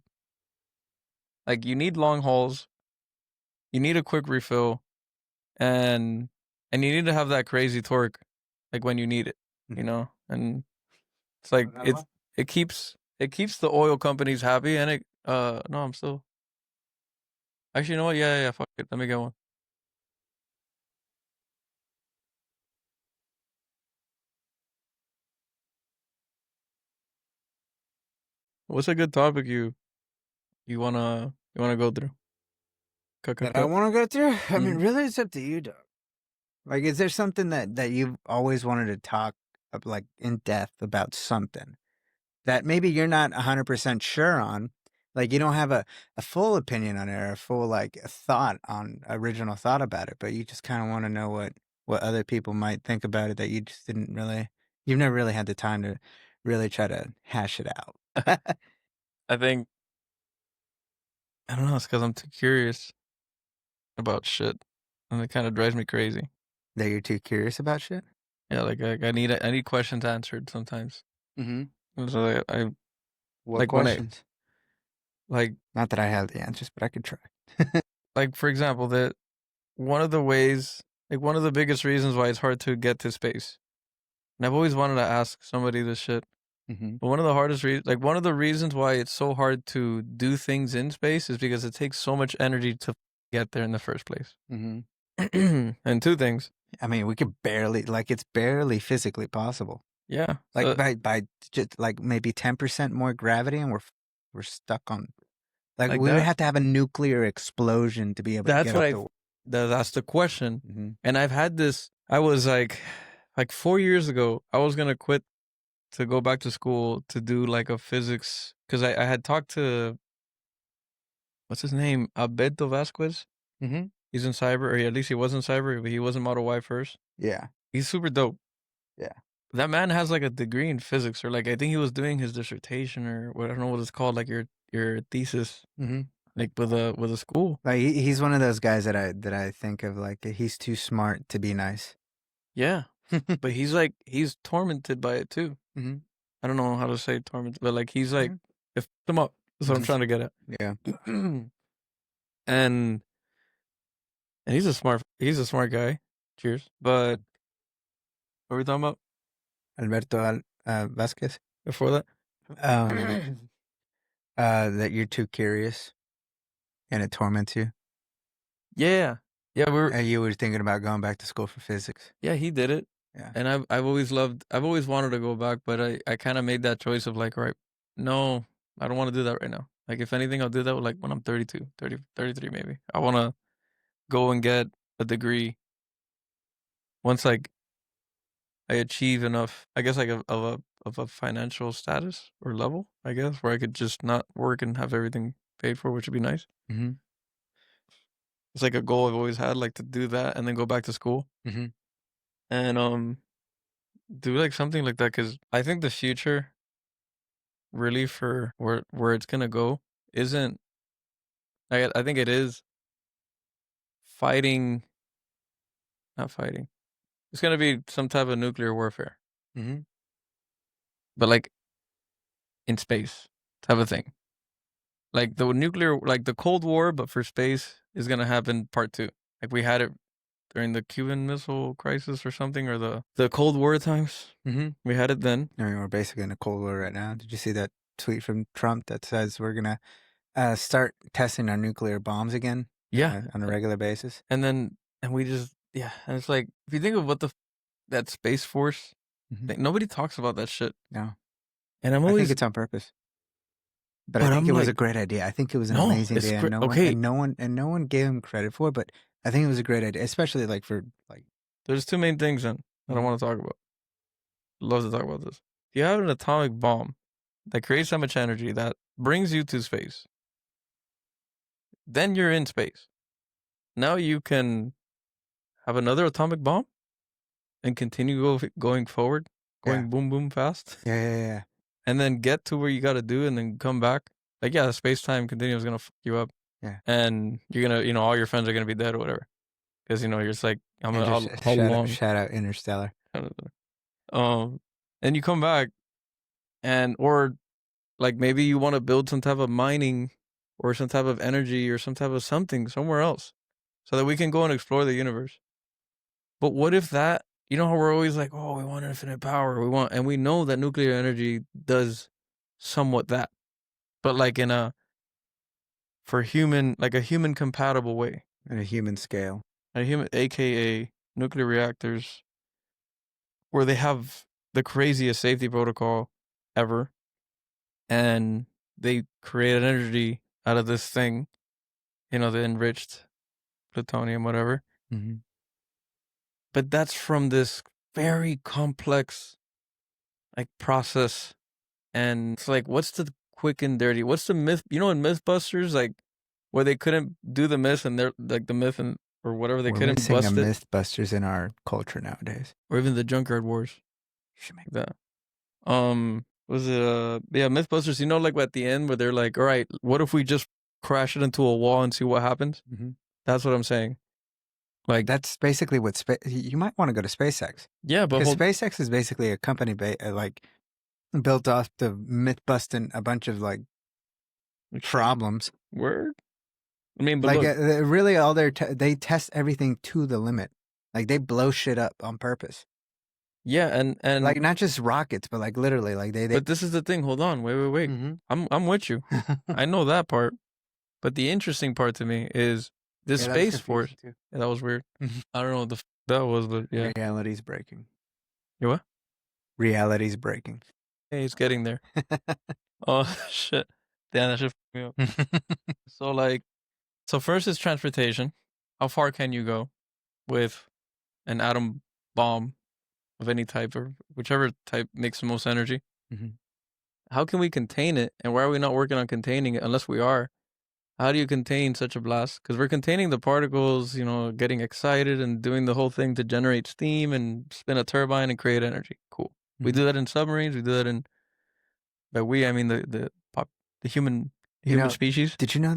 long hauls, you need a quick refill, and you need to have that crazy torque, like when you need it, you know. And it's like it keeps the oil companies happy, and it no, I'm still. Actually, you know what? Yeah, fuck it. Let me get one. What's a good topic you wanna go through? That I want to go through? I mean, really, it's up to you, dog. Like, is there something that you've always wanted to talk like in depth about something that maybe you're not 100% sure on? Like, you don't have a full opinion on it or a full like original thought about it, but you just kind of want to know what other people might think about it that you just you've never really had the time to really try to hash it out. I think, I don't know, it's because I'm too curious about shit, and it kind of drives me crazy. That you're too curious about shit? Yeah, like I need questions answered sometimes. So What questions? Like, not that I have the answers, but I could try. Like, for example, that one of the biggest reasons why it's hard to get to space. And I've always wanted to ask somebody this shit. But one of the hardest one of the reasons why it's so hard to do things in space is because it takes so much energy to get there in the first place. And two things. I mean, we could barely, like, it's barely physically possible. Yeah. Like by just like maybe 10% more gravity, and we're stuck on. Like we would have to have a nuclear explosion to be able to get up that's the question. And I've had this. I was like 4 years ago, I was gonna quit to go back to school to do like a physics, because I had talked to, what's his name, Alberto Vasquez. He's in cyber, or at least he was in cyber, but he was in Model Y first. Yeah, he's super dope. Yeah, that man has like a degree in physics, or like I think he was doing his dissertation, or what, I don't know what it's called, like your thesis, like with a school. Like he's one of those guys that I think of like he's too smart to be nice. Yeah, but he's tormented by it too. I don't know how to say tormented, but like he's like, if him up. That's what I'm trying to get at. Yeah. and he's a smart guy. Cheers. But what are we talking about? Alberto Vasquez. Before that, that you're too curious, and it torments you. Yeah. You were thinking about going back to school for physics. Yeah, he did it. Yeah. And I've always wanted to go back, but I kind of made that choice of like, right, no, I don't want to do that right now. Like, if anything, I'll do that like when I'm 32, 30, 33 maybe. I want to go and get a degree once like I achieve enough, I guess, like of of a financial status or level, I guess, where I could just not work and have everything paid for, which would be nice. Mm-hmm. It's like a goal I've always had, like to do that and then go back to school. Mm-hmm. And do like something like that, because I think the future really for where it's gonna go isn't, I think it is fighting, not fighting. It's gonna be some type of nuclear warfare, Mm-hmm. but like in space type of thing. Like the nuclear, like the Cold War, but for space is gonna happen part 2. Like we had it during the Cuban Missile Crisis or something, or the Cold War times. Mm-hmm. We had it then. I mean, we're basically in a Cold War right now. Did you see that tweet from Trump that says we're gonna start testing our nuclear bombs again? Yeah, on a regular basis. and we just and it's like, if you think of what that Space Force, Mm-hmm. nobody talks about that shit. No, and I think it's on purpose. But I think it was a great idea. I think it was an amazing idea. And no one gave him credit for it, but I think it was a great idea, especially like for like. There's 2 main things then that I want to talk about. Love to talk about this. If you have an atomic bomb that creates so much energy that brings you to space, then you're in space. Now you can have another atomic bomb and continue going forward, going boom boom fast. Yeah. And then get to where you got to do, and then come back. Like, yeah, the space-time continuum is gonna fuck you up. Yeah. And you're gonna, all your friends are gonna be dead or whatever, because you're just like, how long? Shout out Interstellar. And you come back, or like maybe you want to build some type of mining or some type of energy or some type of something somewhere else, so that we can go and explore the universe. But what if that? You know how we're always like, oh, we want infinite power. And we know that nuclear energy does somewhat that, but like like a human compatible way. In a human scale. AKA nuclear reactors, where they have the craziest safety protocol ever, and they create an energy out of this thing, the enriched plutonium, whatever. Mm-hmm. But that's from this very complex like process, and it's like, what's the quick and dirty? What's the myth? In Mythbusters, like where they couldn't do the myth, and they're like the myth or whatever, they couldn't bust it. Mythbusters in our culture nowadays, or even the Junkyard Wars. You should make that. Was it Mythbusters? Like at the end where they're like, all right, what if we just crash it into a wall and see what happens? Mm-hmm. That's what I'm saying. Like, that's basically what you might want to go to SpaceX. Yeah, but because SpaceX is basically a company like built off the myth busting a bunch of like problems. Word. I mean, but like look, really all they test everything to the limit. Like they blow shit up on purpose. Yeah, and like not just rockets, but like literally, like they. But this is the thing. Hold on, wait. Mm-hmm. I'm with you. I know that part, but the interesting part to me is the Space Force. Yeah, that was weird. I don't know what that was, but yeah. Reality's breaking. You what? Reality's breaking. Hey, it's getting there. Oh shit! Damn, that shit fucked me up. So first is transportation. How far can you go with an atom bomb of any type, or whichever type makes the most energy? Mm-hmm. How can we contain it? And why are we not working on containing it unless we are? How do you contain such a blast? Because we're containing the particles, getting excited and doing the whole thing to generate steam and spin a turbine and create energy. Cool. Mm-hmm. We do that in submarines. We do that in, I mean the human species. Did you know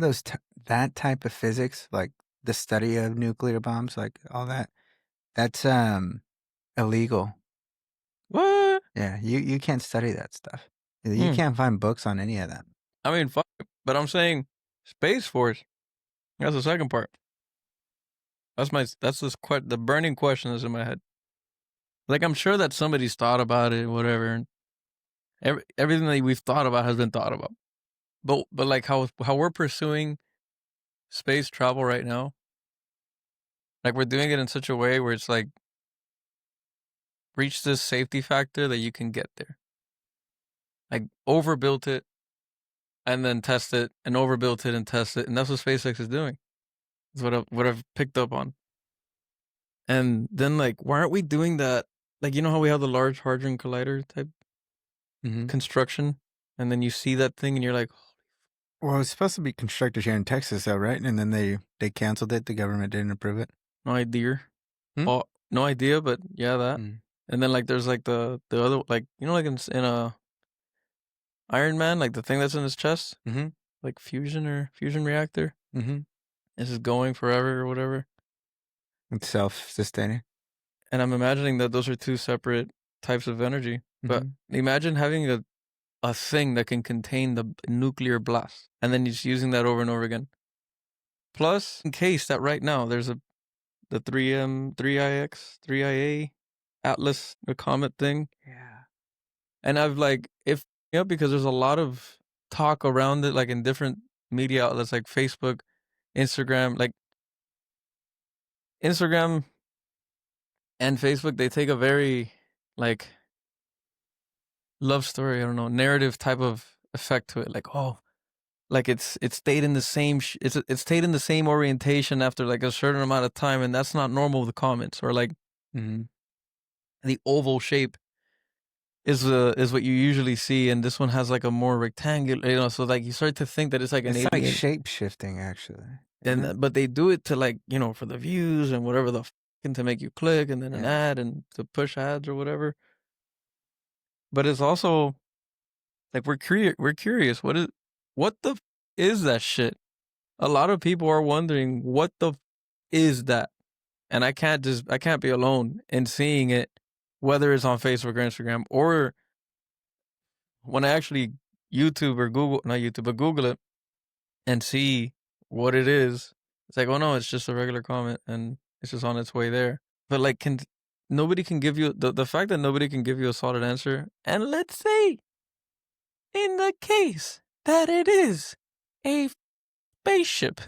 that type of physics, like the study of nuclear bombs, like all that, that's illegal. What? Yeah, you can't study that stuff. You can't find books on any of that. I mean, fuck it. But I'm saying Space Force. That's the second part. That's the burning question that's in my head. Like, I'm sure that somebody's thought about it, whatever. And everything that we've thought about has been thought about. But like how we're pursuing space travel right now, like we're doing it in such a way where it's like reach this safety factor that you can get there. Like overbuilt it and then test it, and overbuilt it and test it, and that's what SpaceX is doing. That's what I've picked up on. And then like, why aren't we doing that? Like, how we have the Large Hadron Collider type construction, and then you see that thing and you're like, well, it's supposed to be constructed here in Texas, though, right? And then they canceled it. The government didn't approve it. no idea. Hmm? Oh, no idea, but yeah, that. Mm. And then like there's like the other, like, you know, like in a Iron Man, like the thing that's in his chest, like fusion reactor. This is going forever or whatever. It's self-sustaining. And I'm imagining that those are two separate types of energy. But imagine having a thing that can contain the nuclear blast, and then just using that over and over again. Plus, in case that right now there's the 3IA Atlas, the comet thing. Yeah. And I've like, because there's a lot of talk around it, like in different media outlets like Facebook, Instagram, like Instagram and Facebook, they take a very like love story, I don't know, narrative type of effect to it. Like, oh, like it stayed in the same, it stayed in the same orientation after like a certain amount of time. And that's not normal with the comments, or like the oval shape is what you usually see, and this one has like a more rectangular, you know, so like you start to think that it's like an It's alien. like shape shifting, actually. And but they do it to like, you know, for the views and whatever the to make you click, and then an ad and to push ads or whatever. But it's also like we're curious. What the is that shit? A lot of people are wondering what the is that, and I can't be alone in seeing it, whether it's on Facebook or Instagram, or when I actually Google it and see what it is. It's like, oh no, it's just a regular comment and it's just on its way there. But like, nobody can give you the fact that nobody can give you a solid answer. And let's say, in the case that it is a spaceship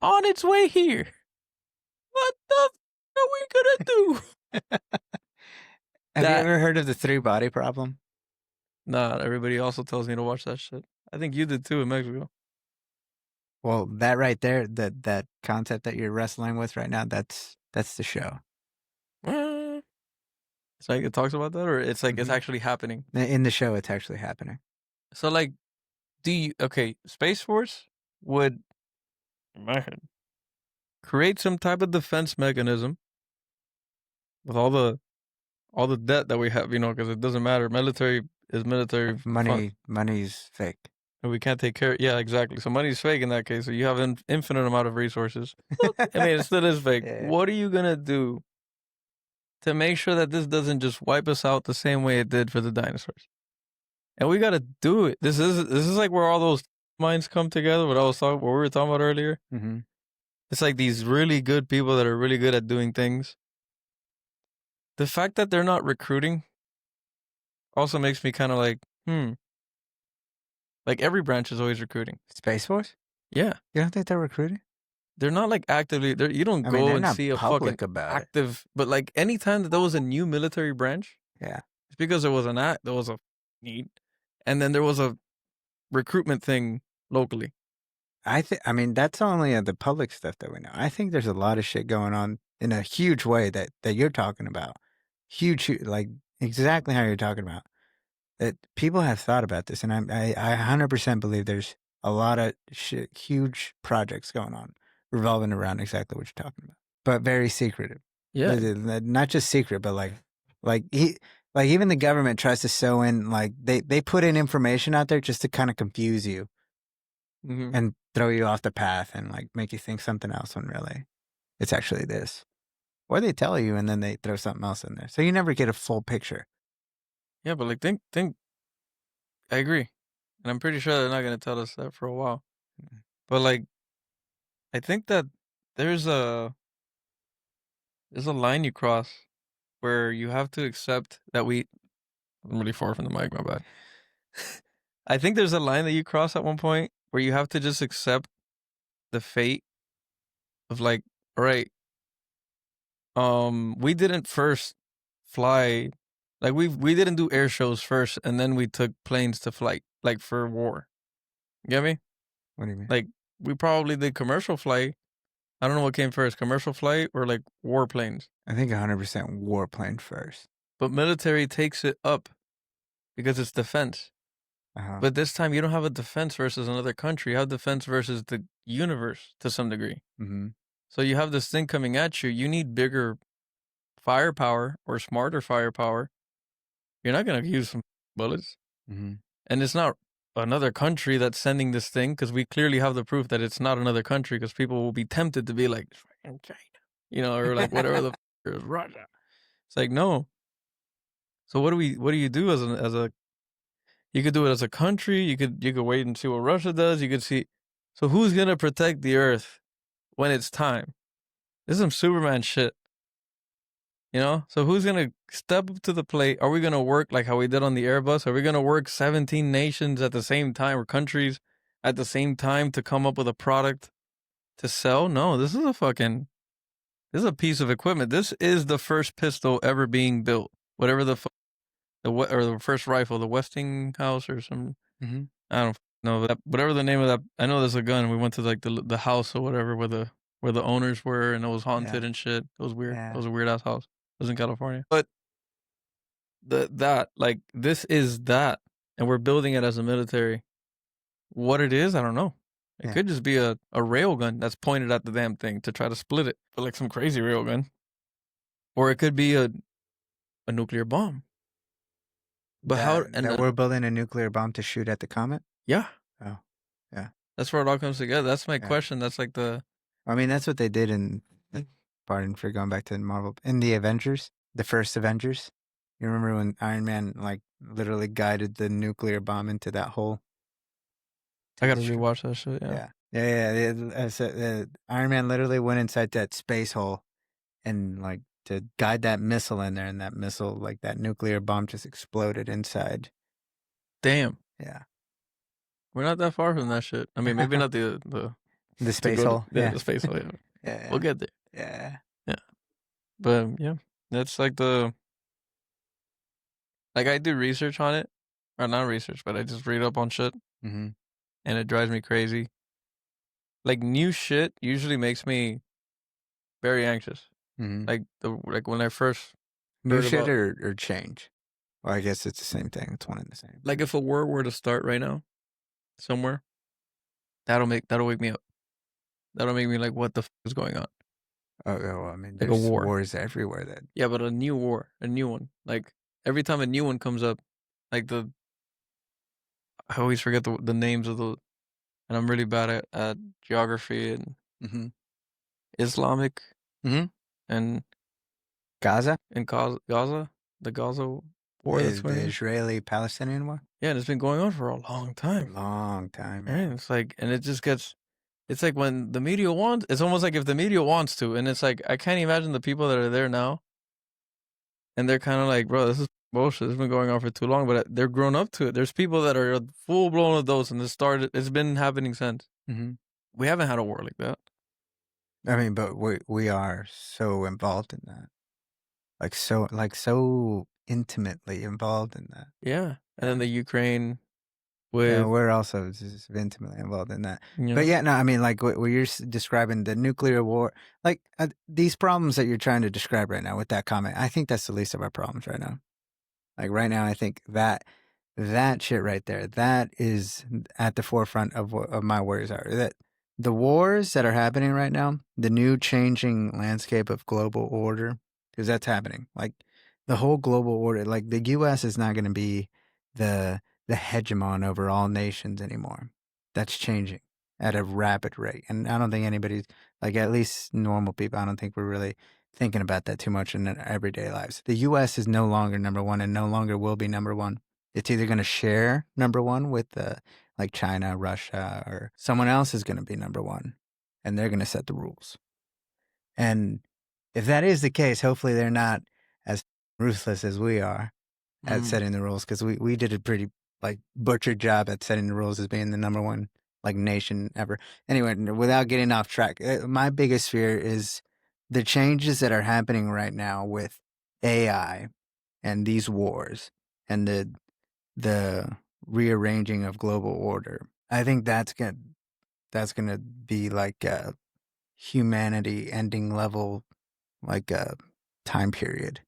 on its way here, what the are we gonna do? Have you ever heard of the 3-body problem? Nah, everybody also tells me to watch that shit. I think you did too in Mexico. Well, that right there, that concept that you're wrestling with right now, that's the show. It's like it talks about that, or it's like it's actually happening? In the show, it's actually happening. So like, Space Force would, in my head, create some type of defense mechanism with all the debt that we have, you know, because it doesn't matter. Military is military. Money's fake. And we can't take care. Yeah, exactly. So money's fake in that case. So you have an infinite amount of resources. I mean, it still is fake. Yeah. What are you gonna do to make sure that this doesn't just wipe us out the same way it did for the dinosaurs? And we gotta do it. This is like where all those minds come together. What we were talking about earlier. It's like these really good people that are really good at doing things. The fact that they're not recruiting also makes me kind of like, like every branch is always recruiting. Space Force? Yeah. You don't think they're recruiting? They're not like actively. You don't go and see a fucking active. But like anytime that there was a new military branch, it's because there was there was a need, and then there was a recruitment thing locally. I mean, that's only the public stuff that we know. I think there's a lot of shit going on in a huge way that you're talking about. Huge, like exactly how you're talking about. That people have thought about this, and I 100% believe there's a lot of shit, huge projects going on revolving around exactly what you're talking about, but very secretive. Yeah, not just secret, but even the government tries to sew in, like they put in information out there just to kind of confuse you and throw you off the path and like make you think something else when really it's actually this, or they tell you and then they throw something else in there, so you never get a full picture. Yeah, but like think. I agree, and I'm pretty sure they're not going to tell us that for a while. But like, I think that there's a line you cross where you have to accept that I'm really far from the mic. My bad. I think there's a line that you cross at one point where you have to just accept the fate of like, all right, we didn't first fly. Like we didn't do air shows first, and then we took planes to flight, like for war. You get me? What do you mean? Like we probably did commercial flight. I don't know what came first, commercial flight or like warplanes. I think 100% warplane first. But military takes it up because it's defense. But this time you don't have a defense versus another country. You have defense versus the universe to some degree. So you have this thing coming at you. You need bigger firepower or smarter firepower. You're not going to use some bullets. And it's not another country that's sending this thing, because we clearly have the proof that it's not another country, because people will be tempted to be like, China, you know, or like whatever the is Russia. It's like, no. So what do you do as a you could do it as a country, you could wait and see what Russia does, you could see. So who's going to protect the earth when it's time? This is some Superman shit. You know? So who's going to step up to the plate? Are we going to work like how we did on the Airbus? Are we going to work 17 nations at the same time, or countries at the same time, to come up with a product to sell? No, this is a piece of equipment. This is the first pistol ever being built. Whatever the first rifle, the Westinghouse or some, I don't know, whatever the name of that. I know there's a gun. We went to like the house or whatever where the owners were, and it was haunted and shit. It was weird. It was a weird ass house. It was in California. But this is that, and we're building it as a military. What it is, I don't know. It could just be a rail gun that's pointed at the damn thing to try to split it, but like some crazy rail gun. Or it could be a nuclear bomb. But we're building a nuclear bomb to shoot at the comet? Yeah. Oh, yeah. That's where it all comes together. That's my question. That's like I mean, that's what they did in, pardon for going back to Marvel, in the Avengers, the first Avengers. You remember when Iron Man, like, literally guided the nuclear bomb into that hole? I gotta rewatch that shit, Iron Man literally went inside that space hole and, like, to guide that missile in there, and that missile, like, that nuclear bomb just exploded inside. Damn. Yeah. We're not that far from that shit. I mean, maybe not the space hole. The space hole. Yeah. We'll get there. Yeah. Yeah. But yeah, that's like I do research on it, or not research, but I just read up on shit, and it drives me crazy. Like, new shit usually makes me very anxious. Like when I first new shit or change. Well, I guess it's the same thing. It's one and the same. Like, if a war were to start right now, somewhere, that'll wake me up. That'll make me like, what the is going on? Oh, well, I mean, like there's a war. Wars everywhere. Yeah, but a new war, a new one. Like, every time a new one comes up, like I always forget the names of and I'm really bad at geography and Islamic and Gaza? And Gaza? The Gaza war that's going on? The Israeli-Palestinian war? Yeah, and it's been going on for a long time. Long time. Right? It's like, and it just gets, it's like when the media wants, it's almost like if the media wants to, and it's like, I can't imagine the people that are there now, and they're kind of like, bro, this is bullshit. It's been going on for too long, but they're grown up to it. There's people that are full-blown adults, and it's been happening since. We haven't had a war like that. I mean, but we are so involved in that. So intimately involved in that. Yeah. And then the Ukraine with... we're also just intimately involved in that. Yeah. But yeah, no, I mean, like what you're describing, the nuclear war, like these problems that you're trying to describe right now with that comment, I think that's the least of our problems right now. Like right now, I think that shit right there, that is at the forefront of my worries are. That the wars that are happening right now, the new changing landscape of global order, because that's happening. Like the whole global order, like the U.S. is not going to be the hegemon over all nations anymore. That's changing at a rapid rate. And I don't think anybody's, like at least normal people, I don't think we're really thinking about that too much in our everyday lives. The U.S. is no longer number one and no longer will be number one. It's either going to share number one with like China, Russia, or someone else is going to be number one, and they're going to set the rules. And if that is the case, hopefully they're not as ruthless as we are at setting the rules, because we did a pretty like butchered job at setting the rules as being the number one like nation ever. Anyway, without getting off track, my biggest fear is the changes that are happening right now with AI and these wars and the rearranging of global order. I think that's gonna be like a humanity ending level, like a time period.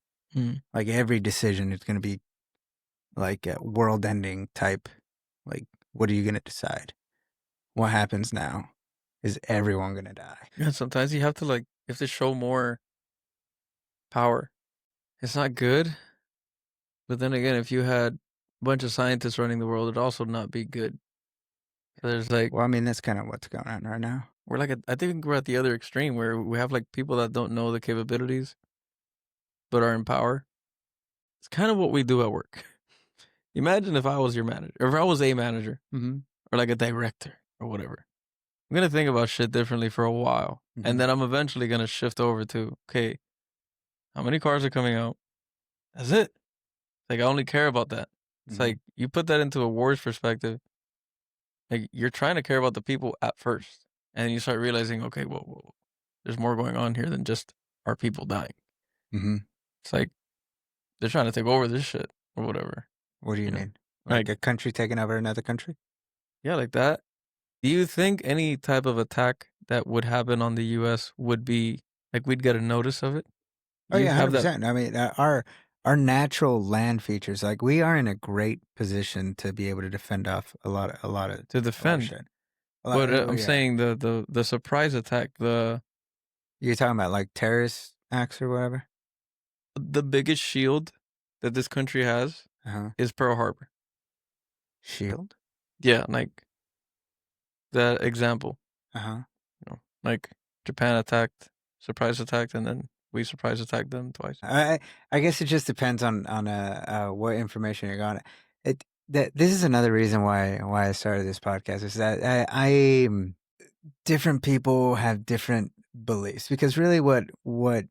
Like every decision is gonna be like a world-ending type. Like, what are you gonna decide? What happens now? Is everyone gonna die? Yeah, sometimes you have to show more power. It's not good, but then again, if you had a bunch of scientists running the world, it'd also not be good. There's Well, I mean, that's kind of what's going on right now. I think we're at the other extreme where we have like people that don't know the capabilities, but are in power. It's kind of what we do at work. Imagine if I was your manager, or if I was a manager, or like a director, or whatever. I'm gonna think about shit differently for a while, and then I'm eventually gonna shift over to, okay, how many cars are coming out? That's it. Like, I only care about that. It's like, you put that into a war's perspective, like, you're trying to care about the people at first, and you start realizing, okay, whoa, there's more going on here than just our people dying. It's like, they're trying to take over this shit, or whatever. What do you mean? Like a country taking over another country? Yeah, like that. Do you think any type of attack that would happen on the U.S. would be, like, we'd get a notice of it? Oh yeah, 100%. I mean, our natural land features, like, we are in a great position to be able to defend off a lot of to defend. shit. But I'm saying the surprise attack, you're talking about like terrorist acts or whatever. The biggest shield that this country has is Pearl Harbor. Shield? Yeah, like that example. Like Japan attacked, surprise attacked, and then we surprise attacked them twice. I guess it just depends on what information you're going. This is another reason why I started this podcast, is that I different people have different beliefs, because really what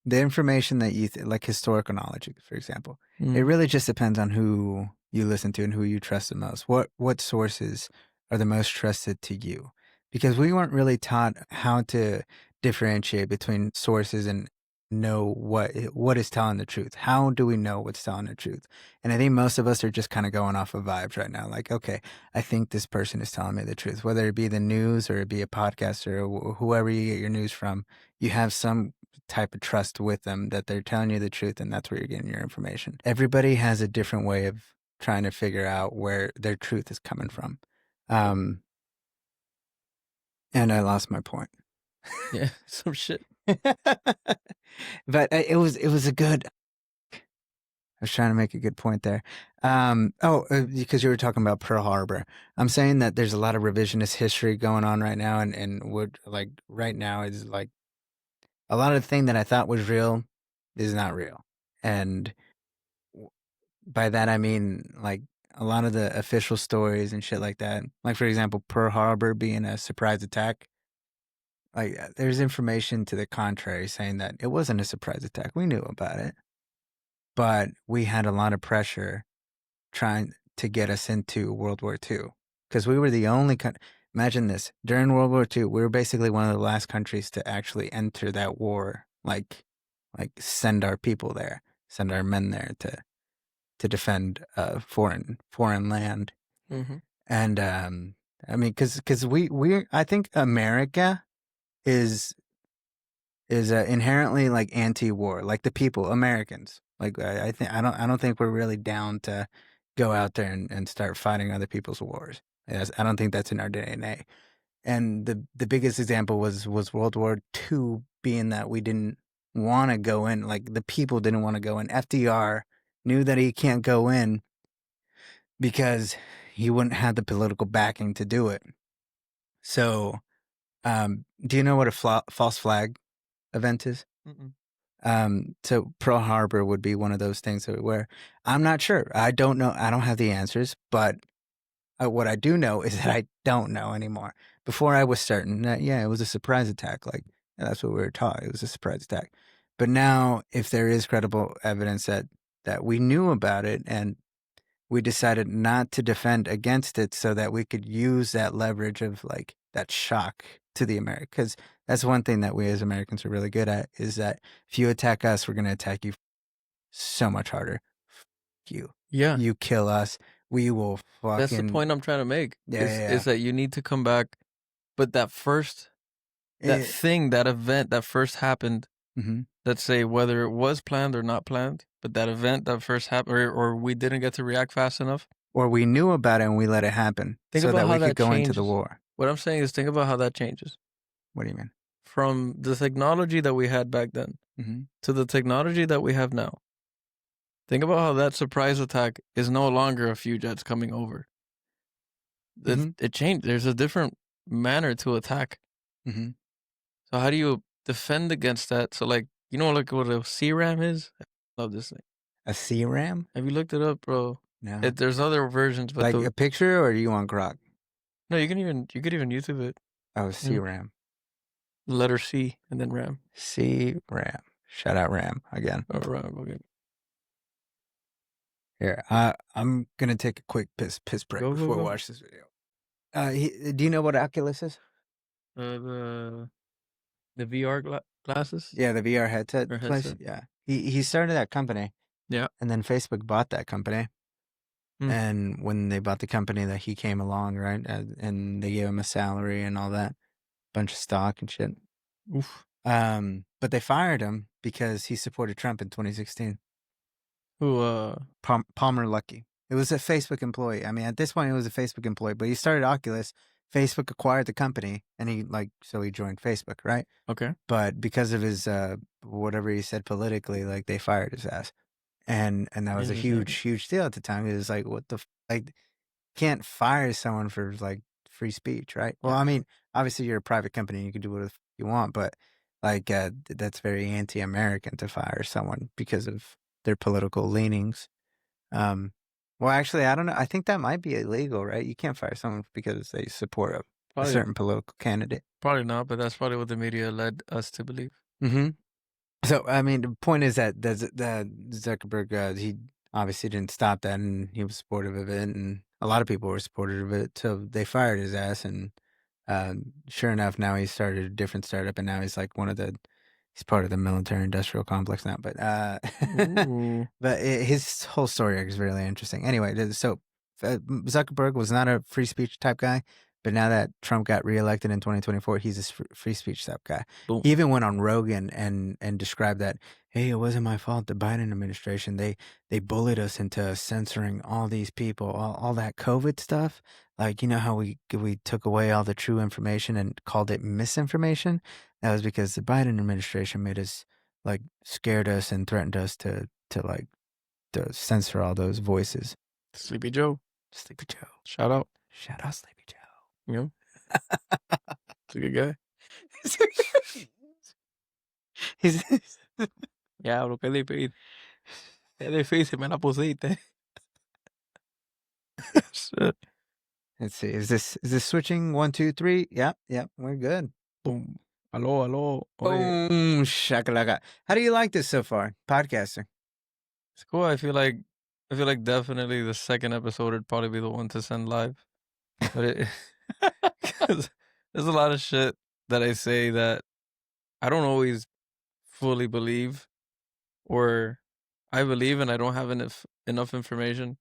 the information that you like historical knowledge, for example, it really just depends on who you listen to and who you trust the most. What sources are the most trusted to you? Because we weren't really taught how to differentiate between sources and know what is telling the truth. How do we know what's telling the truth? And I think most of us are just kind of going off of vibes right now. Like, okay, I think this person is telling me the truth, whether it be the news or it be a podcast or whoever you get your news from. You have some type of trust with them that they're telling you the truth, and that's where you're getting your information. Everybody has a different way of trying to figure out where their truth is coming from. And I lost my point. Yeah, some shit. But it was a good. I was trying to make a good point there. Because you were talking about Pearl Harbor. I'm saying that there's a lot of revisionist history going on right now, and what, like, right now is like a lot of the thing that I thought was real is not real. And by that, I mean, like, a lot of the official stories and shit like that. Like, for example, Pearl Harbor being a surprise attack. Like, there's information to the contrary saying that it wasn't a surprise attack. We knew about it. But we had a lot of pressure trying to get us into World War II. Because we were the only country. Imagine this. During World War II, we were basically one of the last countries to actually enter that war. Like send our people there, send our men there to defend foreign land. And I mean, because I think America is inherently like anti-war, like the people, Americans. Like, I don't think we're really down to go out there and start fighting other people's wars. I don't think that's in our DNA. And the biggest example was World War II, being that we didn't want to go in. Like, the people didn't want to go in. FDR knew that he can't go in because he wouldn't have the political backing to do it. So, do you know what a false flag event is? So Pearl Harbor would be one of those things where I'm not sure. I don't know. I don't have the answers, but what I do know is that I don't know anymore. Before, I was certain that, yeah, it was a surprise attack. Like, yeah, that's what we were taught. It was a surprise attack. But now, if there is credible evidence that we knew about it, and we decided not to defend against it so that we could use that leverage of, like, that shock to the Americans. Because that's one thing that we as Americans are really good at, is that if you attack us, we're going to attack you so much harder. You. Yeah. You kill us, we will fucking... That's the point I'm trying to make. Yeah. Is that you need to come back. But that event that first happened, let's say whether it was planned or not planned, But that event that first happened, or we didn't get to react fast enough. Or we knew about it and we let it happen so that we could go into the war. What I'm saying is, think about how that changes. What do you mean? From the technology that we had back then to the technology that we have now. Think about how that surprise attack is no longer a few jets coming over. It changed. There's a different manner to attack. So how do you defend against that? So like, you know, like what a CRAM is? I love this thing. A CRAM? Have you looked it up, bro? No. There's other versions, but like a picture, or do you want Grok? No, you could even YouTube it. Oh, CRAM. Letter C and then RAM. CRAM. Shout out RAM again. Oh, RAM. Okay. Here, I'm gonna take a quick piss break before we watch this video. Do you know what Oculus is? The VR glasses. Yeah, the VR headset. Yeah, he started that company. Yeah, and then Facebook bought that company. And when they bought the company, that he came along, right, and they gave him a salary and all that, bunch of stock and shit. Oof. But they fired him because he supported Trump in 2016. Who? Palmer Luckey. It was a Facebook employee. I mean, at this point, it was a Facebook employee, but he started Oculus. Facebook acquired the company, and he joined Facebook, right? Okay. But because of his whatever he said politically, like, they fired his ass, and that was a huge deal at the time. It was like, what the can't fire someone for like free speech, right? Well, I mean, obviously you're a private company, and you can do whatever you want, but like that's very anti-American to fire someone because of their political leanings. Well, actually, I don't know. I think that might be illegal, right? You can't fire someone because they support a certain political candidate. Probably not, but that's probably what the media led us to believe. So, I mean, the point is that Zuckerberg, he obviously didn't stop that, and he was supportive of it, and a lot of people were supportive of it, so they fired his ass, and sure enough, now he started a different startup, and now he's like he's part of the military-industrial complex now, but but his whole story is really interesting. Anyway, so Zuckerberg was not a free speech type guy, but now that Trump got reelected in 2024, he's a free speech type guy. Boom. He even went on Rogan and described that, hey, it wasn't my fault. The Biden administration, they bullied us into censoring all these people, all that COVID stuff. Like, you know how we took away all the true information and called it misinformation? That was because the Biden administration made us, like, scared us and threatened us to censor all those voices. Sleepy Joe. Shout out Sleepy Joe. You know? It's a good guy. Ya, bro, qué difícil. Qué difícil, me la pusiste. Shit. Let's see. Is this switching? 1, 2, 3. Yep, we're good. Boom. Hello. Boom. Shakalaka. How do you like this so far, podcasting? It's cool. I feel like definitely the second episode would probably be the one to send live. But because there's a lot of shit that I say that I don't always fully believe, or I believe and I don't have enough information.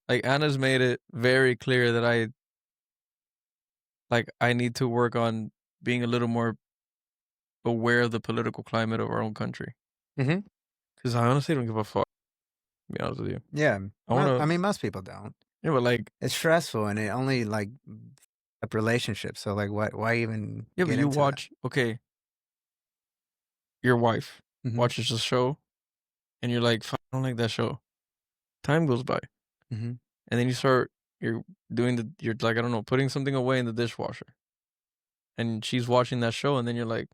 Like, Anna's made it very clear that I need to work on being a little more aware of the political climate of our own country. Because I honestly don't give a fuck, to be honest with you. Yeah. I mean, most people don't. Yeah, but like, it's stressful, and it only like up relationships. So like, why even? Yeah, but you watch. That? Okay, your wife watches the show, and you're like, I don't like that show. Time goes by, and then you're like, I don't know, putting something away in the dishwasher, and she's watching that show, and then you're like,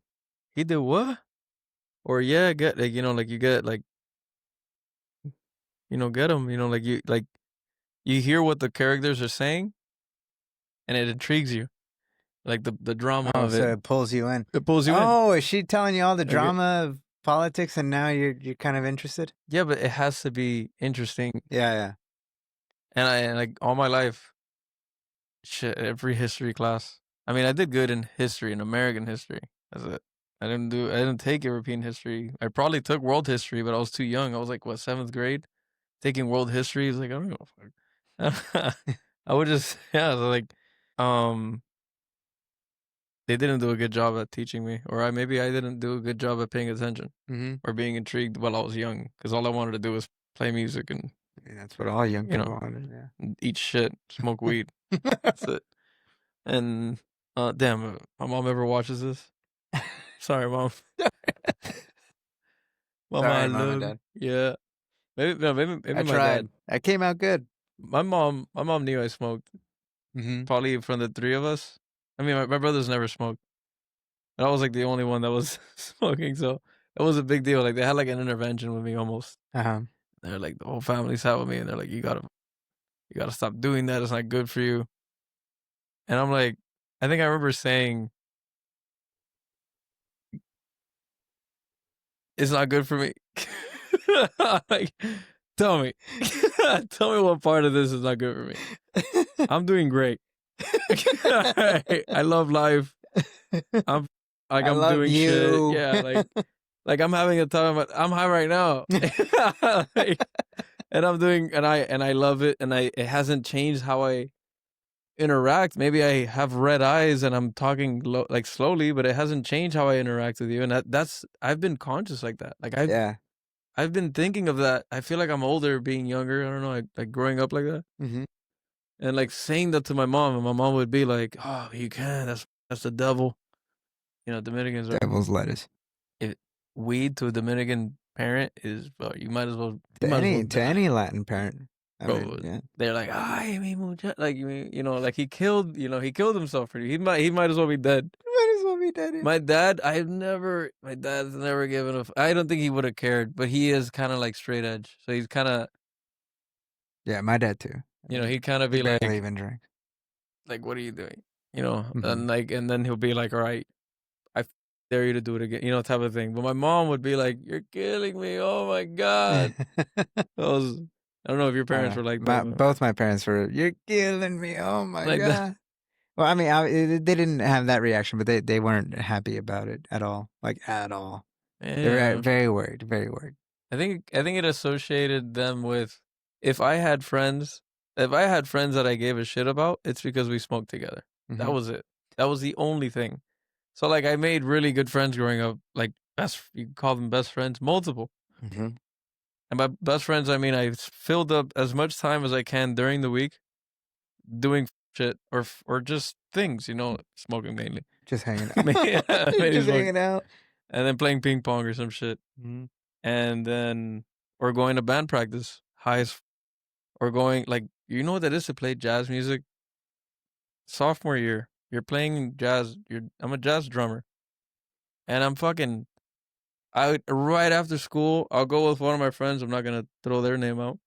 he did what? Or yeah, get like, you know, like you get like, you know, get them, you know, like you hear what the characters are saying, and it intrigues you, like the drama of it. So it pulls you in. It pulls you in. Oh, is she telling you all the drama of politics, and now you're kind of interested? Yeah, but it has to be interesting. Yeah. And I like all my life, shit, every history class. I mean, I did good in history, in American history. That's it. I didn't take European history. I probably took world history, but I was too young. I was like, what, 7th grade? Taking world history is like, I don't know. I would just, so like, they didn't do a good job at teaching me, or maybe I didn't do a good job at paying attention or being intrigued while I was young, because all I wanted to do was play music and that's what all young you people know wanted. Yeah. eat shit, smoke weed. That's it. And damn, my mom ever watches this? Sorry, mom. Mama, I Sorry, Mom and love Dad. you. Yeah, maybe no, maybe I my tried. dad. I came out good. My mom knew I smoked. Probably from the three of us. I mean, my brothers never smoked. And I was like the only one that was smoking, so it was a big deal. Like they had like an intervention with me almost. They're like the whole family sat with me, and they're like, you gotta stop doing that. It's not good for you. And I'm like, I think I remember saying, it's not good for me. Like, tell me, tell me what part of this is not good for me. I'm doing great. I love life. I'm doing you. shit. Yeah, like I'm having a time. I'm high right now. And I'm doing, and I love it, and it hasn't changed how I interact. Maybe I have red eyes and I'm talking like slowly, but it hasn't changed how I interact with you. And that's I've been conscious like that. Like I've been thinking of that. I feel like I'm older being younger. I don't know, like growing up like that. And like saying that to my mom, and my mom would be like, "Oh, you can't. That's the devil." You know, Dominicans are Devil's lettuce. If weed to a Dominican parent is, you might as well. To die. any Latin parent. I Bro, mean, yeah. they're like, "Ay, mi muchacho," like like he killed himself for you. He might as well be dead. Might as well be dead. My dad's never given a. I don't think he would have cared, but he is kind of like straight edge. So he's kind of. Yeah, my dad too. He'd kind of He be like, barely even drinks. like, what are you doing? And then he'll be like, all right, I dare you to do it again, type of thing. But my mom would be like, you're killing me. Oh my God. I don't know if your parents were like that. Both my parents were, you're killing me. Oh my Like God. that. Well, I mean, they didn't have that reaction, but they weren't happy about it at all. Like, at all. Yeah. They were very worried, very worried. I think it associated them with, if I had friends that I gave a shit about, it's because we smoked together. That was it. That was the only thing. So like I made really good friends growing up, like you can call them best friends, multiple. And by best friends, I mean I filled up as much time as I can during the week doing shit or just things, smoking mainly. Just hanging out. Just hanging out. And then playing ping pong or some shit. And then, or going to band practice, or going, like, you know what that is to play jazz music? Sophomore year, you're playing jazz, I'm a jazz drummer. And I'm right after school, I'll go with one of my friends, I'm not going to throw their name out,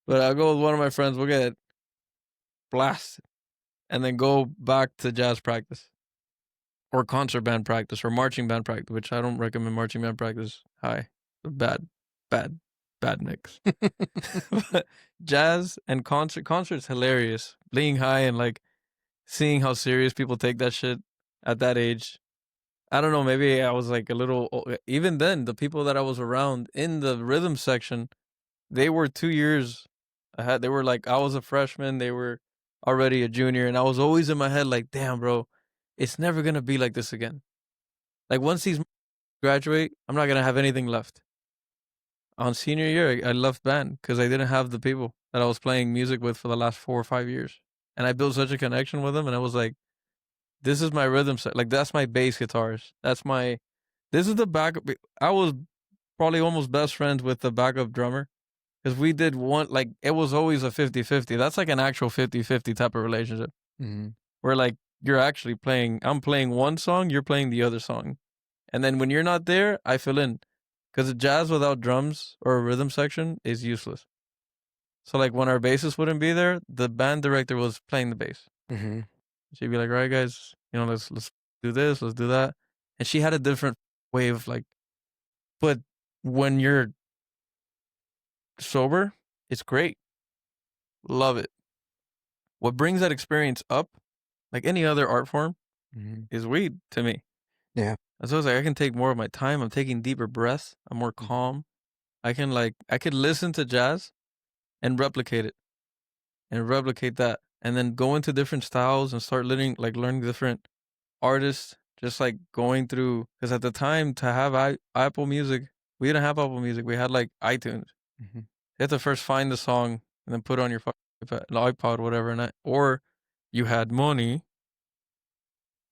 but I'll go with one of my friends, we'll get blasted, and then go back to jazz practice, or concert band practice, or marching band practice, which I don't recommend marching band practice. Bad mix. But jazz and concert's hilarious. Being high and like seeing how serious people take that shit at that age. I don't know, maybe I was like a little, even then, the people that I was around in the rhythm section, they were 2 years ahead. They were like, I was a freshman, they were already a junior, and I was always in my head like, damn, bro, it's never going to be like this again. Like once these graduate, I'm not going to have anything left. On senior year, I left band because I didn't have the people that I was playing music with for the last 4 or 5 years. And I built such a connection with them, and I was like, this is my rhythm set. Like, that's my bass guitars. This is the backup. I was probably almost best friends with the backup drummer because we did one, like, it was always a 50-50. That's like an actual 50-50 type of relationship where, like, you're actually I'm playing one song, you're playing the other song. And then when you're not there, I fill in. Because jazz without drums or a rhythm section is useless. So, like, when our bassist wouldn't be there, the band director was playing the bass. She'd be like, all right, guys, let's do this, let's do that. And she had a different way of, like, but when you're sober, it's great. Love it. What brings that experience up, like any other art form, is weed to me. Yeah. And so it's like I can take more of my time. I'm taking deeper breaths. I'm more calm. I could listen to jazz and replicate it. And replicate that. And then go into different styles and start learning different artists just like going through, because at the time to have Apple Music, we didn't have Apple Music. We had like iTunes. Mm-hmm. You have to first find the song and then put it on your iPod, whatever, or you had money,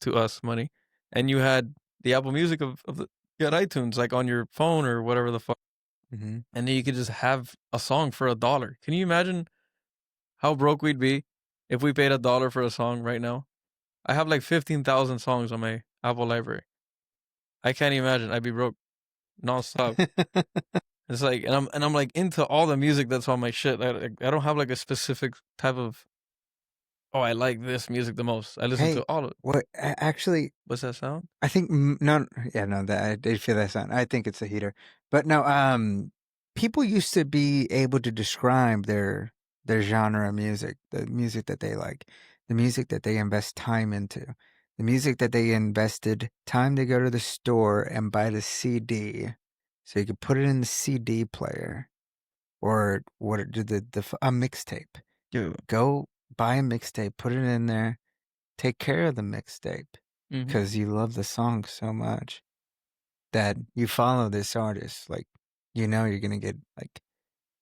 to us money, and you had the Apple Music you had iTunes like on your phone or whatever the fuck, Mm-hmm. and then you could just have a song for $1. Can you imagine how broke we'd be if we paid $1 for a song right now? I have like 15,000 songs on my Apple library. I can't imagine. I'd be broke nonstop. It's like, and I'm like into all the music that's on my shit. I don't have like a specific type of, oh, I like this music the most. I listen to all of it. What actually? What's that sound? I think that I did feel that sound. I think it's a heater, but no. People used to be able to describe their genre of music, the music that they like, the music that they invest time into, the music that they invested time to go to the store and buy the CD, so you could put it in the CD player, or what? A mixtape. Yeah. Go buy a mixtape, put it in there, take care of the mixtape because you love the song so much that you follow this artist. Like, you know, you're gonna get like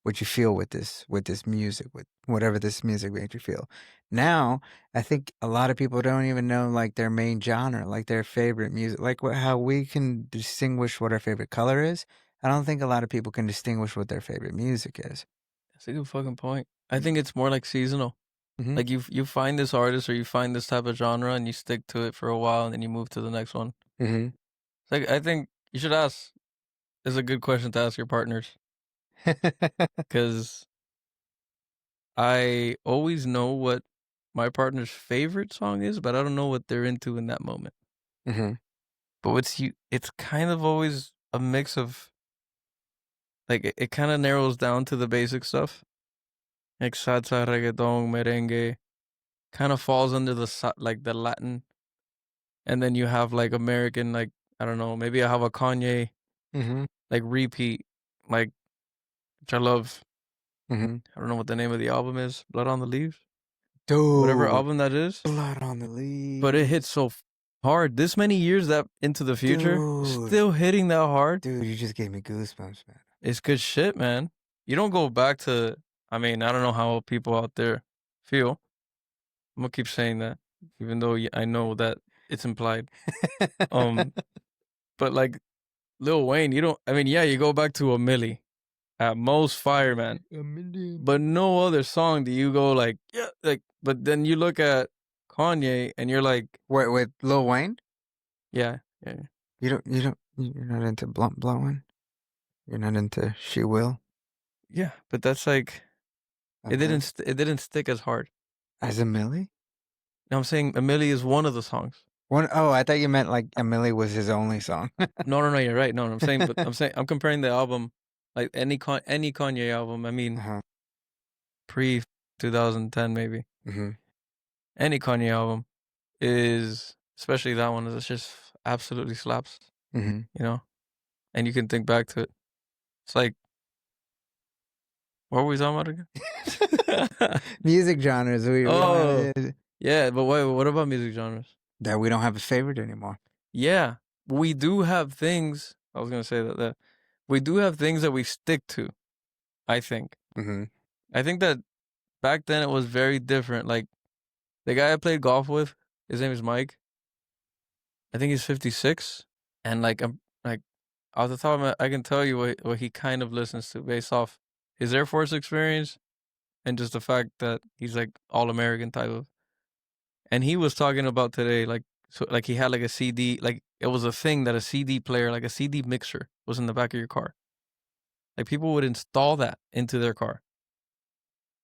what you feel with this music, with whatever this music makes you feel. Now, I think a lot of people don't even know like their main genre, like their favorite music, like how we can distinguish what our favorite color is. I don't think a lot of people can distinguish what their favorite music is. That's a good fucking point. I think it's more like seasonal. Mhm. Like you find this artist or you find this type of genre and you stick to it for a while and then you move to the next one. Mm-hmm. Like I think you should ask. It's a good question to ask your partners because I always know what my partner's favorite song is, but I don't know what they're into in that moment. Mm-hmm. But it's kind of always a mix of, like, it kind of narrows down to the basic stuff, like salsa, reggaeton, merengue, kind of falls under the like the Latin, and then you have like American, like I don't know, maybe I have a Kanye Mm-hmm. like repeat, like, which I love. Mm-hmm. I don't know what the name of the album is, Blood on the Leaves, Dude, whatever album that is, Blood on the Leaves. but it hits so hard. This many years that into the future, Dude. still hitting that hard. Dude, you just gave me goosebumps, man. It's good shit, man. You don't go back to, I mean, I don't know how people out there feel. I'm gonna keep saying that, even though I know that it's implied. But like Lil Wayne, you don't, I mean, yeah, you go back to a Millie, at most Fireman, but no other song do you go like, yeah, like, but then you look at Kanye and you're like, Wait, with Lil Wayne? yeah. You're not into blowing? You're not into She Will? Yeah, but that's like, it Okay. didn't stick as hard. As a Millie? Now I'm saying Amelie is one of the songs. Oh, I thought you meant like Millie was his only song. No, you're right. No, I'm saying, but I'm comparing the album, like any Kanye album. I mean, pre 2010 maybe. Mm-hmm. Any Kanye album is, especially that one, is just absolutely slaps. Mm-hmm. You know, and you can think back to it. It's like, what were we talking about again? Music genres. Yeah, but what about music genres? That we don't have a favorite anymore. Yeah, we do have things. I was gonna say that we do have things that we stick to. I think. Mm-hmm. I think that back then it was very different. Like the guy I played golf with, his name is Mike. I think he's 56, and like I'm like off the top of my, I can tell you what he kind of listens to based off his Air Force experience and just the fact that he's like all American type of. And he was talking about today, like, so like he had like a CD, like it was a thing that a CD player, like a CD mixer, was in the back of your car. Like people would install that into their car.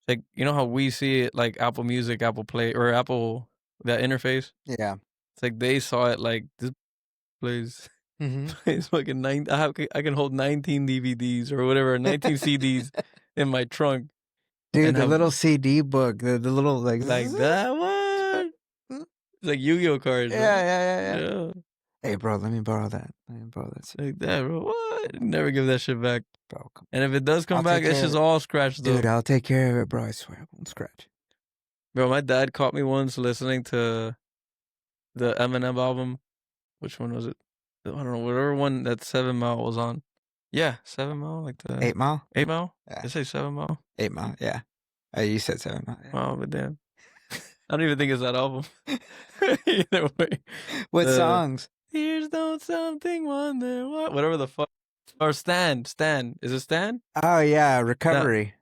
Like, you know how we see it, like Apple Music, Apple Play, or Apple, that interface? Yeah. It's like they saw it like, this plays, Mm-hmm. plays fucking I can hold 19 DVDs or whatever, 19 CDs in my trunk. Dude, the little CD book, the little like that one. It's like Yu-Gi-Oh cards. Yeah. Hey, bro, let me borrow that. Like that, bro. What? Never give that shit back. Bro, come And if it does come I'll back, take it's care just of it. all scratched up. Dude, I'll take care of it, bro. I swear I won't scratch. Bro, my dad caught me once listening to the Eminem album, which one was it? I don't know, whatever one that 7 Mile was on. Yeah, 7 Mile, like the 8 Mile? 8 Mile? Yeah. I say 7 Mile. 8 Mile, yeah. You said 7 Mile. Yeah. Wow, but damn. I don't even think it's that album. Either way. What songs? Here's no something wonder what. Whatever the fuck. Or Stand. Is it Stand? Oh, yeah, Recovery.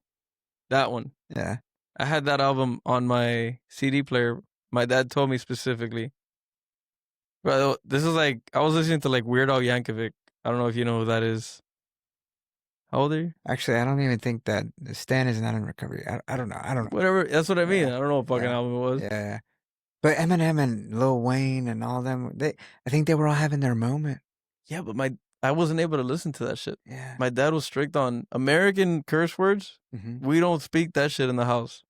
That one. Yeah. I had that album on my CD player. My dad told me specifically. Well, this is like, I was listening to like Weird Al Yankovic. I don't know if you know who that is. How old are you? Actually, I don't even think that Stan is not in Recovery. I don't know. Whatever. That's what I mean. Yeah. I don't know what fucking album it was. Yeah. But Eminem and Lil Wayne and all them, I think they were all having their moment. Yeah, but I wasn't able to listen to that shit. Yeah. My dad was strict on American curse words. Mm-hmm. We don't speak that shit in the house.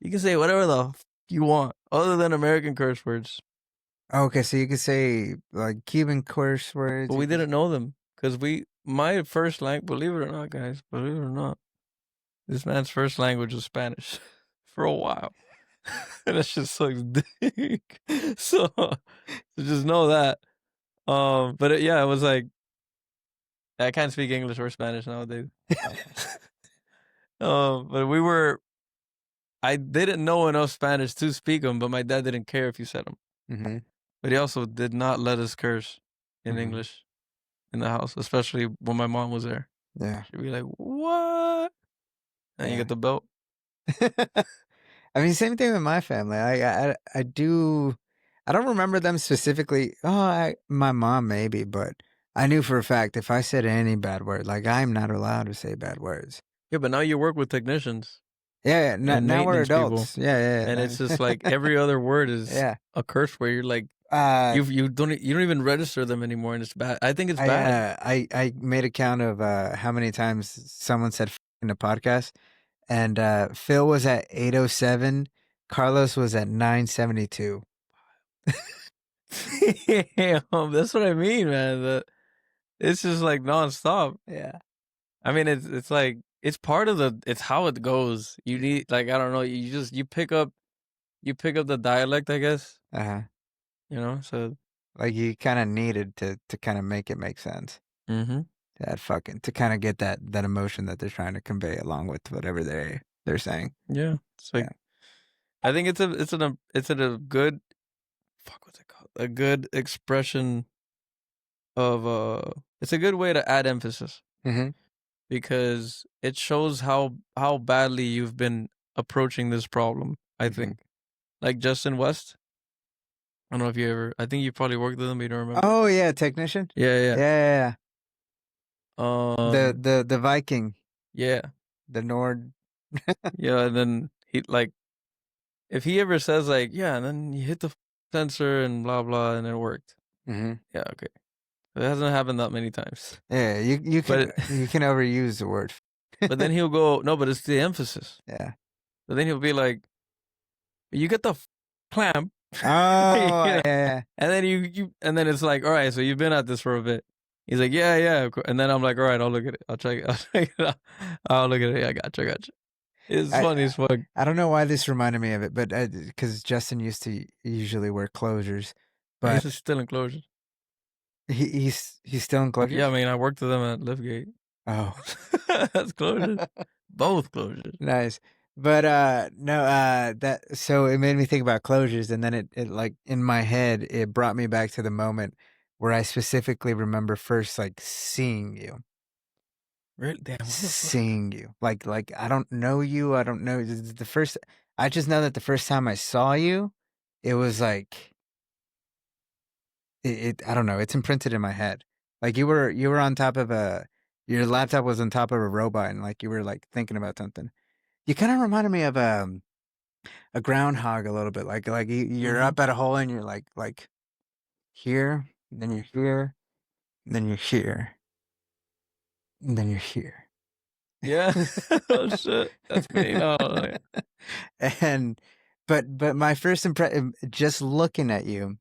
You can say whatever the you want, other than American curse words. Okay, so you could say like Cuban curse words. But we didn't know them because my first language, believe it or not, guys, believe it or not, this man's first language was Spanish for a while. And that shit sucks dick. So just know that. But it was like, I can't speak English or Spanish nowadays. But I didn't know enough Spanish to speak them, but my dad didn't care if you said them. Mm-hmm. But he also did not let us curse in Mhm. English in the house, especially when my mom was there. Yeah. She'd be like, "What?" And you Yeah. get the belt. I mean, same thing with my family. I don't remember them specifically. My mom maybe, but I knew for a fact if I said any bad word, like I'm not allowed to say bad words. Yeah, but now you work with technicians. Yeah. And Now we're maintenance people. adults. Yeah. And it's just like every other word is Yeah. a curse where you're like, you don't even register them anymore, and it's bad. I think it's bad. I made a count of how many times someone said in a podcast, and Phil was at 807, Carlos was at 972. Damn, that's what I mean, man. It's just like nonstop. Yeah. I mean, it's like it's part of it's how it goes. You need, like, I don't know. You pick up the dialect, I guess. You know, so Like you kind of needed to kind of make it make sense. Mm-hmm. To kind of get that emotion that they're trying to convey along with whatever they're saying. Yeah, it's like, I think it's a good, what's it called? A good expression of it's a good way to add emphasis. Mm-hmm. Because it shows how badly you've been approaching this problem, I Mm-hmm. think. Like Justin West. I don't know if you ever, I think you probably worked with him, but you don't remember. Oh yeah, technician. Yeah. Yeah. The The Viking. Yeah. The Nord. Yeah, and then he, like, if he ever says like, yeah, and then you hit the sensor and blah blah and it worked. Mm-hmm. Yeah, okay. It hasn't happened that many times. Yeah, you can you can overuse the word. But then he'll go, no, but it's the emphasis. Yeah. But then he'll be like, you get the clamp. Oh, You know? yeah. And then and then it's like, all right, so you've been at this for a bit. He's like, yeah. And then I'm like, all right, I'll look at it. I'll check it out. I'll look at it. Yeah, I got you. It's funny as fuck. I don't know why this reminded me of it, but because Justin used to usually wear closures, but He's still in closures. he's still in closures. Yeah, I mean, I worked with him at Liftgate. Oh, That's closures. Both closures. nice. But no, that so it made me think about closures, and then it like in my head it brought me back to the moment where I specifically remember first like seeing you. Really? Damn. What the fuck? Seeing you, like I don't know you. I don't know the first. I just know that the first time I saw you, it was like it. I don't know. It's imprinted in my head. Like you were on top of your laptop was on top of a robot, and like you were like thinking about something. You kind of reminded me of a groundhog a little bit. Like you're up at a hole and you're like here, and then you're here, and then you're here, and then you're here. Yeah. Oh shit. That's me. Oh, yeah. And but my first impression, just looking at you,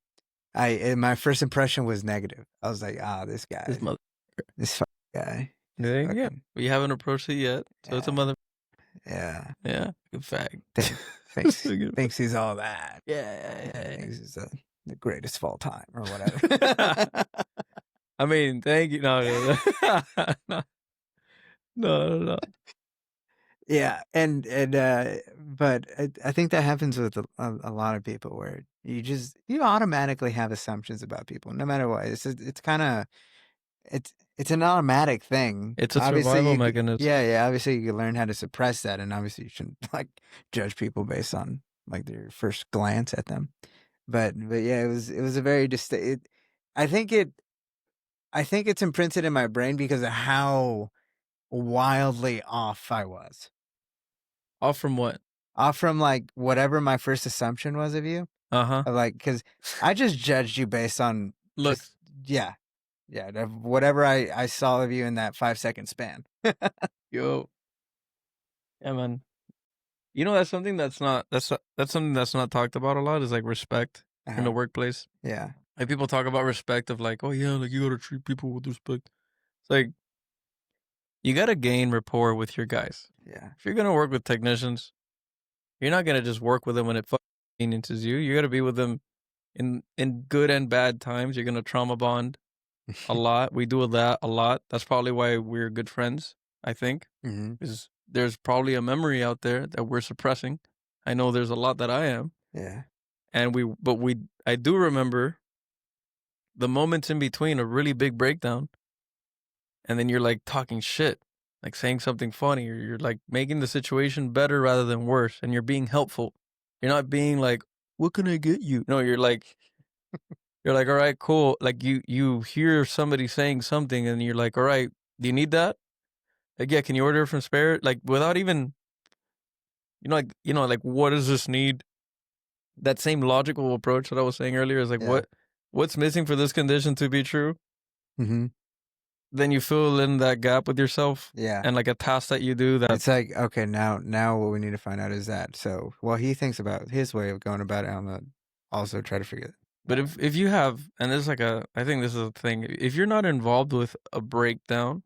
my first impression was negative. I was like, this guy, this fucking guy. Yeah. We haven't approached it yet, so it's a mother. Yeah. Yeah. Good fact. Thinks he's all that. Yeah. Thinks he's the greatest of all time or whatever. I mean, thank you. No, no. Yeah, but I think that happens with a lot of people where you automatically have assumptions about people, no matter what. It's kind of it's an automatic thing. It's a Obviously, survival mechanism. yeah. Obviously, you can learn how to suppress that, and obviously, you shouldn't like judge people based on like their first glance at them. But yeah, it was a very distinct. I think it's imprinted in my brain because of how wildly off I was. Off from what? Off from like whatever my first assumption was of you. Uh-huh. Like, because I just judged you based on looks. Yeah, whatever I saw of you in that 5-second span. Yo. Yeah, man. You know, that's something that's something that's not talked about a lot is like respect in the workplace. Yeah. Like people talk about respect of like, oh yeah, like you gotta treat people with respect. It's like you gotta gain rapport with your guys. Yeah. If you're gonna work with technicians, you're not gonna just work with them when it inconveniences you. You gotta be with them in good and bad times. You're gonna trauma bond a lot. We do that a lot. That's probably why we're good friends, I think. Is there's probably a memory out there that we're suppressing. I know there's a lot that I am. Yeah. And I do remember the moments in between a really big breakdown. And then you're like talking shit, like saying something funny, or you're like making the situation better rather than worse. And you're being helpful. You're not being like, what can I get you? No, you're like, all right, cool. Like you hear somebody saying something and you're like, all right, do you need that? Like, yeah, can you order from spare? Like without even, like what does this need? That same logical approach that I was saying earlier is like, what's missing for this condition to be true? Then you fill in that gap with yourself. Yeah. And like a task that you do that. It's like, okay, now what we need to find out is that. So while he thinks about his way of going about it, I'm gonna also try to figure it. But if you have, and this is like I think this is a thing, if you're not involved with a breakdown,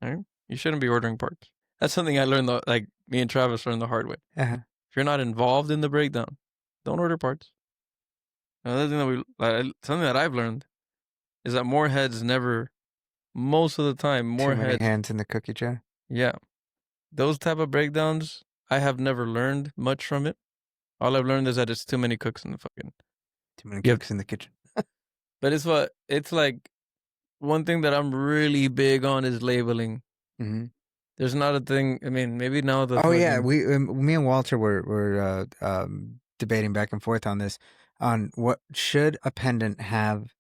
right, you shouldn't be ordering parts. That's something I learned, like me and Travis learned the hard way. If you're not involved in the breakdown, don't order parts. Another thing something that I've learned is that more heads never, most of the time, more Too many heads. hands in the cookie jar. Yeah. Those type of breakdowns, I have never learned much from it. All I've learned is that it's too many cooks in the fucking. Too many cooks in the kitchen. But it's like one thing that I'm really big on is labeling. There's not a thing. I mean, maybe now the. Oh yeah, me and Walter were debating back and forth on this, on what should a pendant have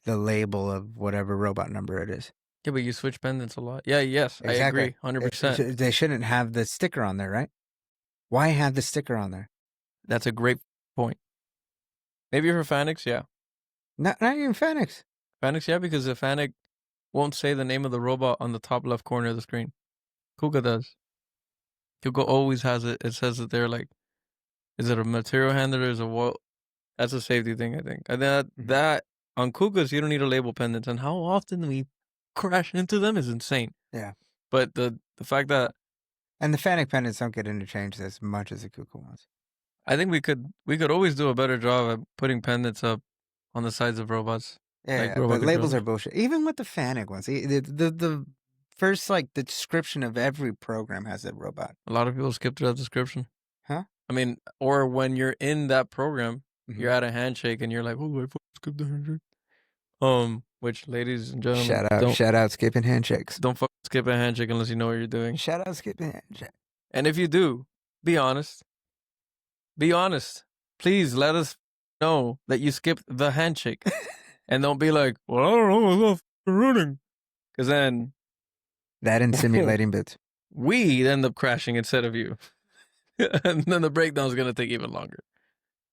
the label of whatever robot number it is. Yeah, but you switch pendants a lot. Yeah, yes, exactly. I agree, 100%. They shouldn't have the sticker on there, right? Why have the sticker on there? That's a great point. Maybe for Fanics, yeah. Not even Fanics. Fanics, yeah, because the Fanic won't say the name of the robot on the top left corner of the screen. Kuka does. Kuka always has it. It says that they're like, is it a material handler? Is a what? That's a safety thing, I think. And that on Kukas, you don't need to label pendants, and how often we crash into them is insane. Yeah. But the fact that, and the Fanic pendants don't get interchanged as much as the Kuka ones. I think we could always do a better job at putting pendants up on the sides of robots. Yeah, like but labels are bullshit. Even with the Fanic ones, the first the description of every program has a robot. A lot of people skip through that description. Huh? I mean, or when you're in that program, you're at a handshake and you're like, oh, I skip the handshake. Which, ladies and gentlemen, shout out skipping handshakes. Don't skip a handshake unless you know what you're doing. Shout out skipping handshake. And if you do, be honest. Be honest. Please let us know that you skipped the handshake. And don't be like, well, I don't know, I was running. Because then... That and simulating bits. We end up crashing instead of you. And then the breakdown is going to take even longer.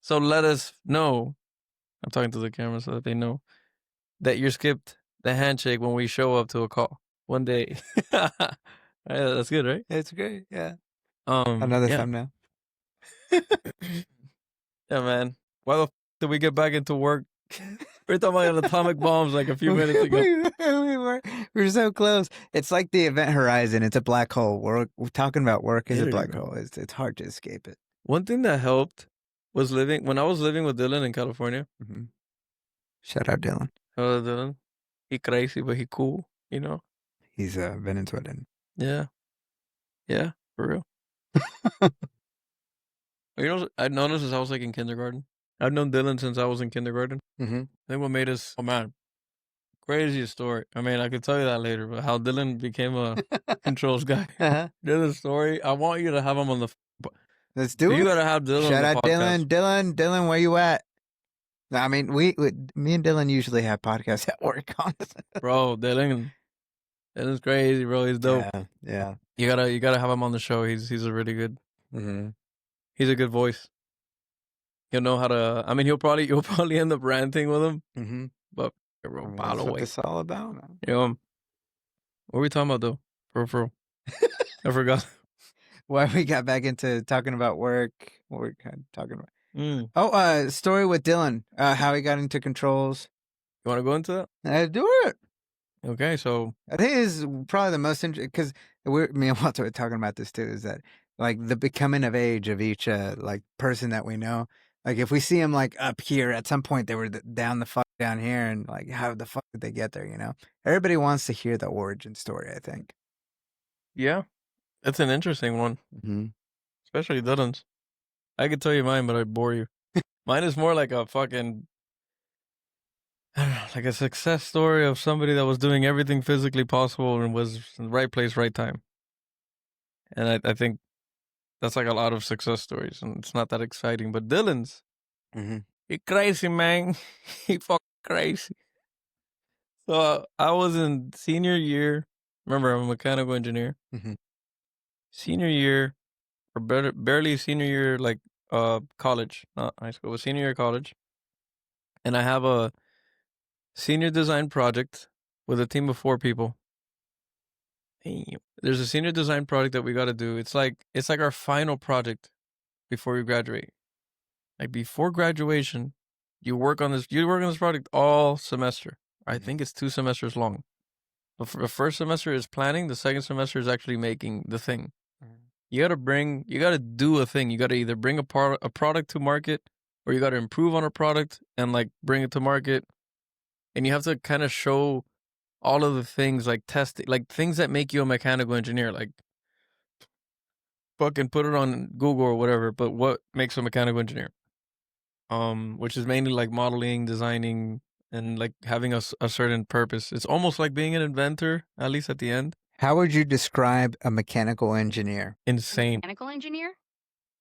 So let us know. I'm talking to the camera so that they know that you skipped the handshake when we show up to a call one day. That's good, right? It's great, yeah. Another thumbnail. Yeah, man. Why the did we get back into work? We were talking about atomic bombs like a few minutes ago. we were so close. It's like the event horizon. It's a black hole. We're talking about work as a black hole. It's hard to escape it. One thing that helped when I was living with Dylan in California. Mm-hmm. Shout out Dylan. Dylan, he crazy, but he cool. You know. He's Venezuelan. Yeah. Yeah, for real. You know, I've known him since I was like in kindergarten. I've known Dylan since I was in kindergarten. Mm-hmm. I think what made us, oh man, craziest story. I mean, I could tell you that later, but how Dylan became a controls guy. Uh-huh. Dylan's story. I want you to have him on the. Let's do it. You gotta have Dylan. Shout on the out podcast. Dylan, where you at? I mean, me and Dylan usually have podcasts at work, honestly. Bro, Dylan's crazy, bro. He's dope. Yeah. You gotta have him on the show. He's a really good. Mm-hmm. He's a good voice. He'll know how to. I mean, you'll probably end up ranting with him. Mm-hmm. But That's what this all about, man. What were we talking about though? For I forgot. Why we got back into talking about work? What we're kind of talking about? Story with Dylan. How he got into controls. You want to go into that? Let's do it. Okay, so I think this is probably the most interesting because me and Walter were talking about this too. Is that like the becoming of age of each like person that we know? Like if we see them like up here, at some point they were down here, and like how the fuck did they get there? You know, everybody wants to hear the origin story. I think. yeah, it's an interesting one, especially Dylan's. I could tell you mine, but I'd bore you. Mine is more like a fucking, I don't know, like a success story of somebody that was doing everything physically possible and was in the right place, right time. And I think that's like a lot of success stories, and it's not that exciting. But Dylan's, he crazy, man. He fucking crazy. So I was in senior year. Remember, I'm a mechanical engineer. Senior year, or barely senior year, like college, not high school, but senior year college. And I have a senior design project with a team of 4 people. There's a senior design project that we got to do. It's like our final project before we graduate. Like before graduation, you work on this project all semester. I think it's 2 semesters long. The first semester is planning. The second semester is actually making the thing. You got to do a thing. You got to either bring a product to market, or you got to improve on a product and like bring it to market. And you have to kind of show all of the things, like testing, like things that make you a mechanical engineer, like fucking put it on Google or whatever, but what makes a mechanical engineer? Which is mainly like modeling, designing, and like having a certain purpose. It's almost like being an inventor, at least at the end. How would you describe a mechanical engineer? Insane. Mechanical engineer?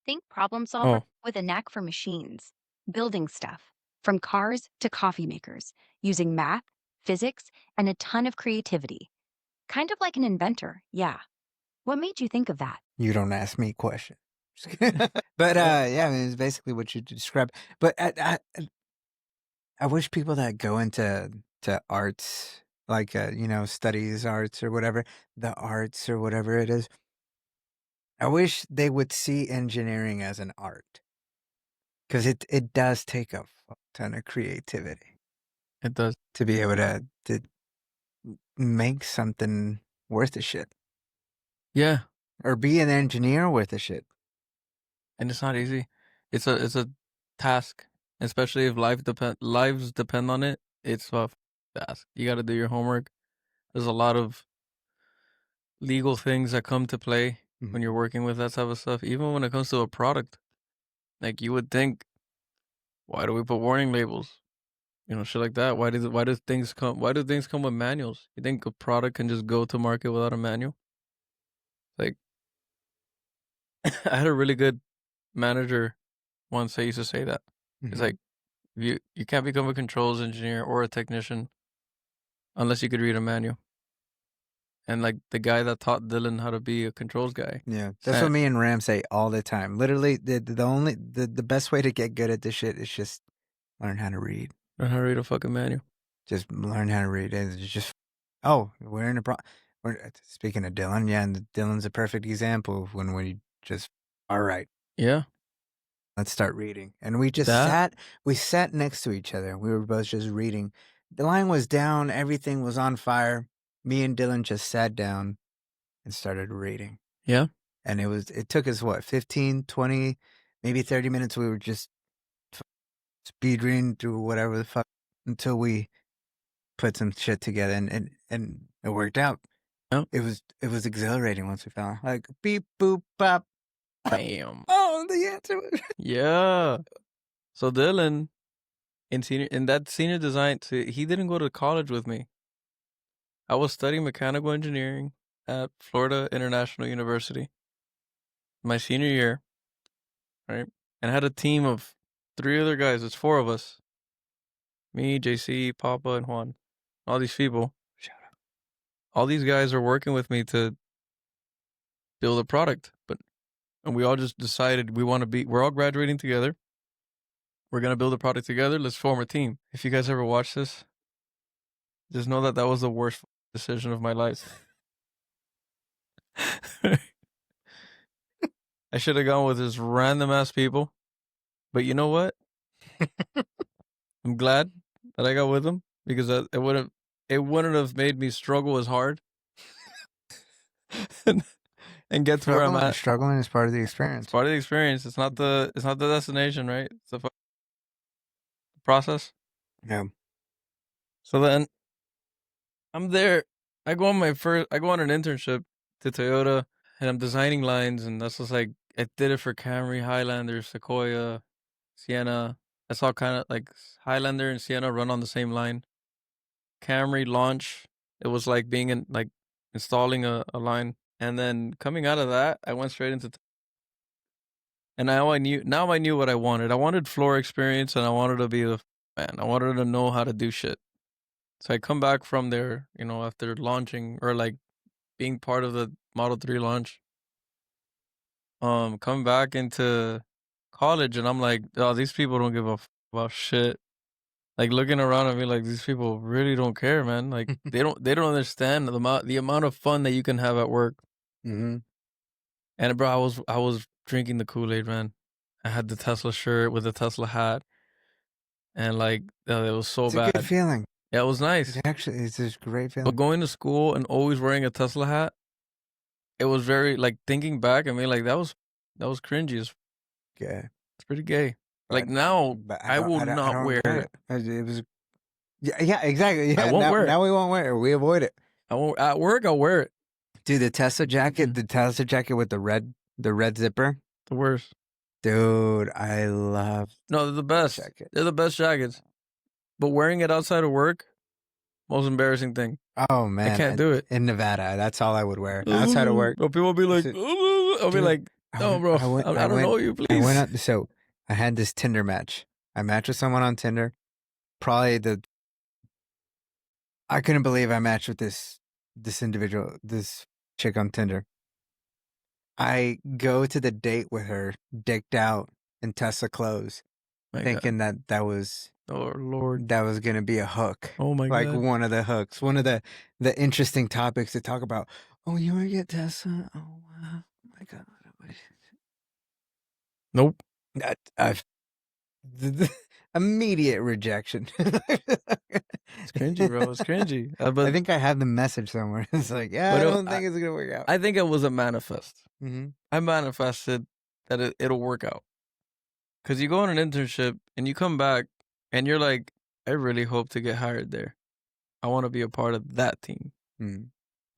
Think problem solver with a knack for machines, building stuff, from cars to coffee makers, using math, physics, and a ton of creativity. Kind of like an inventor, yeah. What made you think of that? You don't ask me questions. But yeah, I mean, it's basically what you described. But I wish people that go into arts, like studies arts or whatever, the arts or whatever it is, I wish they would see engineering as an art, because it does take a ton of creativity. It does. To be able to make something worth a shit. Yeah. Or be an engineer worth a shit. And it's not easy. It's a task, especially if lives depend on it. It's a task. You got to do your homework. There's a lot of legal things that come to play when you're working with that type of stuff. Even when it comes to a product, like you would think, why do we put warning labels? Shit like that. Why do things come with manuals? You think a product can just go to market without a manual? Like, I had a really good manager once that used to say that. It's like, you can't become a controls engineer or a technician unless you could read a manual. And like the guy that taught Dylan how to be a controls guy. Yeah, that's what me and Ram say all the time. Literally, the best way to get good at this shit is just learn how to read. Learn how to read a fucking manual. Just learn how to read. It's just, we're in speaking of Dylan, yeah, and Dylan's a perfect example of when we just, all right. Yeah. Let's start reading. And we just sat next to each other. We were both just reading. The line was down. Everything was on fire. Me and Dylan just sat down and started reading. Yeah. And it took us 15, 20, maybe 30 minutes. We were just speed reading through whatever the fuck until we put some shit together, and it worked out. Yep. It was exhilarating once we found like beep boop bop. Bam. Oh, the answer. Yeah. So Dylan, in that senior design, he didn't go to college with me. I was studying mechanical engineering at Florida International University my senior year, right? And I had a team of 3 other guys. It's 4 of us. Me, JC, Papa, and Juan. All these people. Shout out. All these guys are working with me to build a product. And we all just decided we're all graduating together. We're going to build a product together. Let's form a team. If you guys ever watch this, just know that was the worst decision of my life. I should have gone with this random ass people. But you know what? I'm glad that I got with them because it wouldn't have made me struggle as hard and get to where I'm at. Struggling is part of the experience. It's part of the experience. It's not the destination, right? It's the process. Yeah. So then I'm there. I go on an internship to Toyota, and I'm designing lines, and that's just like I did it for Camry, Highlander, Sequoia, Sienna. I saw kind of like Highlander and Sienna run on the same line. Camry launch, it was like installing a line, and then coming out of that, I went straight into. And now I knew what I wanted. I wanted floor experience, and I wanted to be the man. I wanted to know how to do shit. So I come back from there, after launching or like being part of the Model 3 launch. Come back into college, and I'm like, oh, these people don't give a about shit. Like looking around at me, like these people really don't care, man. Like they don't understand the amount of fun that you can have at work. Mm-hmm. And bro, I was drinking the Kool-Aid, man. I had the Tesla shirt with the Tesla hat, and like it was so It's bad. a good feeling. Yeah, it was nice. It's a great feeling. But going to school and always wearing a Tesla hat, it was very like thinking back. I mean, like that was cringy. It's pretty gay. Like now, I will not wear it. It was. Yeah, exactly. Yeah, I won't wear it. Now we won't wear it. We avoid it. I won't at work. I'll wear it. Dude, the Tesla jacket, with the red zipper, The worst. Dude, I love. No, they're the best. Jacket. They're the best jackets. But wearing it outside of work, most embarrassing thing. Oh man, I can't do it in Nevada. That's all I would wear outside of work. But people will be like, I'll be like, no, bro, I don't know you, please. So I had this Tinder match. I matched with someone on Tinder. I couldn't believe I matched with this individual, this chick on Tinder. I go to the date with her, decked out in Tesla clothes, thinking that was. Oh Lord, that was gonna be a hook. Oh my God! Like one of the hooks, one of the interesting topics to talk about. Oh, you want to get Tesla? Oh wow! Oh my God! Nope. I've immediate rejection. It's cringy, bro. It's cringy. But I think I have the message somewhere. It's like, yeah, I don't think it's gonna work out. I think it was a manifest. Mm-hmm. I manifested that it'll work out. Because you go on an internship and you come back and you're like, I really hope to get hired there. I want to be a part of that team. Mm-hmm.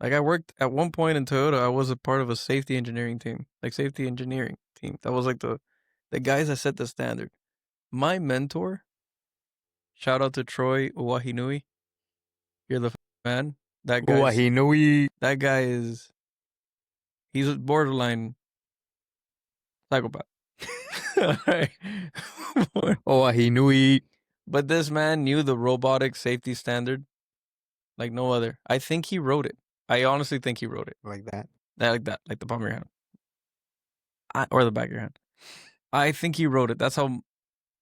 Like I worked at one point in Toyota. I was a part of a safety engineering team. That was like the guys that set the standard. My mentor, shout out to Troy Uwahinui. You're the man. That guy. Uwahinui. That guy he's a borderline psychopath. Uwahinui. But this man knew the robotic safety standard like no other. I think he wrote it. I honestly think he wrote it. Like that? Like that. Like the palm of your hand. Or the back of your hand. I think he wrote it. That's how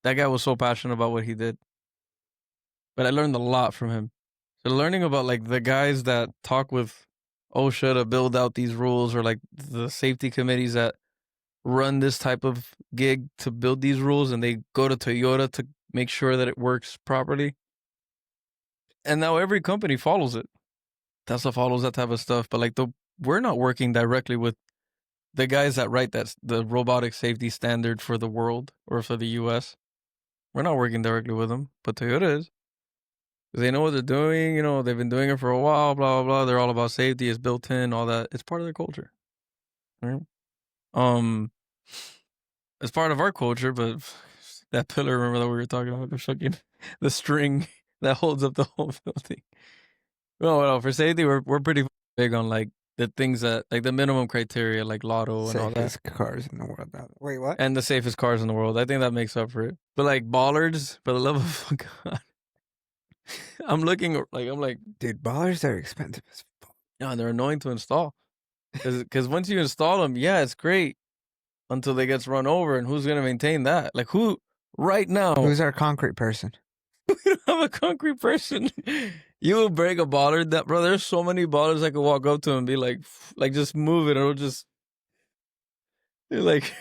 that guy was so passionate about what he did. But I learned a lot from him. So learning about like the guys that talk with OSHA to build out these rules, or like the safety committees that run this type of gig to build these rules, and they go to Toyota to make sure that it works properly. And now every company follows it. Tesla follows that type of stuff. But like we're not working directly with the guys that write the robotic safety standard for the world or for the US. We're not working directly with them, but Toyota is. They know what they're doing. You know, they've been doing it for a while. Blah blah blah. They're all about safety. It's built in. All that. It's part of their culture. Right? It's part of our culture, but that pillar, remember that we were talking about, the string that holds up the whole building. Well, for safety, we're pretty big on like the things that like the minimum criteria, like lotto and all that. Safest cars in the world. Wait, what? And the safest cars in the world. I think that makes up for it. But like bollards, for the love of God, I'm like, dude, ballers are expensive as fuck. Yeah, and they're annoying to install. Because once you install them, yeah, it's great until they gets run over, and who's gonna maintain that? Like who right now? Who's our concrete person? We don't have a concrete person. You will break a bollard, that bro. There's so many bollards I could walk up to and be like just move it, and it'll just like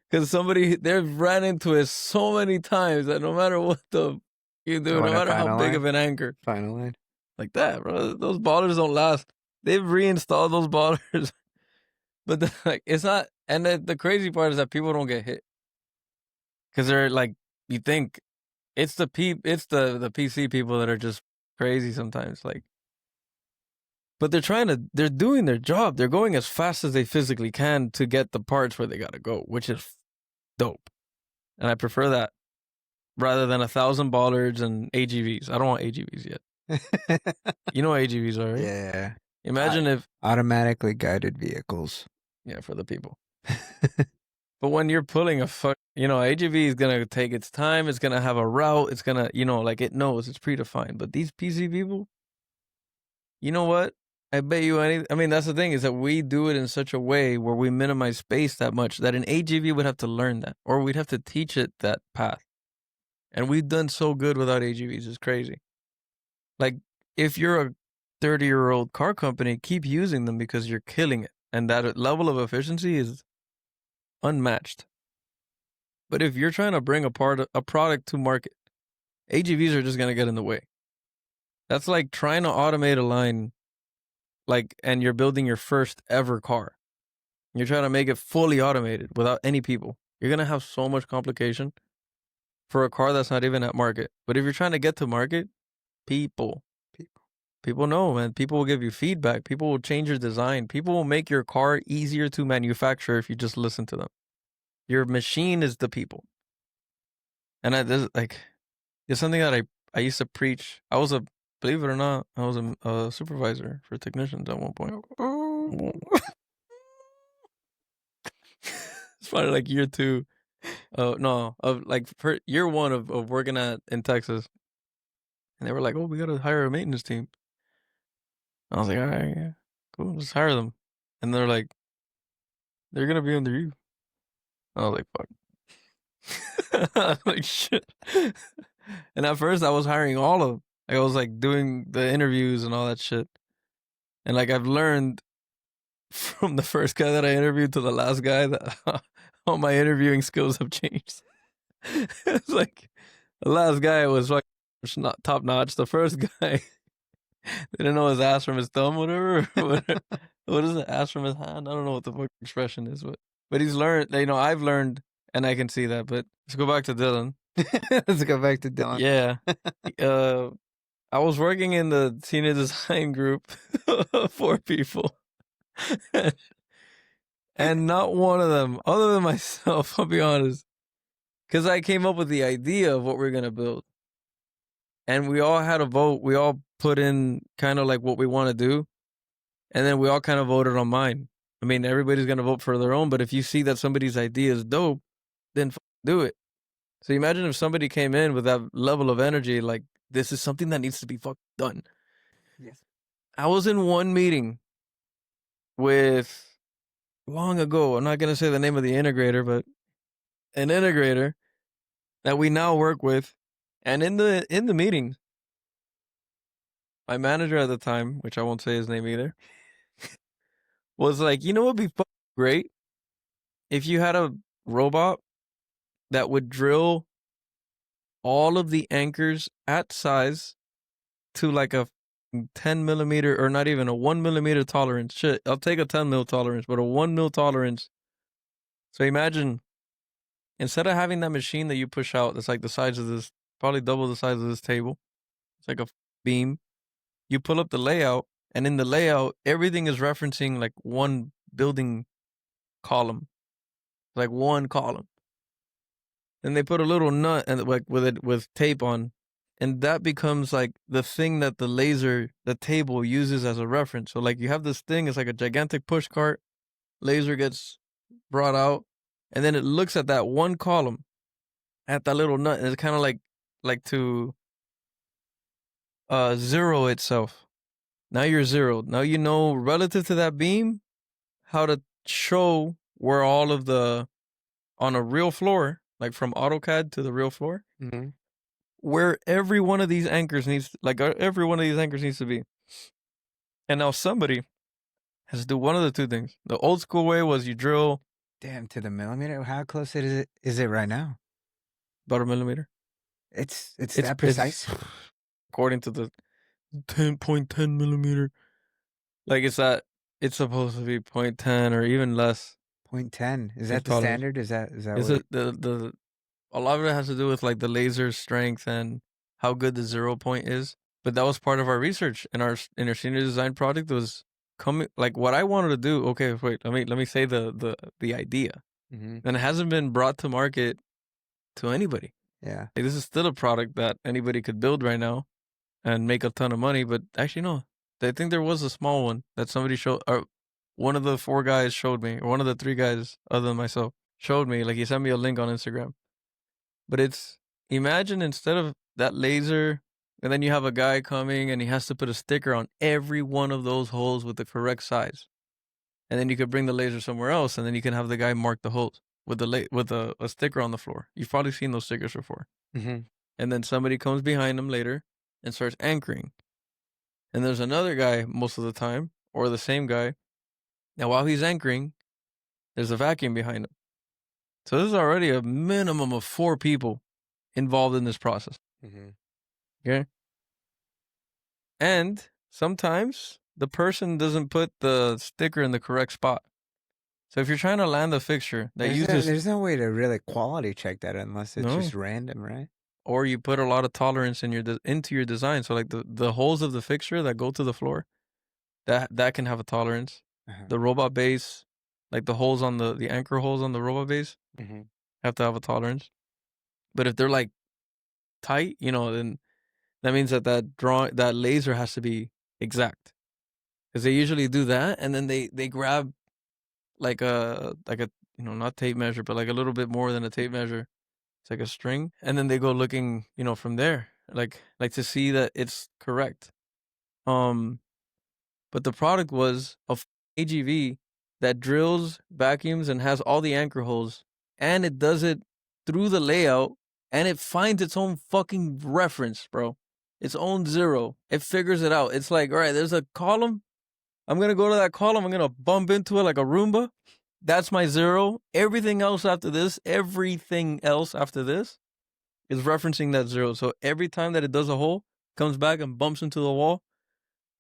because they've ran into it so many times that no matter what you do, no matter how big of an anchor, final line like that, bro. Those ballers don't last. They've reinstalled those ballers, but like it's not. And the crazy part is that people don't get hit because they're like, you think it's the PC people that are just crazy sometimes. Like, but they're doing their job. They're going as fast as they physically can to get the parts where they gotta go, which is dope. And I prefer that rather than 1,000 bollards and AGVs. I don't want AGVs yet. You know what AGVs are, right? Yeah. Imagine if automatically guided vehicles. Yeah, for the people. But when you're pulling AGV is going to take its time. It's going to have a route. It's going to, like it knows it's predefined. But these PC people, you know what? I bet you that's the thing is that we do it in such a way where we minimize space that much that an AGV would have to learn that, or we'd have to teach it that path. And we've done so good without AGVs. It's crazy. Like if you're a 30-year-old car company, keep using them because you're killing it. And that level of efficiency is unmatched. But if you're trying to bring a product to market, AGVs are just going to get in the way. That's like trying to automate a line, and you're building your first ever car. You're trying to make it fully automated without any people. You're going to have so much complication for a car that's not even at market. But if you're trying to get to market, people know, man. People will give you feedback. People will change your design. People will make your car easier to manufacture if you just listen to them. Your machine is the people. And it's something that I used to preach. Believe it or not, I was a supervisor for technicians at one point. It's probably like year 2. Year 1 of working in Texas. And they were like, oh, we got to hire a maintenance team. I was like, all right, yeah, cool, let's hire them. And they're like, they're going to be under you. I was like, fuck. I was like, shit. And at first I was hiring all of them. I was like doing the interviews and all that shit. And like I've learned from the first guy that I interviewed to the last guy that all my interviewing skills have changed. It's like the last guy was like not top notch. The first guy didn't know his ass from his thumb, whatever. What is it? Ass from his hand? I don't know what the fuck expression is, but he's learned. I've learned, and I can see that. But let's go back to Dylan. Yeah. I was working in the senior design group, 4 people, and not one of them, other than myself, I'll be honest, because I came up with the idea of what we're gonna build, and we all had a vote. We all put in kind of like what we want to do, and then we all kind of voted on mine. I mean, everybody's gonna vote for their own, but if you see that somebody's idea is dope, then do it. So imagine if somebody came in with that level of energy, like this is something that needs to be done. Yes. I was in one meeting with long ago. I'm not gonna say the name of the integrator, but an integrator that we now work with, and in the meeting, my manager at the time, which I won't say his name either, was like, you know what would be great if you had a robot that would drill all of the anchors at size to like a 10 millimeter, or not even a 1 millimeter tolerance. Shit, I'll take a 10 mil tolerance, but a 1 mil tolerance. So imagine instead of having that machine that you push out that's like the size of this, probably double the size of this table, it's like a beam, you pull up the layout, and in the layout, everything is referencing like one building column, like one column. And they put a little nut and like with tape on, and that becomes like the thing that the table uses as a reference. So like you have this thing, it's like a gigantic push cart, laser gets brought out, and then it looks at that one column, at that little nut, and it's kind of like to zero itself. Now you're zeroed. Now you know relative to that beam how to show where all of the, on a real floor, like from AutoCAD to the real floor, where every one of these anchors needs, to be. And now somebody has to do one of the two things. The old school way was you drill. Damn, to the millimeter. How close is it right now? About a millimeter. It's that precise. According to the 10.10 millimeter. Like it's supposed to be 0.10 or even less. 0.10. Is that the standard? Is that what? A lot of it has to do with like the laser strength and how good the 0 point is. But that was part of our research in our senior design project was coming, like what I wanted to do. Okay, wait, let me say the idea. And it hasn't been brought to market to anybody. Yeah. Like, this is still a product that anybody could build right now and make a ton of money. But actually, no. I think there was a small one that somebody showed, or one of the 4 guys showed me, or one of the 3 guys other than myself showed me. Like he sent me a link on Instagram. But it's, imagine instead of that laser, and then you have a guy coming and he has to put a sticker on every one of those holes with the correct size. And then you could bring the laser somewhere else, and then you can have the guy mark the holes with a sticker on the floor. You've probably seen those stickers before. And then somebody comes behind him later and starts anchoring. And there's another guy most of the time, or the same guy. Now, while he's anchoring, there's a vacuum behind him. So there's already a minimum of 4 people involved in this process. Okay? And sometimes the person doesn't put the sticker in the correct spot. So if you're trying to land the fixture that there's no way to really quality check that unless it's just random, right? Or you put a lot of tolerance into your design. So like the holes of the fixture that go to the floor, that can have a tolerance. The robot base, like the holes on the anchor holes on the robot base, have to have a tolerance. But if they're like tight, then that means that laser has to be exact. Because they usually do that, and then they grab like a not tape measure, but like a little bit more than a tape measure. It's like a string, and then they go looking, from there, like to see that it's correct. But the product was a AGV that drills, vacuums, and has all the anchor holes, and it does it through the layout, and it finds its own fucking reference, bro. Its own 0. It figures it out. It's like, all right, there's a column. I'm going to go to that column. I'm going to bump into it like a Roomba. That's my 0. Everything else after this is referencing that 0. So every time that it does a hole, comes back and bumps into the wall,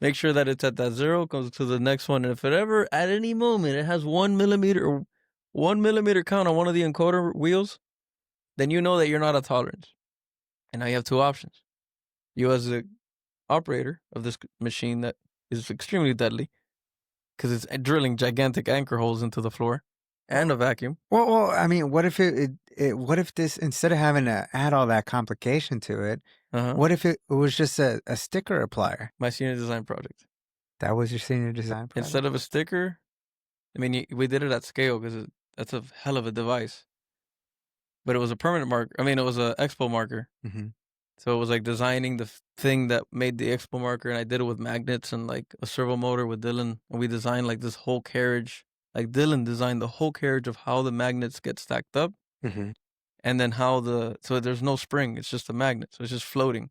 make sure that it's at that 0, goes to the next one. And if it ever, at any moment, it has 1 millimeter count on one of the encoder wheels, then you know that you're not at tolerance. And now you have 2 options. You as the operator of this machine that is extremely deadly, because it's drilling gigantic anchor holes into the floor and a vacuum. Well, I mean, what if what if this, instead of having to add all that complication to it, what if it was just a sticker applier? My senior design project. That was your senior design project? Instead of a sticker, I mean, we did it at scale because that's a hell of a device. But it was a permanent marker. I mean, it was an expo marker. So it was like designing the thing that made the expo marker, and I did it with magnets and like a servo motor with Dylan, and we designed like this whole carriage. Like Dylan designed the whole carriage of how the magnets get stacked up, and then so there's no spring, it's just a magnet, so it's just floating,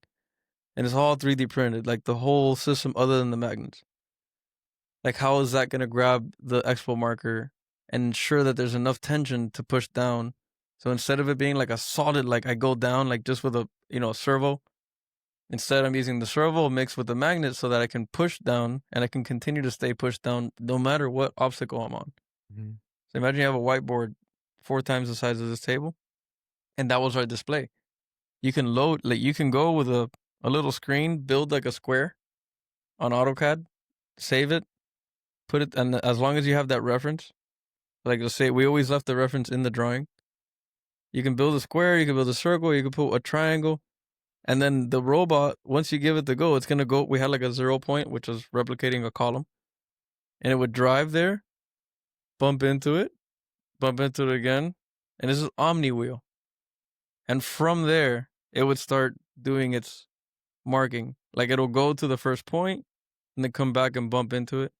and it's all 3D printed, like the whole system other than the magnets. Like how is that gonna grab the expo marker and ensure that there's enough tension to push down? So instead of it being like a solid, like I go down like just with a servo, instead I'm using the servo mixed with the magnet so that I can push down and I can continue to stay pushed down no matter what obstacle I'm on. So imagine you have a whiteboard 4 times the size of this table, And that was our display. You can load, like you can go with a little screen, build like a square on AutoCAD, save it, put it, and as long as you have that reference, like let's say we always left the reference in the drawing. You can build a square, you can build a circle, you can put a triangle, and then the robot, once you give it the go, it's gonna go. We had like a 0 point, which was replicating a column, and it would drive there, bump into it again, and this is Omni wheel. And from there, it would start doing its marking. Like it'll go to the first point and then come back and bump into it.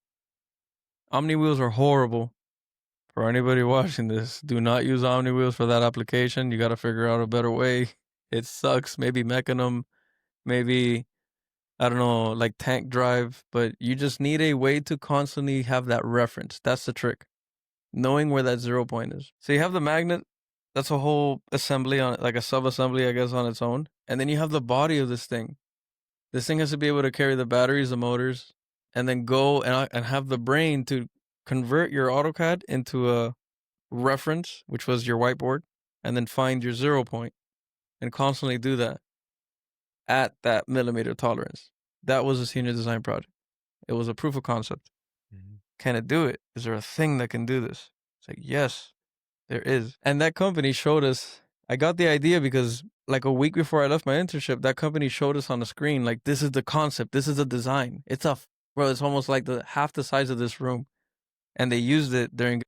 Omni wheels are horrible. For anybody watching this, do not use Omni wheels for that application. You got to figure out a better way. It sucks. Maybe Mecanum, maybe, I don't know, like Tank Drive, but you just need a way to constantly have that reference. That's the trick. Knowing where that 0 point is. So you have the magnet. That's a whole assembly on it, like a sub-assembly, I guess, on its own. And then you have the body of this thing. This thing has to be able to carry the batteries, the motors, and then go and have the brain to convert your AutoCAD into a reference, which was your whiteboard, and then find your 0 point and constantly do that at that millimeter tolerance. That was a senior design project. It was a proof of concept. Can it do it? Is there a thing that can do this? It's like, yes, there is. And that company showed us, I got the idea because like a week before I left my internship, that company showed us on the screen, like, this is the concept. This is the design. It's it's almost like half the size of this room. And they used it during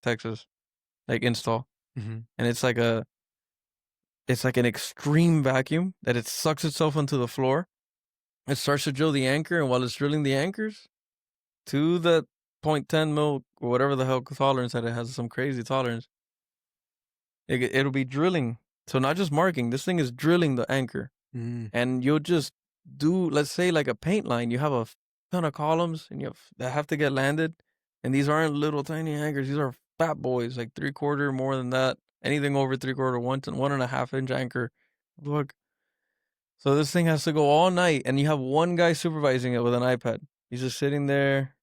Texas, like install. And it's like an extreme vacuum that it sucks itself onto the floor. It starts to drill the anchor. And while it's drilling the anchors to the 0.10 mil or whatever the hell tolerance that it has, some crazy tolerance, it'll be drilling. So not just marking, this thing is drilling the anchor. And you'll just do, let's say like a paint line, you have a ton of columns and that have to get landed. And these aren't little tiny anchors. These are fat boys, like 3/4, more than that. Anything over 3/4, 1.5 inch anchor. Look. So this thing has to go all night and you have one guy supervising it with an iPad. He's just sitting there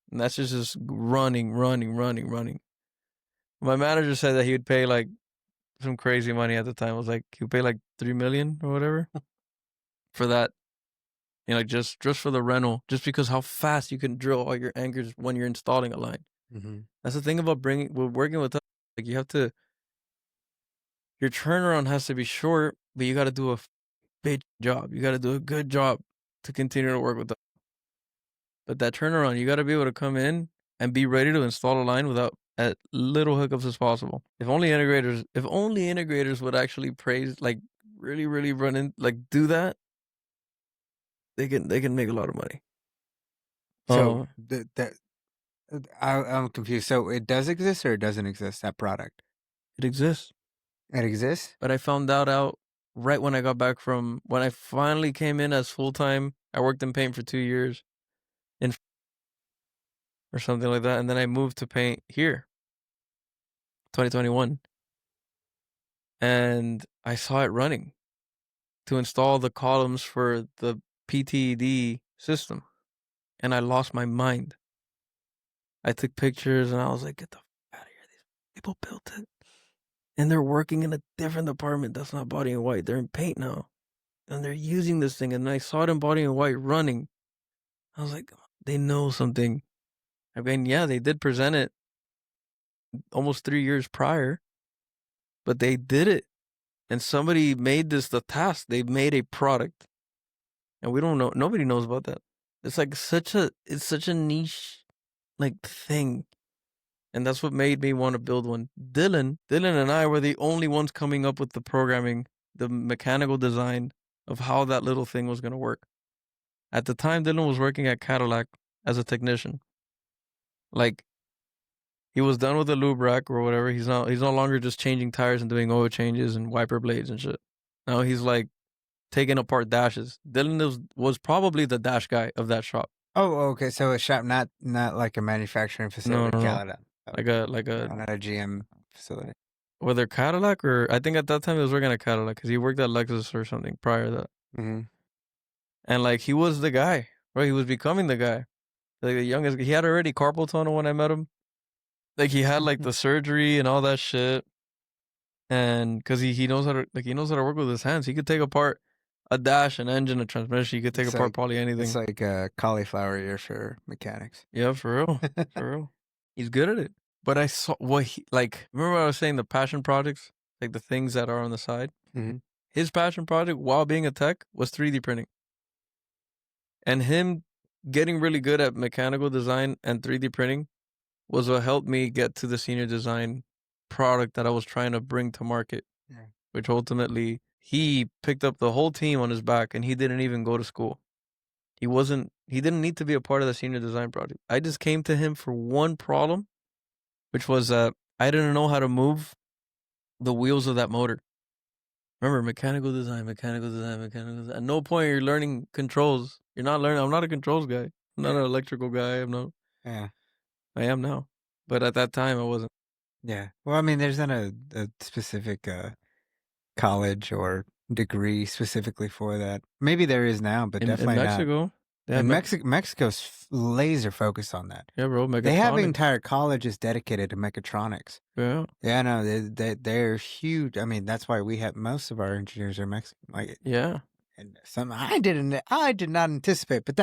and that's just running. My manager said that he would pay like some crazy money at the time. It was like, he would pay like $3 million or whatever for that. You know, just for the rental, just because how fast you can drill all your anchors when you're installing a line. That's the thing about working with us. Like you have to, your turnaround has to be short, but you got to do a big job. You got to do a good job to continue to work with them. But that turnaround, you got to be able to come in and be ready to install a line without as little hiccups as possible. If only integrators would actually praise, like really run in, like do that, they can make a lot of money. So I'm confused. So it does exist or it doesn't exist, that product? It exists. It exists? But I found out right when I got back from, when I finally came in as full-time. I worked in paint for 2 years or something like that. And then I moved to paint here, 2021. And I saw it running to install the columns for the PTD system. And I lost my mind. I took pictures and I was like, get the fuck out of here. These people built it. And they're working in a different department that's not body and white. They're in paint now. And they're using this thing. And I saw it in body and white running. I was like, they know something. I mean, yeah, they did present it almost 3 years prior. But they did it. And somebody made this the task. They made a product. And we don't know. Nobody knows about that. It's like it's such a niche like thing. And that's what made me want to build one. Dylan and I were the only ones coming up with the programming, the mechanical design of how that little thing was going to work. At the time, Dylan was working at Cadillac as a technician. Like, he was done with the lube rack or whatever. He's no longer just changing tires and doing oil changes and wiper blades and shit. Now he's like taking apart dashes. Dylan was probably the dash guy of that shop. Oh, okay. So a shop, not like a manufacturing facility. No. Like a not a GM facility. Whether Cadillac or, I think at that time he was working at Cadillac because he worked at Lexus or something prior to that. And like he was the guy, right? He was becoming the guy. Like the youngest, he had already carpal tunnel when I met him. Like he had like the surgery and all that shit. and because he knows how to work with his hands. He could take apart a dash, an engine, a transmission. He could take apart probably anything. It's like a cauliflower ear for mechanics. Yeah, for real, for real. He's good at it. But I saw what he like. Remember what I was saying? The passion projects, like the things that are on the side. Mhm. His passion project while being a tech was 3D printing, and him getting really good at mechanical design and 3D printing was what helped me get to the senior design product that I was trying to bring to market. Yeah. Which ultimately he picked up the whole team on his back, and he didn't even go to school. He didn't need to be a part of the senior design project. I just came to him for one problem, which was I didn't know how to move the wheels of that motor. Remember, mechanical design. At no point you're learning controls. You're not learning. I'm not a controls guy. I'm not an electrical guy. Yeah. I am now. But at that time, I wasn't. Yeah. Well, I mean, there's not a specific college or degree specifically for that. Maybe there is now, but definitely in Mexico. not. And Mexico's laser focused on that. Yeah, bro. They have entire colleges dedicated to mechatronics. Yeah. Yeah, no, they're huge. I mean, that's why we have most of our engineers are Mexican. Like, yeah. And some I did not anticipate, but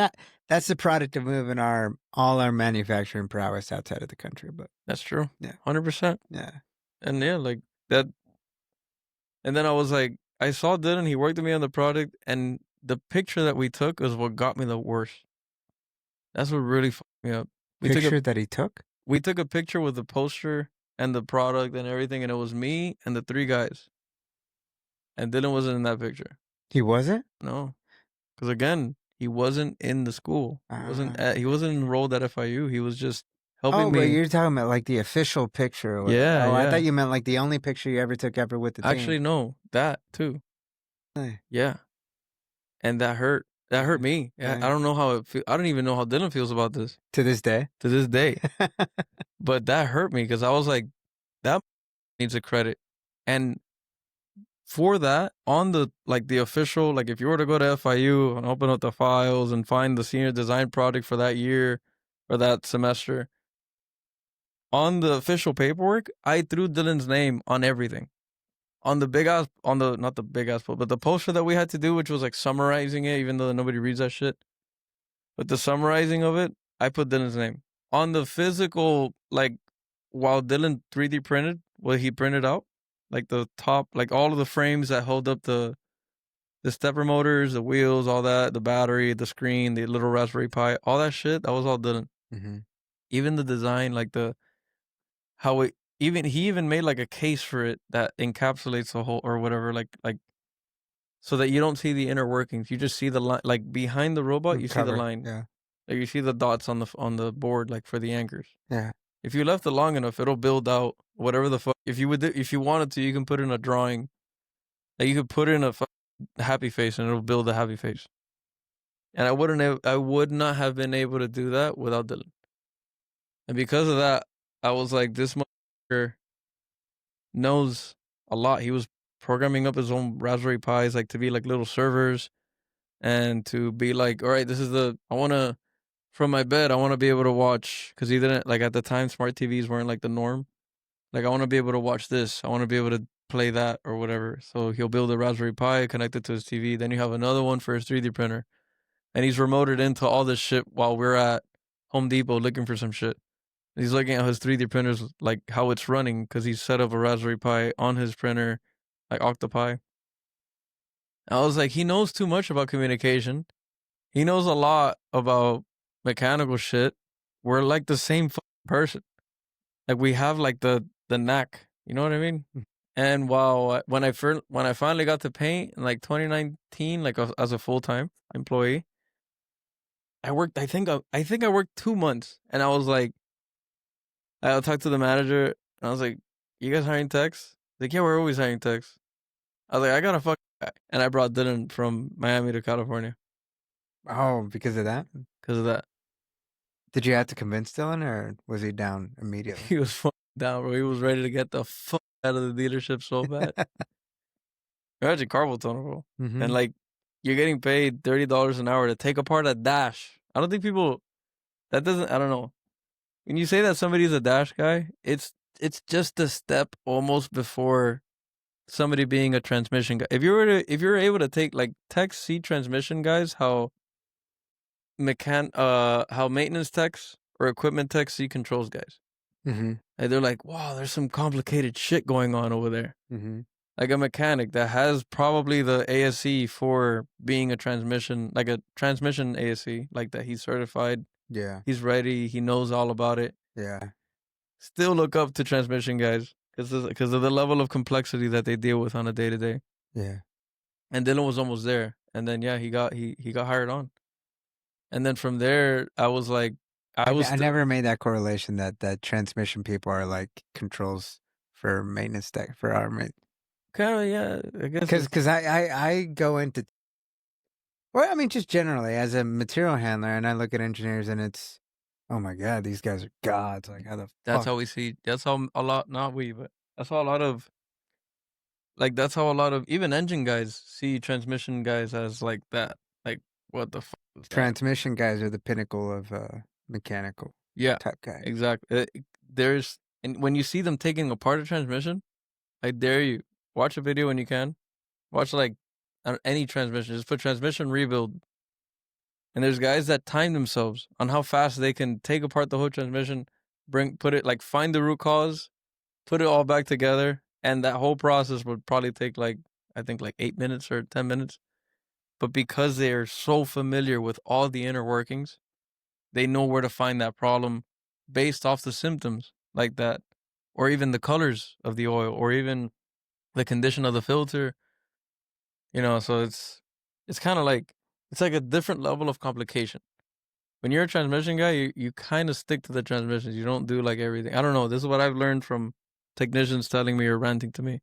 that's the product of moving all our manufacturing prowess outside of the country. But that's true. Yeah, 100%. Yeah, and yeah, like that. And then I was like, I saw Dylan. He worked with me on the project, and the picture that we took is what got me the worst. That's what really fucked me up. That he took. We took a picture with the poster and the product and everything, and it was me and the 3 guys. And Dylan wasn't in that picture. He wasn't? No, because again, he wasn't in the school. He wasn't enrolled at FIU. He was just helping me. Oh, but you're talking about like the official picture. Yeah, Oh, yeah. I thought you meant like the only picture you ever took ever with the team. Actually, no, that too. Hey. Yeah, and that hurt. That hurt me. Yeah. I don't know how it I don't even know how Dylan feels about this. To this day? To this day. But that hurt me because I was like, that needs a credit. And for that, on the official, like if you were to go to FIU and open up the files and find the senior design project for that year or that semester, on the official paperwork, I threw Dylan's name on everything. On the big ass, not the big ass, but the poster that we had to do, which was like summarizing it, even though nobody reads that shit. But the summarizing of it, I put Dylan's name. On the physical, like while Dylan 3D printed what he printed out, like the top, like all of the frames that hold up the stepper motors, the wheels, all that, the battery, the screen, the little Raspberry Pi, all that shit, that was all Dylan. Mm-hmm. Even the design, like he even made like a case for it that encapsulates the whole or whatever, like so that you don't see the inner workings. You just see the line, like behind the robot. You see the line. Yeah. Like you see the dots on the board, like for the anchors. Yeah. If you left it long enough, it'll build out whatever the fuck. If you wanted to, you can put in a drawing. Like you could put in a happy face, and it'll build a happy face. And I would not have been able to do that without Dylan. And because of that, I was like, this motherfucker knows a lot. He was programming up his own Raspberry Pis, like to be like little servers, and to be like, all right, from my bed, I want to be able to watch, because he didn't, like at the time, smart TVs weren't like the norm. Like I want to be able to watch this. I want to be able to play that or whatever. So he'll build a Raspberry Pi, connect it to his TV. Then you have another one for his 3D printer. And he's remoted into all this shit while we're at Home Depot looking for some shit. He's looking at his 3D printers, like how it's running, because he's set up a Raspberry Pi on his printer, like Octopi. I was like, he knows too much about communication. He knows a lot about mechanical shit. We're like the same person. Like we have like the knack. You know what I mean? And when I finally got to paint in like 2019, like as a full-time employee, I think I worked 2 months, and I was like, I talked to the manager, and I was like, you guys hiring techs? Like, yeah, we're always hiring techs. I was like, I got a guy. And I brought Dylan from Miami to California. Oh, because of that? Because of that. Did you have to convince Dylan, or was he down immediately? He was down, bro. He was ready to get the fuck out of the dealership so bad. You're actually carpal tunnel, bro. Mm-hmm. And like, you're getting paid $30 an hour to take apart a dash. I don't think I don't know. When you say that somebody's a dash guy, it's just a step almost before somebody being a transmission guy. If you were able to take like tech C transmission guys, how maintenance techs or equipment techs see controls guys. Mm-hmm. And they're like, wow, there's some complicated shit going on over there. Mm-hmm. Like a mechanic that has probably the ASE for being a transmission, like a transmission ASE, like that he's certified. Yeah. He's ready. He knows all about it. Yeah. Still look up to transmission guys because of the level of complexity that they deal with on a day to day. Yeah. And Dylan was almost there, and then he got hired on, and then from there I was like, I never made that correlation that transmission people are like controls for maintenance tech for our kind of, yeah, I guess because I go into, well, I mean, just generally as a material handler, and I look at engineers and it's, oh my God, these guys are gods. Like, how the that's fuck? how we see. That's how a lot, not we, but that's how a lot of, like, that's how a lot of even engine guys see transmission guys as like that. Like, what the fuck is that? Transmission guys are the pinnacle of mechanical Yeah, type guys. exactly. And when you see them taking apart a transmission, I dare you, watch a video when you can. Watch like any transmission. Just put transmission rebuild. And there's guys that time themselves on how fast they can take apart the whole transmission, find the root cause, put it all back together. And that whole process would probably take I think 8 minutes or 10 minutes. But because they are so familiar with all the inner workings, they know where to find that problem based off the symptoms like that, or even the colors of the oil, or even the condition of the filter. So it's kind of like, it's like a different level of complication. When you're a transmission guy, you kind of stick to the transmissions. You don't do like everything. I don't know. This is what I've learned from technicians telling me or ranting to me.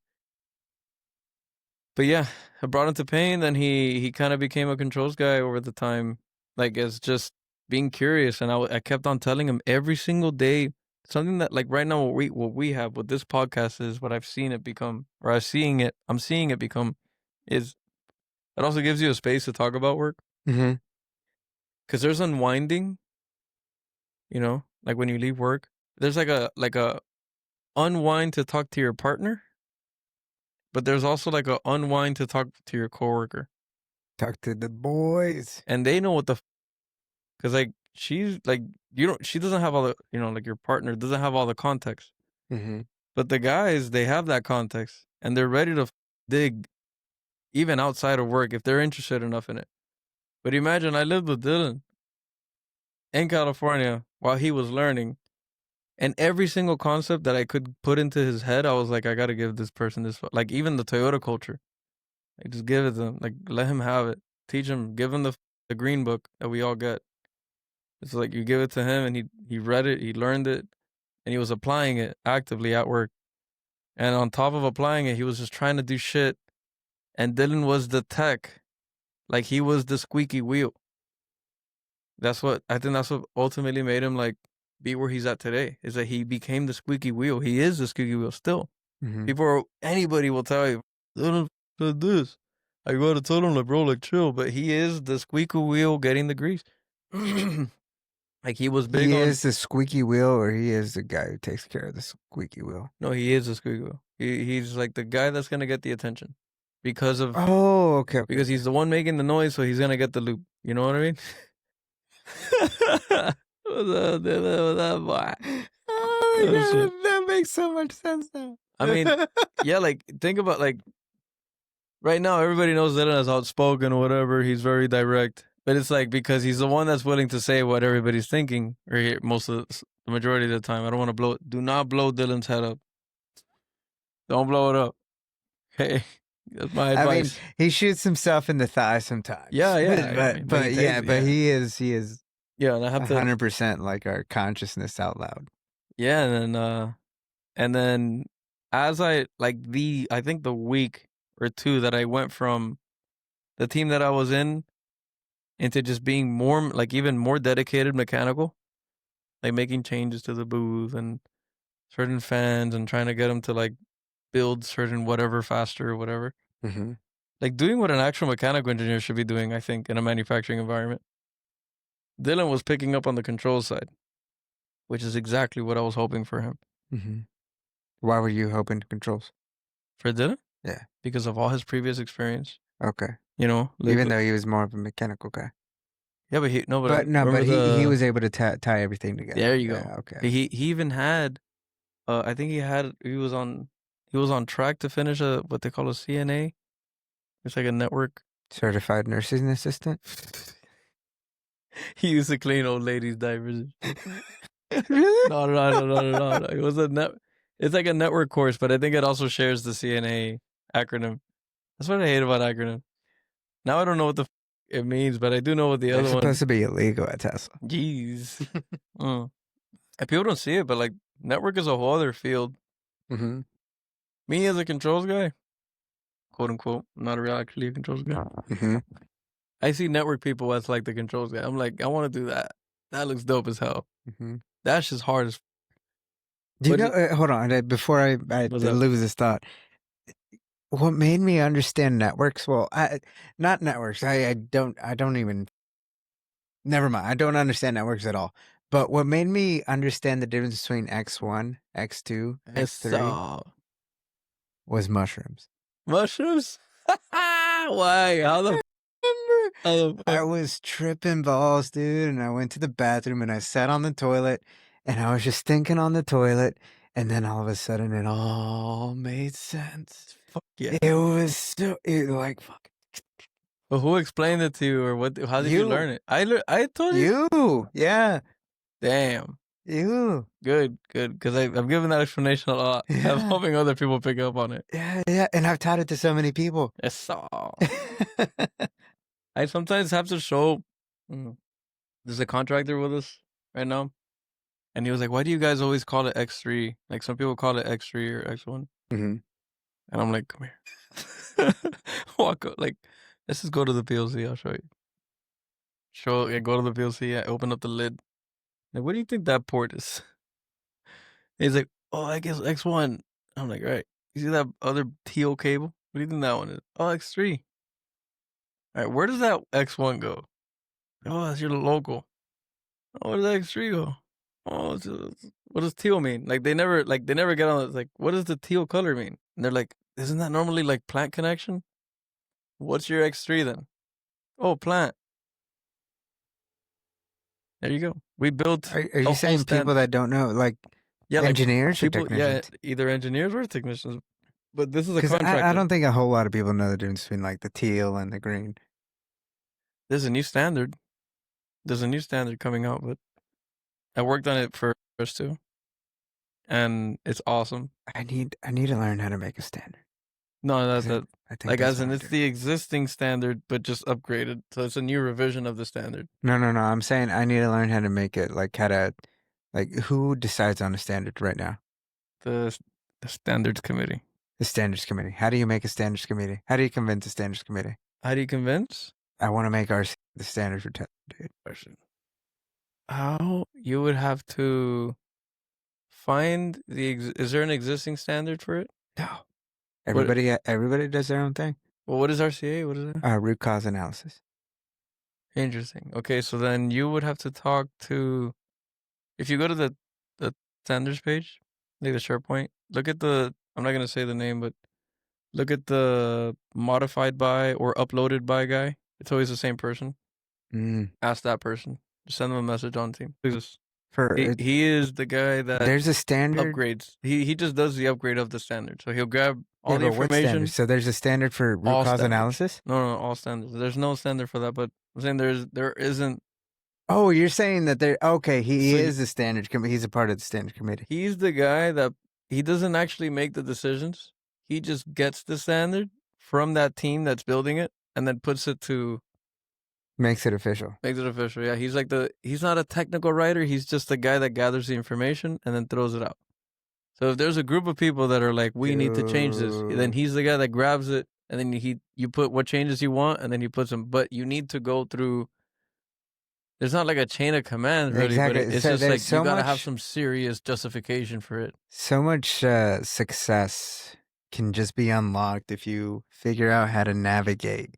But yeah, I brought him to pain. Then he kind of became a controls guy over the time. Like, it's just being curious. And I kept on telling him every single day something that, like, right now, what we have, what this podcast is, what I've seen it become, or I'm seeing it become, is it also gives you a space to talk about work. Mm-hmm. Because there's unwinding, like when you leave work, there's like a unwind to talk to your partner, but there's also like a unwind to talk to your coworker. Talk to the boys. And they know what because like she's like, she doesn't have all the, like your partner doesn't have all the context. Mm-hmm. But the guys, they have that context and they're ready to dig even outside of work if they're interested enough in it. But imagine I lived with Dylan in California while he was learning, and every single concept that I could put into his head, I was like, I got to give this person this, like even the Toyota culture, like just give it to him, like let him have it, teach him, give him the green book that we all get. It's like you give it to him and he read it, he learned it, and he was applying it actively at work. And on top of applying it, he was just trying to do shit. And Dylan was the tech. Like, he was the squeaky wheel. I think that's what ultimately made him, like, be where he's at today, is that he became the squeaky wheel. He is the squeaky wheel still. Mm-hmm. Anybody will tell you, Dylan said this. I gotta tell him, like, bro, like, chill. But he is the squeaky wheel getting the grease. Like, he was big He on... is the squeaky wheel, or he is the guy who takes care of the squeaky wheel? No, he is the squeaky wheel. He's, like, the guy that's gonna get the attention. Because of... Oh, okay. Because he's the one making the noise, so he's gonna get the loop. You know what I mean? That makes so much sense now. I mean, yeah, like, think about, like, right now, everybody knows Dylan is outspoken or whatever. He's very direct. But it's like, because he's the one that's willing to say what everybody's thinking, or the majority of the time. I don't want to do not blow Dylan's head up. Don't blow it up. Okay? That's my advice. I mean, he shoots himself in the thigh sometimes. Yeah. But he is yeah, and I have 100% like our consciousness out loud. Yeah, and then as I think the week or two that I went from the team that I was in into just being more, like, even more dedicated mechanical, like making changes to the booth and certain fans and trying to get them to, like, build certain whatever faster or whatever. Mm-hmm. Like, doing what an actual mechanical engineer should be doing, I think, in a manufacturing environment. Dylan was picking up on the control side, which is exactly what I was hoping for him. Mm-hmm. Why were you hoping controls? For Dylan? Yeah. Because of all his previous experience. Okay. You know, like, Even though he was more of a mechanical guy. yeah, but But he was able to tie everything together. There you Yeah, go. okay. He even had, I think he was on track to finish what they call a CNA. It's like a network. Certified nursing assistant. He used to clean old ladies' diapers. Really? No. It was it's like a network course, but I think it also shares the CNA acronym. That's what I hate about acronym. Now I don't know what it means, but I do know what the They're other one. supposed to be illegal at Tesla. Jeez. And people don't see it, but like network is a whole other field. Mm-hmm. Me as a controls guy, quote unquote, I'm not actually a controls guy. Mm-hmm. I see network people as like the controls guy. I'm like, I want to do that. That looks dope as hell. Mm-hmm. That's just hard as. Do you know? Hold on, before I lose this thought. What made me understand networks? Well, not networks. I don't even. Never mind. I don't understand networks at all. But what made me understand the difference between X1, X2, X3 was mushrooms. Mushrooms? Why? How the I was tripping balls, dude, and I went to the bathroom and I sat on the toilet and I was just thinking on the toilet, and then all of a sudden it all made sense. Fuck yeah. It was like fuck. Well, who explained it to you, or what? How did you learn it? I told you. You, yeah. Damn. You. Good, because I've given that explanation a lot. Yeah. I'm hoping other people pick up on it. Yeah, and I've taught it to so many people. Yes, I sometimes have to show. There's a contractor with us right now, and he was like, "Why do you guys always call it X3? Like some people call it X3 or X1." Mm-hmm. And I'm like, "Come here, like, let's just go to the PLC. I'll show you. Go to the PLC. I open up the lid. Like, what do you think that port is?" He's like, "Oh, I guess X1." I'm like, "Right. You see that other teal cable? What do you think that one is?" "Oh, X3. All right, where does that X1 go?" "Oh, that's your local." "Oh, where does that X3 go?" "Oh, what does teal mean?" Like they never get on. It's like, what does the teal color mean? And they're like, "Isn't that normally like plant connection?" "What's your X3 then?" "Oh, plant." There you go. We built. Are you saying people that don't know, like engineers or technicians? Yeah, either engineers or technicians. But this is a contractor. I don't think a whole lot of people know the difference between like the teal and the green. There's a new standard. There's a new standard coming out, but I worked on it first too, and it's awesome. I need to learn how to make a standard. No, that's it. I think like as in it's the existing standard, but just upgraded. So it's a new revision of the standard. No. I'm saying I need to learn how to make it. Like who decides on a standard right now? The standards committee. The standards committee. How do you make a standards committee? How do you convince a standards committee? How do you convince? I want to make the standard for dude. Question. How you would have to find is there an existing standard for it? No. Everybody does their own thing. Well, what is RCA? What is it? Root cause analysis. Interesting. Okay, so then you would have to talk to, if you go to the standards page, like the SharePoint, look at I'm not going to say the name, but look at the modified by or uploaded by guy. It's always the same person. Ask that person. Just send them a message on Team. He is the guy that there's a standard upgrades. He just does the upgrade of the standard. So he'll grab all the information. So there's a standard for root cause analysis? No, all standards. There's no standard for that, but I'm saying there isn't. Oh, you're saying that he is the standard committee. He's a part of the standard committee. He's the guy that he doesn't actually make the decisions. He just gets the standard from that team that's building it and then puts it to makes it official. Yeah, he's not a technical writer. He's just the guy that gathers the information and then throws it out. So if there's a group of people that are like, we need to change this, then he's the guy that grabs it and then you put what changes you want and then he puts them. But you need to go through. There's not like a chain of command, really, exactly. But it's just like you gotta have some serious justification for it. So much success can just be unlocked if you figure out how to navigate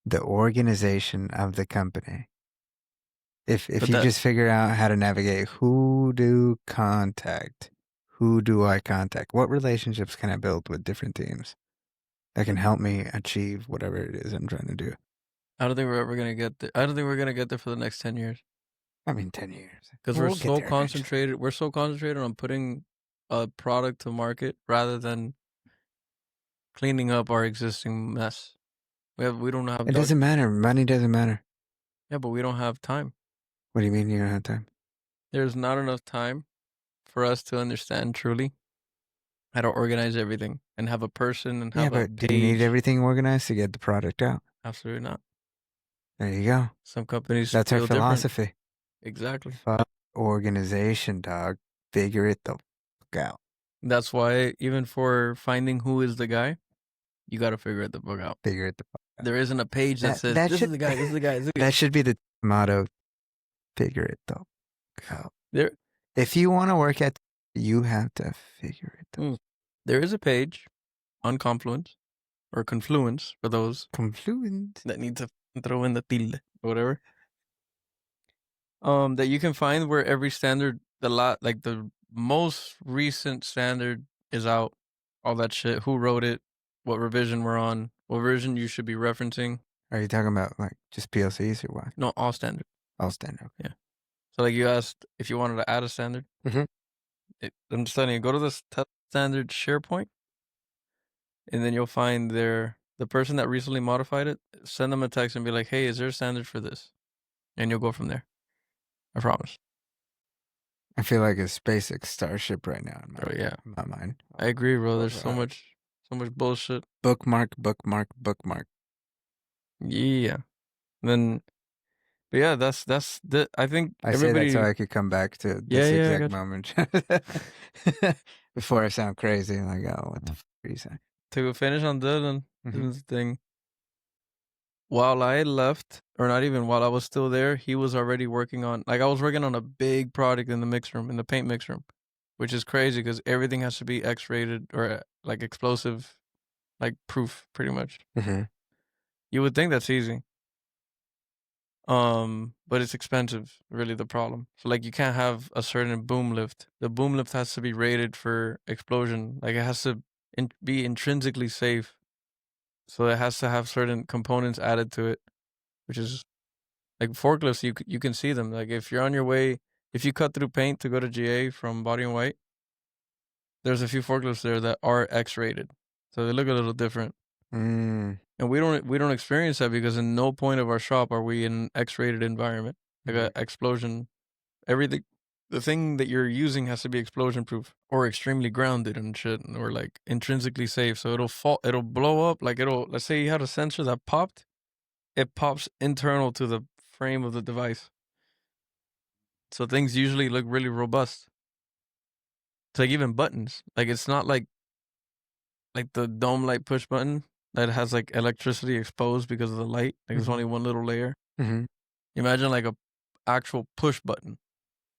the organization of the company. If you just figure out how to navigate who do I contact, what relationships can I build with different teams? that can help me achieve whatever it is I'm trying to do. I don't think we're ever gonna get there. I don't think we're gonna get there for the next 10 years. I mean, 10 years. Because We'll we're get so there concentrated. We're so concentrated on putting a product to market rather than cleaning up our existing mess. We don't have. It doesn't matter. Money doesn't matter. Yeah, but we don't have time. What do you mean you don't have time? There's not enough time for us to understand truly how to organize everything and have a person and have a but do you need page. everything organized to get the product out? Absolutely not. There you go. Some companies. That's our feel different. philosophy. Exactly. Fuck organization, dog. Figure it the fuck out. That's why even for finding who is the guy, you got to figure it the fuck out. Figure it the fuck out. There isn't a page that says this is the guy. This is the guy. This is the guy. That should be the motto. Figure it the fuck out. There. If you want to work at, you have to figure it out. There is a page on Confluence or Confluence for those Confluent that need to throw in the tilde or whatever. That you can find where every standard, like the most recent standard is out, all that shit. Who wrote it? What revision we're on? What version you should be referencing? Are you talking about like just PLCs or what? No, all standard. All standard. Yeah. So like you asked if you wanted to add a standard. Mhm. I'm just telling you, go to this standard SharePoint, and then you'll find the person that recently modified it. Send them a text and be like, "Hey, is there a standard for this?" And you'll go from there. I promise. I feel like a SpaceX Starship right now in my mind. I agree, bro. There's so much bullshit. Bookmark. Yeah. Then, but yeah, that's the. I think I everybody. say that so I could come back to this exact moment before I sound crazy. Like, oh, what the fuck are you saying? To finish on Dylan's thing. While I left, or not even while I was still there, he was already working on, like I was working on a big project in the mix room, in the paint mix room, which is crazy because everything has to be X-rated or like explosive, like proof, pretty much. Mm-hmm. You would think that's easy. But it's expensive, really the problem. So like you can't have a certain boom lift. The boom lift has to be rated for explosion. Like it has to be intrinsically safe. So it has to have certain components added to it, which is like forklifts. You can see them. Like if you're on your way, if you cut through paint to go to GA from Body and White, there's a few forklifts there that are X-rated, so they look a little different. And we don't experience that because in no point of our shop are we in an X-rated environment, like an explosion. Everything, the thing that you're using has to be explosion proof or extremely grounded and shit, or like intrinsically safe. So it'll blow up. Like let's say you had a sensor that popped, it pops internal to the frame of the device. So things usually look really robust. It's like even buttons. Like it's not like the dome light push button that has like electricity exposed because of the light. Like there's only one little layer. Mm-hmm. Imagine like a actual push button.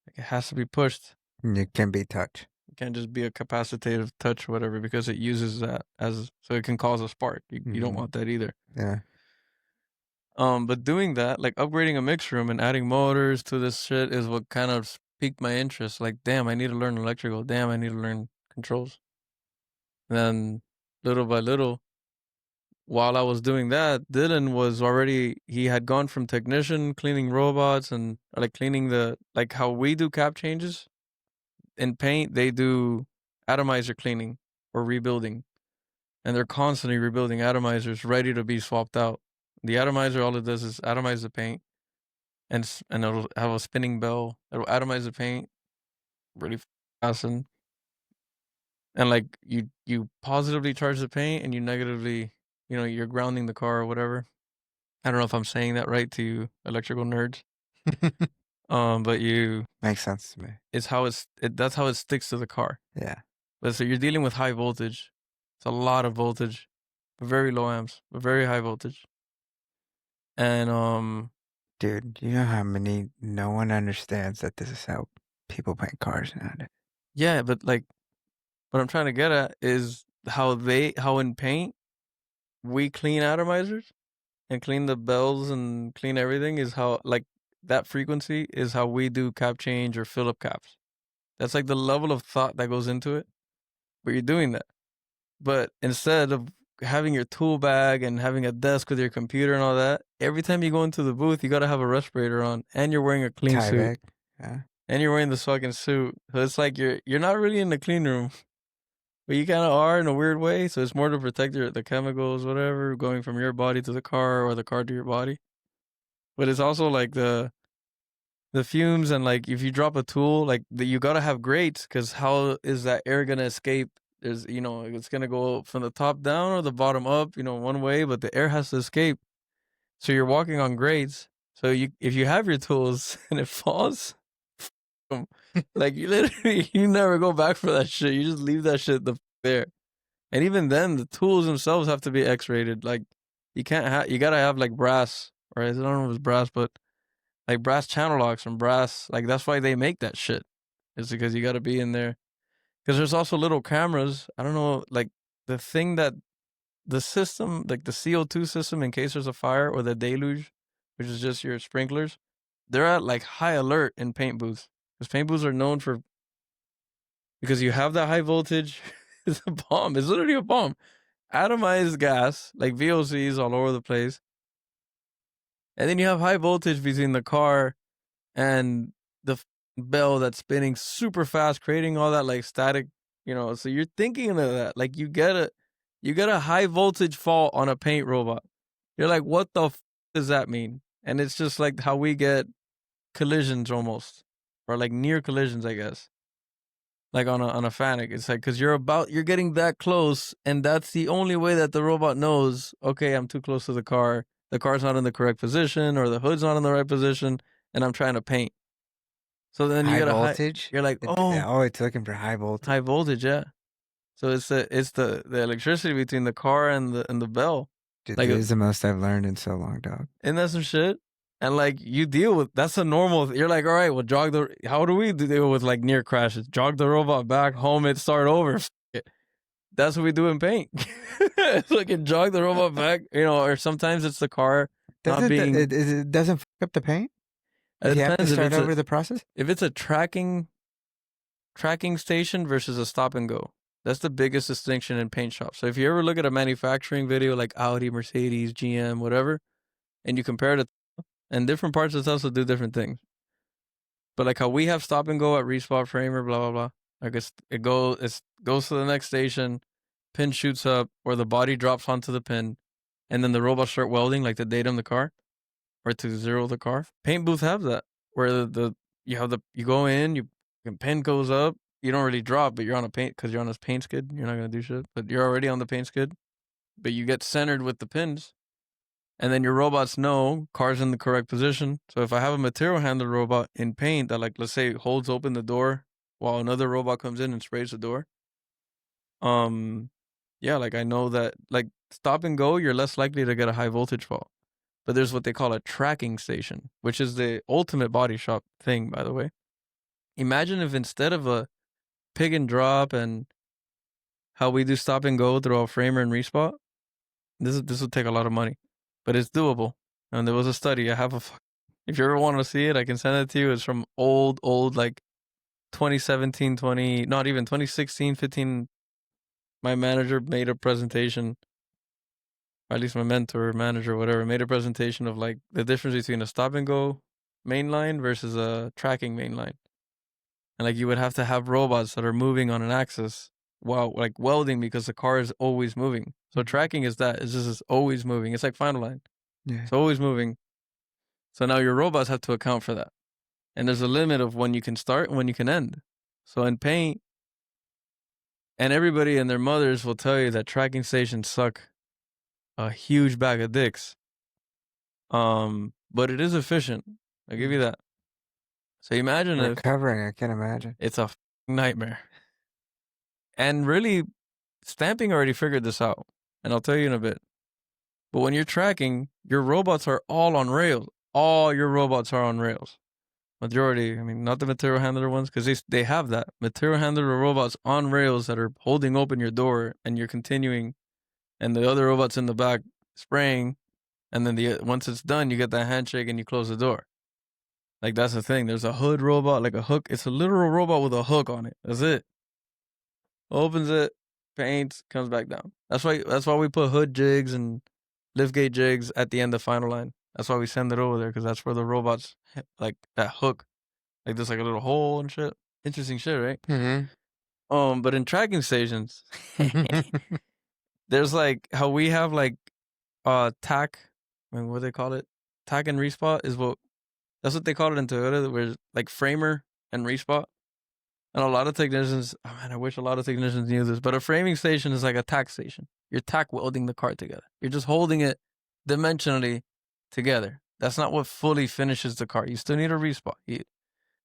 Like it has to be pushed. It can be touched. It can't just be a capacitative touch or whatever because it uses that so it can cause a spark. You don't want that either. Yeah. But doing that, like upgrading a mix room and adding motors to this shit is what kind of piqued my interest. Like, damn, I need to learn electrical. Damn, I need to learn controls. And then little by little, while I was doing that, Dylan he had gone from technician cleaning robots and like cleaning like how we do cap changes in paint, they do atomizer cleaning or rebuilding. And they're constantly rebuilding atomizers ready to be swapped out. The atomizer, all it does is atomize the paint and it'll have a spinning bell. It'll atomize the paint really fast and like you positively charge the paint and you negatively, you're grounding the car or whatever. I don't know if I'm saying that right to you electrical nerds. But makes sense to me. It's how that's how it sticks to the car. Yeah. But so you're dealing with high voltage. It's a lot of voltage, but very low amps, but very high voltage. And dude, you know how no one understands that this is how people paint cars nowadays. Yeah, but like what I'm trying to get at is how in paint we clean atomizers and clean the bells and clean everything is how like that frequency is how we do cap change or fill up caps. That's like the level of thought that goes into it. But you're doing that. But instead of having your tool bag and having a desk with your computer and all that, every time you go into the booth, you got to have a respirator on and you're wearing a clean suit. Tyvek. Yeah. And you're wearing this fucking suit. So it's like you're not really in the clean room, but you kind of are in a weird way. So it's more to protect the chemicals, whatever, going from your body to the car or the car to your body. But it's also like the fumes and like if you drop a tool, like you got to have grates because how is that air going to escape? There's, it's going to go from the top down or the bottom up, one way, but the air has to escape. So you're walking on grates. So if you have your tools and it falls, like you never go back for that shit. You just leave that shit there. And even then, the tools themselves have to be X-rated. Like you can't you gotta have like brass, right? I don't know if it's brass, but like brass channel locks and brass. Like that's why they make that shit. It's because you gotta be in there. Because there's also little cameras. I don't know, like the thing that the system, like the CO2 system, in case there's a fire or the deluge, which is just your sprinklers, they're at like high alert in paint booths. Because paint booths are known for, because you have that high voltage. It's a bomb. It's literally a bomb. Atomized gas, like VOCs all over the place. And then you have high voltage between the car and the bell that's spinning super fast, creating all that like static, so you're thinking of that. Like you get a high voltage fault on a paint robot. You're like, what the does that mean? And it's just like how we get collisions almost, or like near collisions, I guess. Like on a Fanic, it's like because you're getting that close, and that's the only way that the robot knows. Okay, I'm too close to the car. The car's not in the correct position, or the hood's not in the right position, and I'm trying to paint. So then you get voltage. You're like, It's looking for high voltage. High voltage, yeah. So it's the electricity between the car and the bell. Dude, like it is the most I've learned in so long, dog. And that's some shit. And like you deal with that's a normal. You're like, all right, well, how do we deal with like near crashes? Jog the robot back, home it, start over. That's what we do in paint. It's like you jog the robot back, or sometimes it's the car not being. It doesn't fuck up the paint. It you have to start over the process. If it's a tracking station versus a stop and go, that's the biggest distinction in paint shops. So if you ever look at a manufacturing video like Audi, Mercedes, GM, whatever, and you compare it, and different parts of Tesla do different things. But like how we have stop and go at Respot Framer, blah blah blah. I guess it goes to the next station, pin shoots up, or the body drops onto the pin, and then the robots start welding like the datum the car, or to zero the car. Paint booth have that where you go in, pin goes up, you don't really drop, but you're on a paint because you're on this paint skid. You're not gonna do shit, but you're already on the paint skid. But you get centered with the pins. And then your robots know car's in the correct position. So if I have a material handler robot in paint that, like, let's say holds open the door while another robot comes in and sprays the door. Yeah, like I know that, like stop and go, you're less likely to get a high voltage fault. But there's what they call a tracking station, which is the ultimate body shop thing, by the way. Imagine if instead of a pig and drop and how we do stop and go through our framer and respot, this would take a lot of money. But it's doable. And there was a study. If you ever want to see it, I can send it to you. It's from old, like 2017, not even 2016, 15. My manager made a presentation, or at least my mentor, manager, whatever, made a presentation of like the difference between a stop and go main line versus a tracking main line. And like you would have to have robots that are moving on an axis while like welding because the car is always moving. So tracking is that. It's just always moving. It's like final line. Yeah. It's always moving. So now your robots have to account for that. And there's a limit of when you can start and when you can end. So in paint, and everybody and their mothers will tell you that tracking stations suck a huge bag of dicks. But it is efficient. I'll give you that. So imagine if recovering, I can't imagine. It's a nightmare. And really, stamping already figured this out. And I'll tell you in a bit. But when you're tracking, your robots are all on rails. All your robots are on rails. Majority, I mean, not the material handler ones, because they have that. Material handler robots on rails that are holding open your door and you're continuing, and the other robots in the back spraying, and then once it's done, you get that handshake and you close the door. Like, that's the thing. There's a hood robot, like a hook. It's a literal robot with a hook on it. That's it. Opens it, paints, comes back down. That's why we put hood jigs and liftgate jigs at the end of final line. That's why we send it over there, because that's where the robots like that hook, like there's like a little hole and shit. Interesting shit, right? Mm-hmm. But in tracking stations, there's like how we have like tack. I mean, what do they call it? Tack and respot is that's what they call it in Toyota. Where like framer and respot. And a lot of technicians, oh man, I wish a lot of technicians knew this, but a framing station is like a tack station. You're tack welding the car together. You're just holding it dimensionally together. That's not what fully finishes the car. You still need a respot.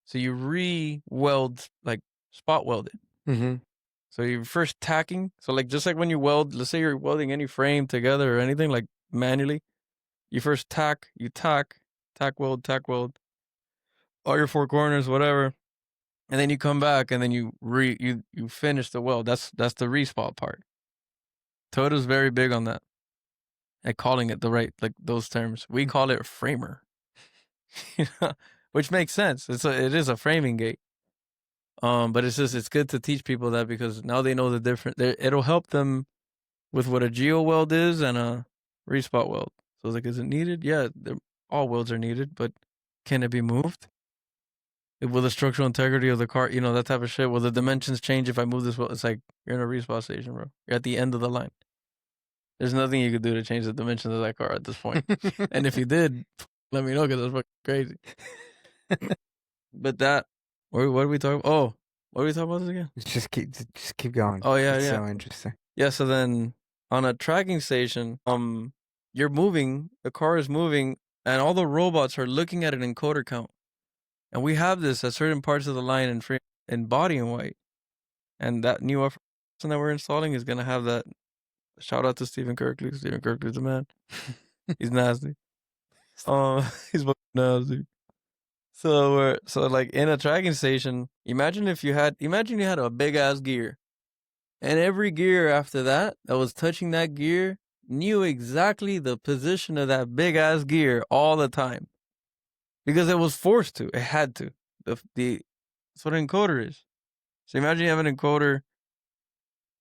So you re-weld, like spot weld it. Mm-hmm. So you're first tacking. So like just like when you weld, let's say you're welding any frame together or anything like manually, you first tack weld, all your four corners, whatever. And then you come back and then you finish the weld. That's the respot part. Toyota's very big on that. At calling it the right, like those terms. We call it framer. Which makes sense. It is a framing gate. But it's good to teach people that, because now they know the difference. It'll help them with what a geo weld is and a respot weld. So like, is it needed? Yeah, all welds are needed, but can it be moved? Will the structural integrity of the car, that type of shit? Will the dimensions change if I move this weld? It's like, you're in a respot station, bro. You're at the end of the line. There's nothing you could do to change the dimensions of that car at this point. And if you did, let me know, because that's fucking crazy. But what are we talking about? Oh, what are we talking about this again? Just keep going. Oh, yeah, it's yeah. so interesting. Yeah, so then on a tracking station, you're moving, the car is moving, and all the robots are looking at an encoder count. And we have this at certain parts of the line in body and white. And that new person that we're installing is going to have that. Shout out to Stephen Kirkley. Stephen Kirkley's the man. He's nasty. He's fucking nasty. So like in a tracking station, imagine you had a big ass gear. And every gear after that was touching that gear knew exactly the position of that big ass gear all the time. Because it was forced to. It had to. That's what an encoder is. So imagine you have an encoder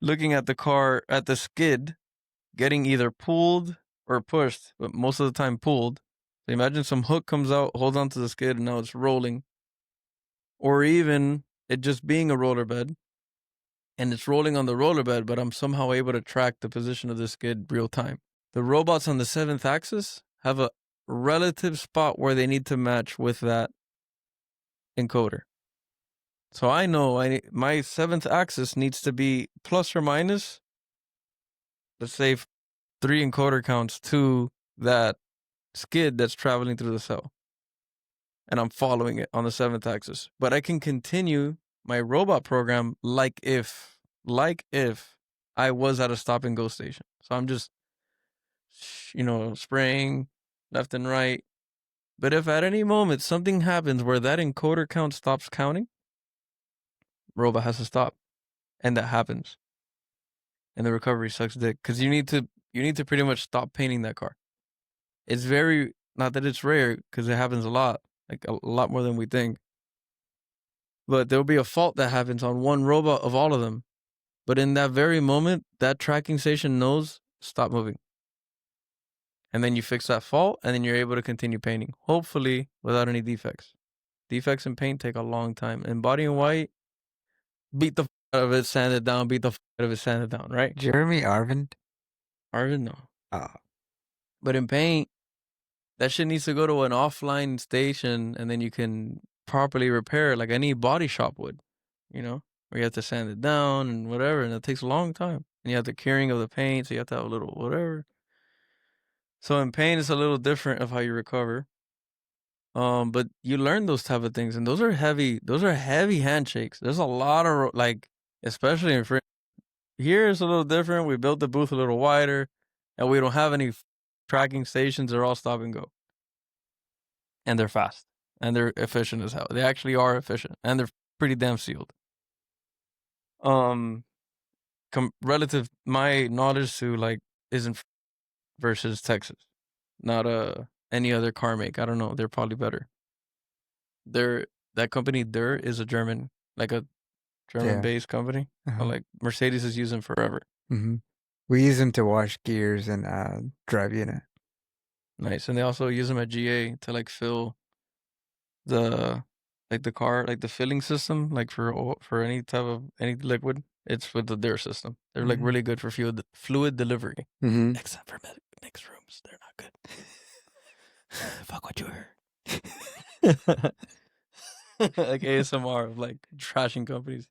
looking at the car, at the skid, getting either pulled or pushed, but most of the time pulled. So imagine some hook comes out, holds onto the skid, and now it's rolling. Or even it just being a roller bed, and it's rolling on the roller bed, but I'm somehow able to track the position of the skid real time. The robots on the 7th axis have a relative spot where they need to match with that encoder. So I know my 7th axis needs to be plus or minus, let's say 3 encoder counts to that skid that's traveling through the cell. And I'm following it on the 7th axis. But I can continue my robot program like if I was at a stop and go station. So I'm just, spraying left and right. But if at any moment something happens where that encoder count stops counting, robot has to stop. And that happens. And the recovery sucks dick. Because you need to pretty much stop painting that car. It's very, not that it's rare, because it happens a lot. Like a lot more than we think. But there'll be a fault that happens on one robot of all of them. But in that very moment, that tracking station knows, stop moving. And then you fix that fault, and then you're able to continue painting. Hopefully, without any defects. Defects in paint take a long time. In body and white, beat the out of it, sand it down, beat the out of it, sand it down, right? Jeremy Arvind? Arvind, no. Oh. But in paint, that shit needs to go to an offline station, and then you can properly repair it like any body shop would, where you have to sand it down and whatever, and it takes a long time. And you have the curing of the paint, so you have to have a little whatever. So in paint, it's a little different of how you recover. But you learn those type of things, and those are heavy handshakes. There's a lot of, especially in here, it's a little different. We built the booth a little wider, and we don't have any tracking stations. They're all stop and go. And they're fast. And they're efficient as hell. They actually are efficient. And they're pretty damn sealed. Relative, my knowledge to, isn't versus Texas. Not any other car make. I don't know. They're probably better. That company, is a German, like a German-based company. But, like Mercedes has used them forever. We use them to wash gears and drive unit. Nice, and they also use them at GA to like fill the car, like the filling system, like for any type of any liquid. It's with their system. They're like really good for fluid delivery. Except for mixed rooms, they're not good. Fuck what you heard. Like ASMR of like trashing companies.